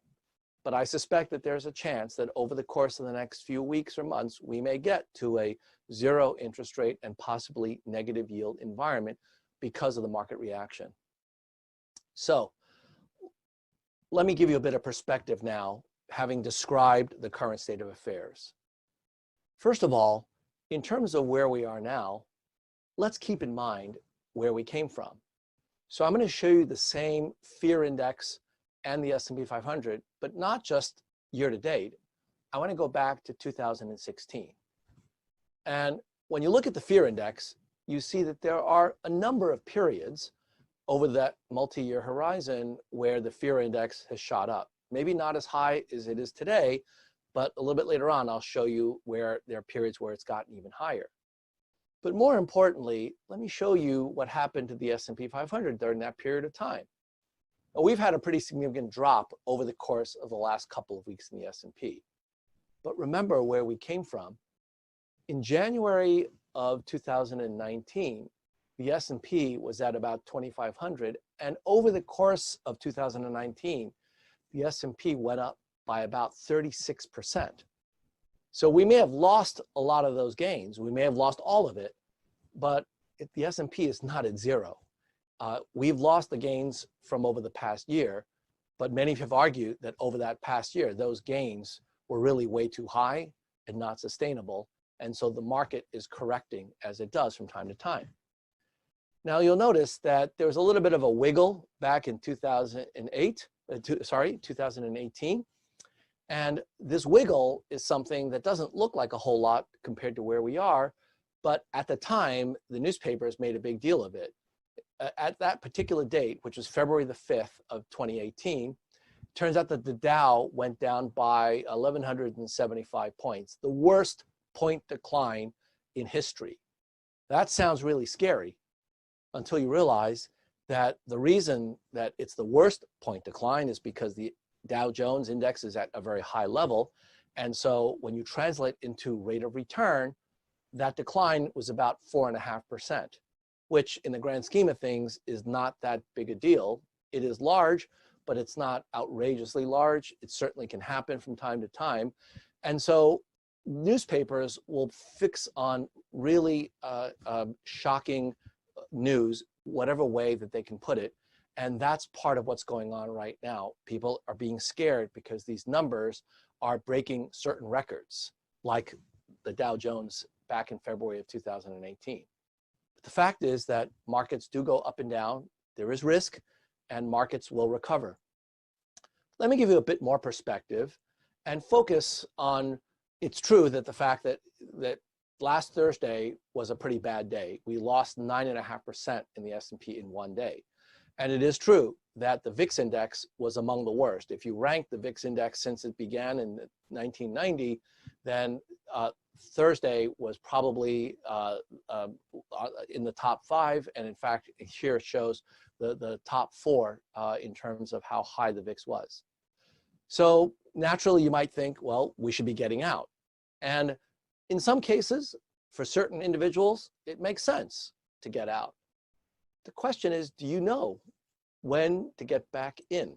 but I suspect that there's a chance that over the course of the next few weeks or months, we may get to a zero interest rate and possibly negative yield environment because of the market reaction. So let me give you a bit of perspective now, having described the current state of affairs. First of all, in terms of where we are now, let's keep in mind where we came from. So I'm going to show you the same fear index and the S&P 500, but not just year to date. I want to go back to 2016. And when you look at the fear index, you see that there are a number of periods over that multi-year horizon where the fear index has shot up. Maybe not as high as it is today, but a little bit later on, I'll show you where there are periods where it's gotten even higher. But more importantly, let me show you what happened to the S&P 500 during that period of time. Now, we've had a pretty significant drop over the course of the last couple of weeks in the S&P. But remember where we came from. In January of 2019, the S&P was at about 2,500, and over the course of 2019, the S&P went up by about 36%. So we may have lost a lot of those gains. We may have lost all of it, but the S&P is not at zero. We've lost the gains from over the past year, but many have argued that over that past year, those gains were really way too high and not sustainable. And so the market is correcting as it does from time to time. Now you'll notice that there was a little bit of a wiggle back in 2018. And this wiggle is something that doesn't look like a whole lot compared to where we are, but at the time, the newspapers made a big deal of it. At that particular date, which was February the 5th of 2018, turns out that the Dow went down by 1,175 points, the worst point decline in history. That sounds really scary until you realize that the reason that it's the worst point decline is because the Dow Jones index is at a very high level. And so when you translate into rate of return, that decline was about 4.5%, which in the grand scheme of things is not that big a deal. It is large, but it's not outrageously large. It certainly can happen from time to time. And so newspapers will fix on really shocking news, whatever way that they can put it. And that's part of what's going on right now. People are being scared because these numbers are breaking certain records, like the Dow Jones back in February of 2018. But the fact is that markets do go up and down. There is risk, and markets will recover. Let me give you a bit more perspective and focus on, it's true that the fact that last Thursday was a pretty bad day. We lost 9.5% in the S&P in one day. And it is true that the VIX index was among the worst. If you rank the VIX index since it began in 1990, then Thursday was probably in the top 5. And in fact, here it shows the top 4 in terms of how high the VIX was. So naturally, you might think, well, we should be getting out. And in some cases, for certain individuals, it makes sense to get out. The question is, do you know when to get back in?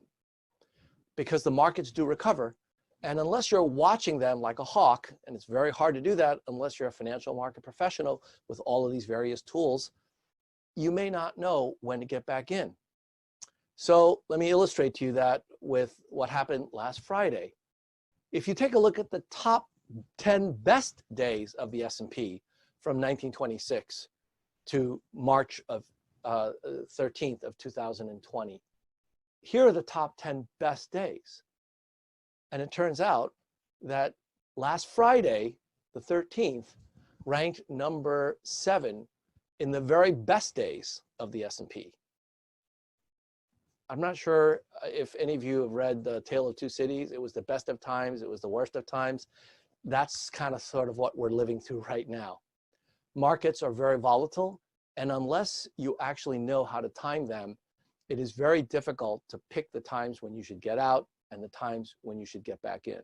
Because the markets do recover. And unless you're watching them like a hawk, and it's very hard to do that unless you're a financial market professional with all of these various tools, you may not know when to get back in. So let me illustrate to you that with what happened last Friday. If you take a look at the top 10 best days of the S&P from 1926 to March of 13th of 2020. Here are the top 10 best days. And it turns out that last Friday, the 13th, ranked number 7 in the very best days of the S&P. I'm not sure if any of you have read The Tale of Two Cities. It was the best of times, it was the worst of times. That's kind of sort of what we're living through right now. Markets are very volatile, and unless you actually know how to time them, it is very difficult to pick the times when you should get out and the times when you should get back in.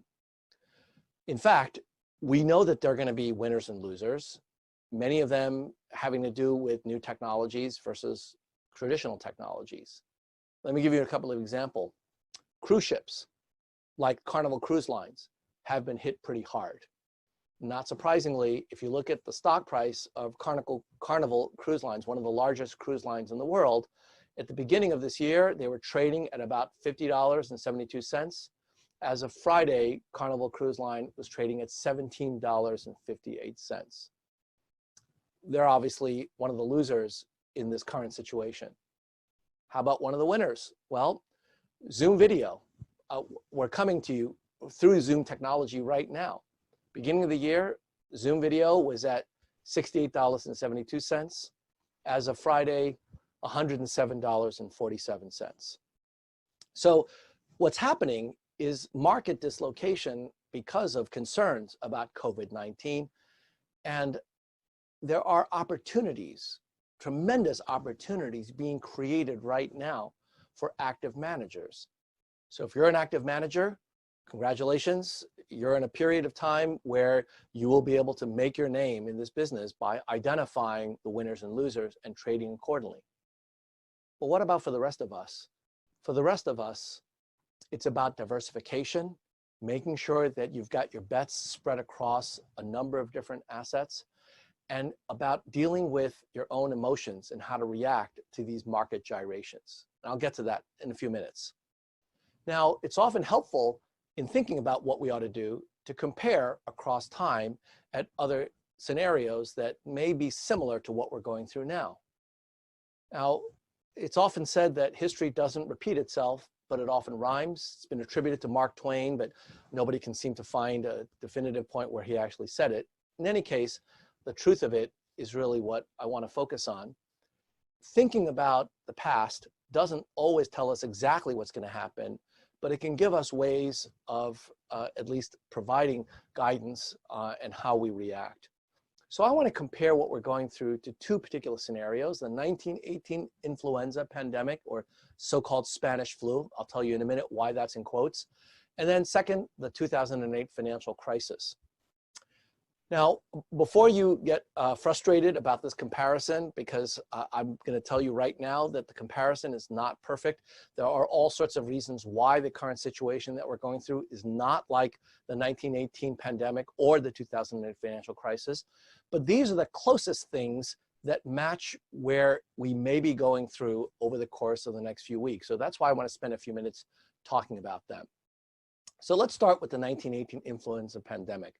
In fact, we know that there are going to be winners and losers, many of them having to do with new technologies versus traditional technologies. Let me give you a couple of examples. Cruise ships, like Carnival Cruise Lines, have been hit pretty hard. Not surprisingly, if you look at the stock price of Carnival Cruise Lines, one of the largest cruise lines in the world, at the beginning of this year, they were trading at about $50.72. As of Friday, Carnival Cruise Line was trading at $17.58. They're obviously one of the losers in this current situation. How about one of the winners? Well, Zoom video. We're coming to you through Zoom technology right now. Beginning of the year, Zoom video was at $68.72. As of Friday, $107.47. So what's happening is market dislocation because of concerns about COVID-19. And there are opportunities, tremendous opportunities being created right now for active managers. So if you're an active manager, congratulations, you're in a period of time where you will be able to make your name in this business by identifying the winners and losers and trading accordingly. But what about for the rest of us? For the rest of us, it's about diversification, making sure that you've got your bets spread across a number of different assets, and about dealing with your own emotions and how to react to these market gyrations. And I'll get to that in a few minutes. Now, it's often helpful in thinking about what we ought to do to compare across time at other scenarios that may be similar to what we're going through now. Now, it's often said that history doesn't repeat itself, but it often rhymes. It's been attributed to Mark Twain, but nobody can seem to find a definitive point where he actually said it. In any case, the truth of it is really what I want to focus on. Thinking about the past doesn't always tell us exactly what's going to happen, but it can give us ways of at least providing guidance and how we react. So I want to compare what we're going through to two particular scenarios: the 1918 influenza pandemic, or so-called Spanish flu. I'll tell you in a minute why that's in quotes. And then second, the 2008 financial crisis. Now, before you get frustrated about this comparison, because I'm going to tell you right now that the comparison is not perfect. There are all sorts of reasons why the current situation that we're going through is not like the 1918 pandemic or the 2008 financial crisis. But these are the closest things that match where we may be going through over the course of the next few weeks. So that's why I want to spend a few minutes talking about them. So let's start with the 1918 influenza pandemic.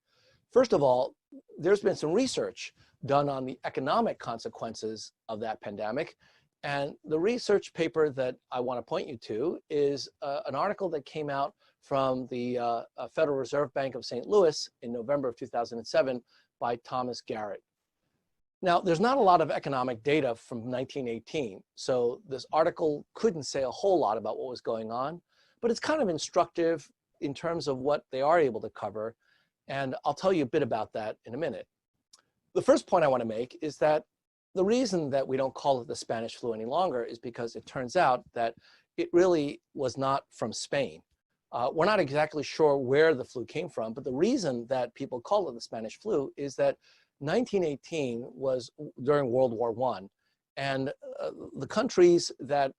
First of all, there's been some research done on the economic consequences of that pandemic. And the research paper that I want to point you to is an article that came out from the Federal Reserve Bank of St. Louis in November of 2007 by Thomas Garrett. Now, there's not a lot of economic data from 1918, so this article couldn't say a whole lot about what was going on, but it's kind of instructive in terms of what they are able to cover. And I'll tell you a bit about that in a minute. The first point I want to make is that the reason that we don't call it the Spanish flu any longer is because it turns out that it really was not from Spain. We're not exactly sure where the flu came from, but the reason that people call it the Spanish flu is that 1918 was during World War I, and the countries that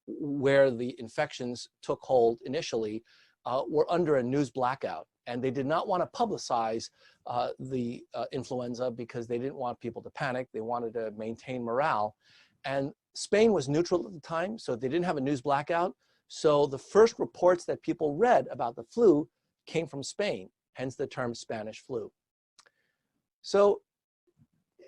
where the infections took hold initially were under a news blackout. And they did not want to publicize the influenza because they didn't want people to panic. They wanted to maintain morale. And Spain was neutral at the time, so they didn't have a news blackout. So the first reports that people read about the flu came from Spain, hence the term Spanish flu. So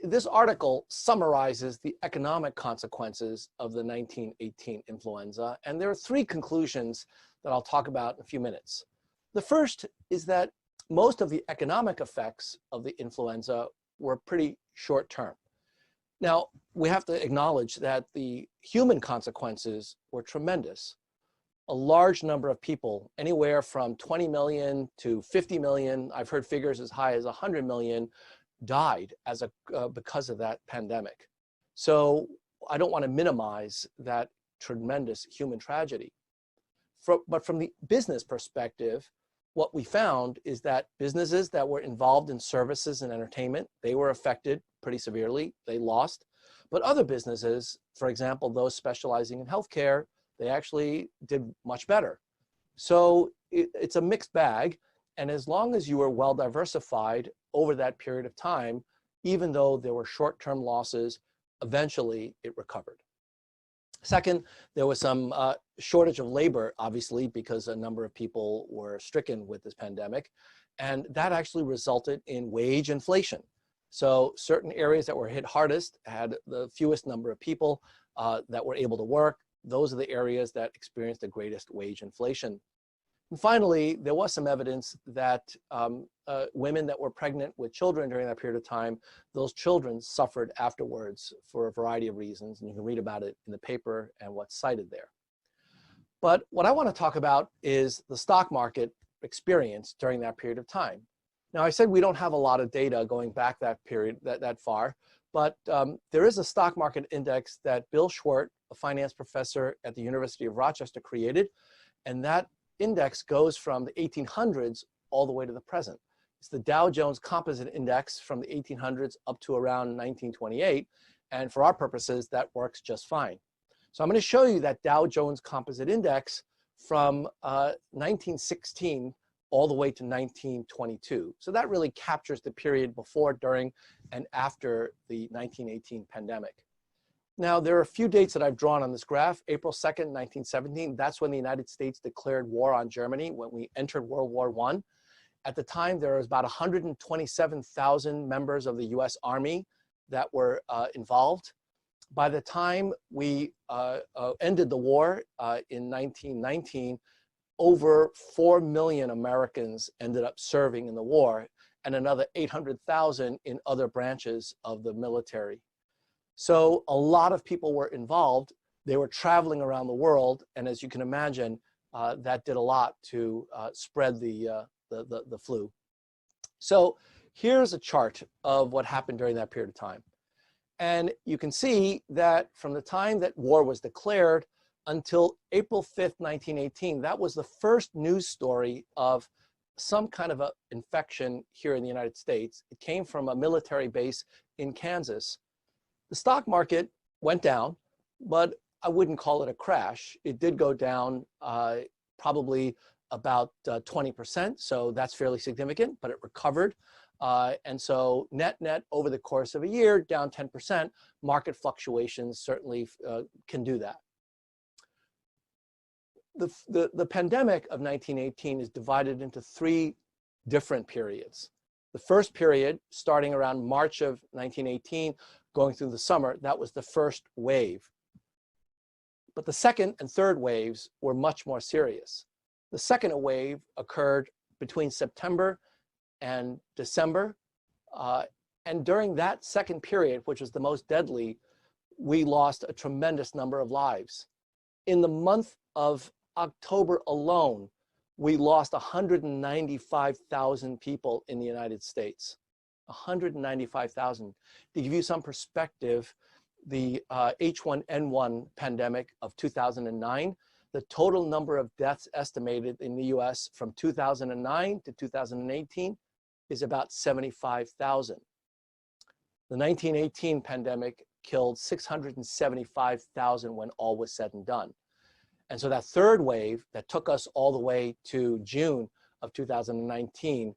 this article summarizes the economic consequences of the 1918 influenza. And there are three conclusions that I'll talk about in a few minutes. The first is that most of the economic effects of the influenza were pretty short term. Now, we have to acknowledge that the human consequences were tremendous. A large number of people, anywhere from 20 million to 50 million, I've heard figures as high as 100 million, died because of that pandemic. So I don't want to minimize that tremendous human tragedy. But from the business perspective, what we found is that businesses that were involved in services and entertainment, they were affected pretty severely. They lost. But other businesses, for example, those specializing in healthcare, they actually did much better. So it's a mixed bag. And as long as you were well diversified over that period of time, even though there were short-term losses, eventually it recovered. Second, there was some shortage of labor, obviously, because a number of people were stricken with this pandemic. And that actually resulted in wage inflation. So certain areas that were hit hardest had the fewest number of people that were able to work. Those are the areas that experienced the greatest wage inflation. And finally, there was some evidence that women that were pregnant with children during that period of time, those children suffered afterwards for a variety of reasons, and you can read about it in the paper and what's cited there. But what I want to talk about is the stock market experience during that period of time. Now, I said we don't have a lot of data going back that period, that far, but there is a stock market index that Bill Schwartz, a finance professor at the University of Rochester, created, and that index goes from the 1800s all the way to the present. It's the Dow Jones Composite Index from the 1800s up to around 1928. And for our purposes, that works just fine. So I'm going to show you that Dow Jones Composite Index from 1916 all the way to 1922. So that really captures the period before, during, and after the 1918 pandemic. Now, there are a few dates that I've drawn on this graph. April 2nd, 1917, that's when the United States declared war on Germany, when we entered World War I. At the time, there was about 127,000 members of the US Army that were involved. By the time we ended the war in 1919, over 4 million Americans ended up serving in the war, and another 800,000 in other branches of the military. So a lot of people were involved. They were traveling around the world, and as you can imagine, that did a lot to spread the flu. So here's a chart of what happened during that period of time. And you can see that from the time that war was declared until April 5th, 1918, that was the first news story of some kind of an infection here in the United States. It came from a military base in Kansas. The stock market went down, but I wouldn't call it a crash. It did go down probably about 20%, so that's fairly significant, but it recovered. And so net over the course of a year, down 10%, market fluctuations certainly can do that. The pandemic of 1918 is divided into 3 different periods. The first period, starting around March of 1918, going through the summer, that was the first wave. But the second and third waves were much more serious. The second wave occurred between September and December. And during that second period, which was the most deadly, we lost a tremendous number of lives. In the month of October alone, we lost 195,000 people in the United States. 195,000. To give you some perspective, the H1N1 pandemic of 2009, the total number of deaths estimated in the US from 2009 to 2018 is about 75,000. The 1918 pandemic killed 675,000 when all was said and done. And so that third wave that took us all the way to June of 2019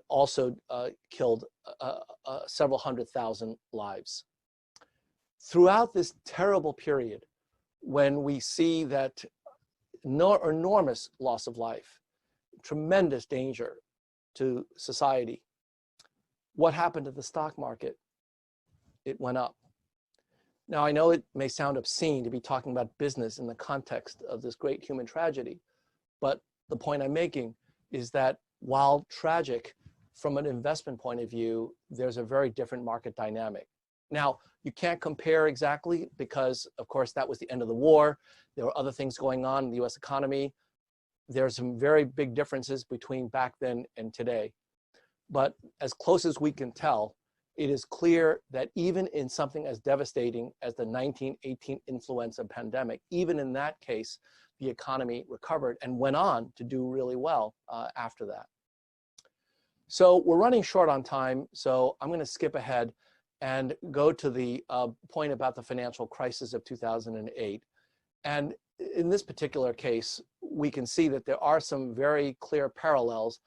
also killed several 100,000 lives. Throughout this terrible period, when we see that enormous loss of life, tremendous danger to society, what happened to the stock market? It went up. Now, I know it may sound obscene to be talking about business in the context of this great human tragedy, but the point I'm making is that while tragic from an investment point of view, there's a very different market dynamic. Now, you can't compare exactly because, of course, that was the end of the war. There were other things going on in the US economy. There are some very big differences between back then and today. But as close as we can tell, it is clear that even in something as devastating as the 1918 influenza pandemic, even in that case, the economy recovered and went on to do really well after that. So we're running short on time, so I'm going to skip ahead and go to the point about the financial crisis of 2008. And in this particular case, we can see that there are some very clear parallels,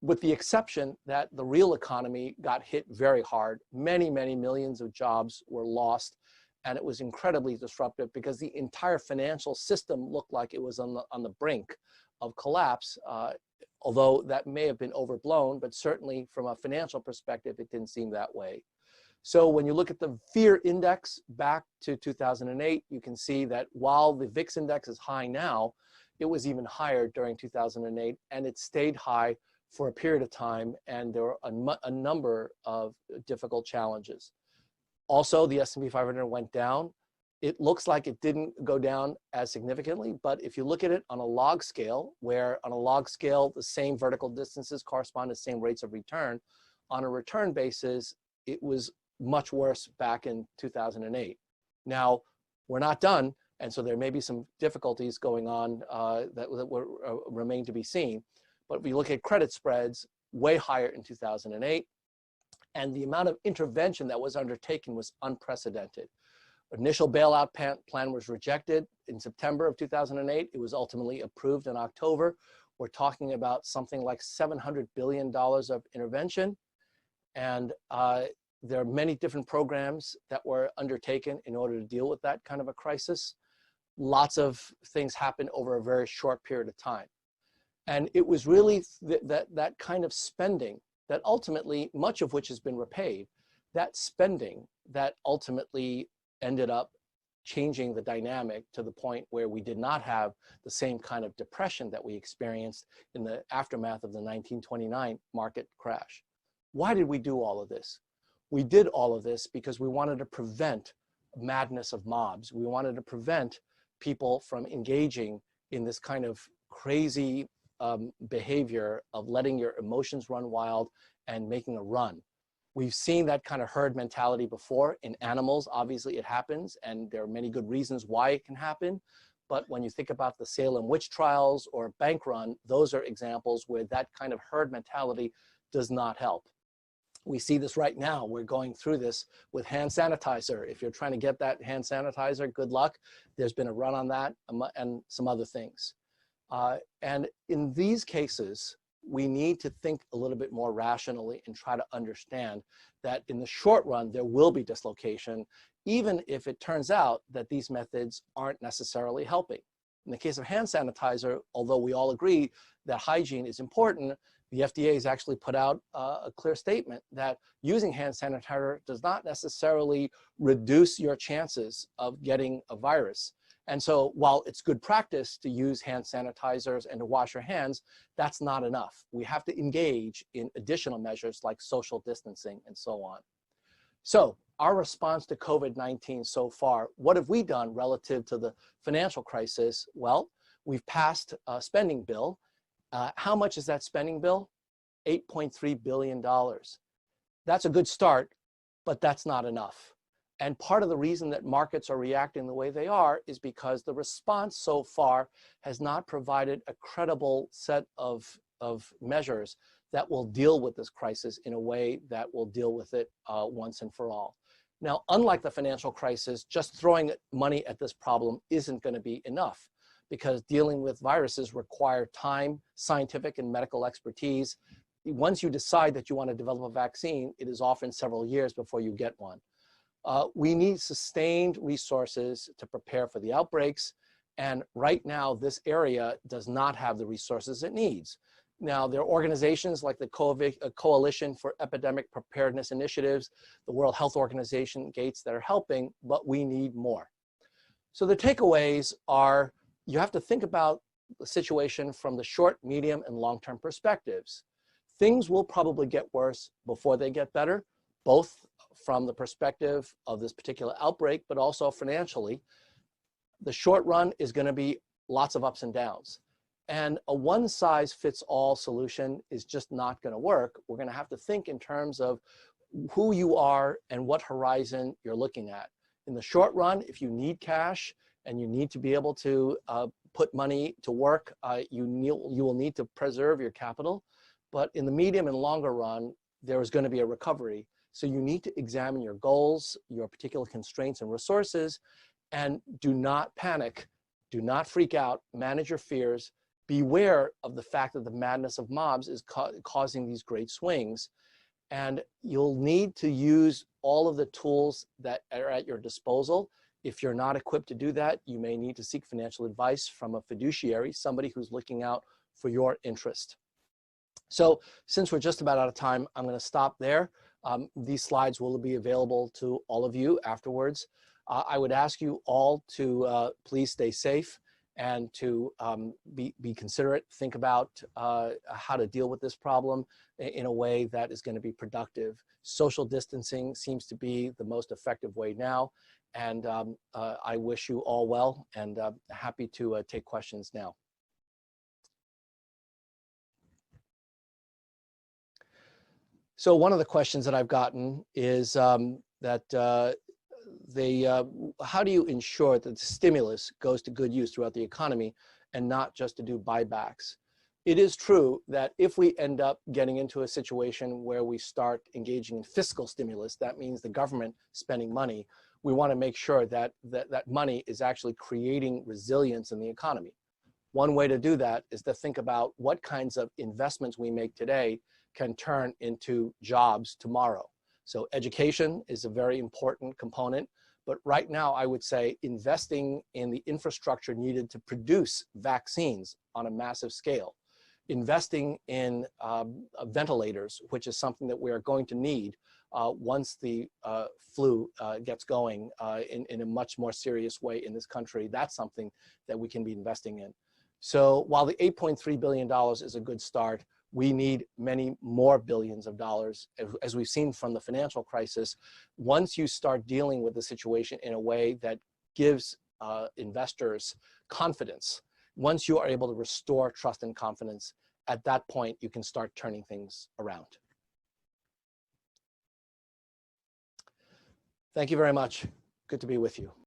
with the exception that the real economy got hit very hard. Many, many millions of jobs were lost, and it was incredibly disruptive because the entire financial system looked like it was on the brink of collapse, although that may have been overblown, but certainly from a financial perspective, it didn't seem that way. So when you look at the fear index back to 2008, you can see that while the VIX index is high now, it was even higher during 2008, and it stayed high for a period of time, and there were a number of difficult challenges. Also, the S&P 500 went down. It looks like it didn't go down as significantly, but if you look at it on a log scale, where on a log scale, the same vertical distances correspond to the same rates of return, on a return basis, it was much worse back in 2008. Now, we're not done, and so there may be some difficulties going on that will remain to be seen. But if you look at credit spreads, way higher in 2008, and the amount of intervention that was undertaken was unprecedented. Initial bailout plan was rejected in September of 2008. It was ultimately approved in October. We're talking about something like $700 billion of intervention. And there are many different programs that were undertaken in order to deal with that kind of a crisis. Lots of things happened over a very short period of time. And it was really that kind of spending that ultimately, much of which has been repaid, that spending that ultimately ended up changing the dynamic to the point where we did not have the same kind of depression that we experienced in the aftermath of the 1929 market crash. Why did we do all of this? We did all of this because we wanted to prevent madness of mobs. We wanted to prevent people from engaging in this kind of crazy behavior of letting your emotions run wild and making a run. We've seen that kind of herd mentality before in animals. Obviously it happens, and there are many good reasons why it can happen. But when you think about the Salem witch trials or bank run, those are examples where that kind of herd mentality does not help. We see this right now. We're going through this with hand sanitizer. If you're trying to get that hand sanitizer, good luck. There's been a run on that and some other things. And in these cases, we need to think a little bit more rationally and try to understand that in the short run, there will be dislocation, even if it turns out that these methods aren't necessarily helping. In the case of hand sanitizer, although we all agree that hygiene is important, the FDA has actually put out a clear statement that using hand sanitizer does not necessarily reduce your chances of getting a virus. And so while it's good practice to use hand sanitizers and to wash your hands, that's not enough. We have to engage in additional measures like social distancing and so on. So our response to COVID-19 so far, what have we done relative to the financial crisis? Well, we've passed a spending bill. How much is that spending bill? $8.3 billion. That's a good start, but that's not enough. And part of the reason that markets are reacting the way they are is because the response so far has not provided a credible set of measures that will deal with this crisis in a way that will deal with it once and for all. Now, unlike the financial crisis, just throwing money at this problem isn't going to be enough, because dealing with viruses require time, scientific and medical expertise. Once you decide that you want to develop a vaccine, it is often several years before you get one. We need sustained resources to prepare for the outbreaks. And right now, this area does not have the resources it needs. Now, there are organizations like the Coalition for Epidemic Preparedness Initiatives, the World Health Organization, Gates, that are helping, but we need more. So the takeaways are, you have to think about the situation from the short, medium, and long-term perspectives. Things will probably get worse before they get better, both from the perspective of this particular outbreak, but also financially. The short run is going to be lots of ups and downs. And a one-size-fits-all solution is just not going to work. We're going to have to think in terms of who you are and what horizon you're looking at. In the short run, if you need cash and you need to be able to put money to work, you will need to preserve your capital. But in the medium and longer run, there is going to be a recovery. So you need to examine your goals, your particular constraints and resources, and do not panic, do not freak out, manage your fears, beware of the fact that the madness of mobs is causing these great swings. And you'll need to use all of the tools that are at your disposal. If you're not equipped to do that, you may need to seek financial advice from a fiduciary, somebody who's looking out for your interest. So since we're just about out of time, I'm going to stop there. These slides will be available to all of you afterwards. I would ask you all to please stay safe and to be considerate, think about how to deal with this problem in a way that is going to be productive. Social distancing seems to be the most effective way now, and I wish you all well, and happy to take questions now. So one of the questions that I've gotten is how do you ensure that the stimulus goes to good use throughout the economy and not just to do buybacks? It is true that if we end up getting into a situation where we start engaging in fiscal stimulus, that means the government spending money, we want to make sure that that money is actually creating resilience in the economy. One way to do that is to think about what kinds of investments we make today can turn into jobs tomorrow. So education is a very important component, but right now I would say investing in the infrastructure needed to produce vaccines on a massive scale. investing in ventilators, which is something that we are going to need once the flu gets going in a much more serious way in this country. That's something that we can be investing in. So while the $8.3 billion is a good start, we need many more billions of dollars, as we've seen from the financial crisis. Once you start dealing with the situation in a way that gives investors confidence, once you are able to restore trust and confidence, at that point, you can start turning things around. Thank you very much. Good to be with you.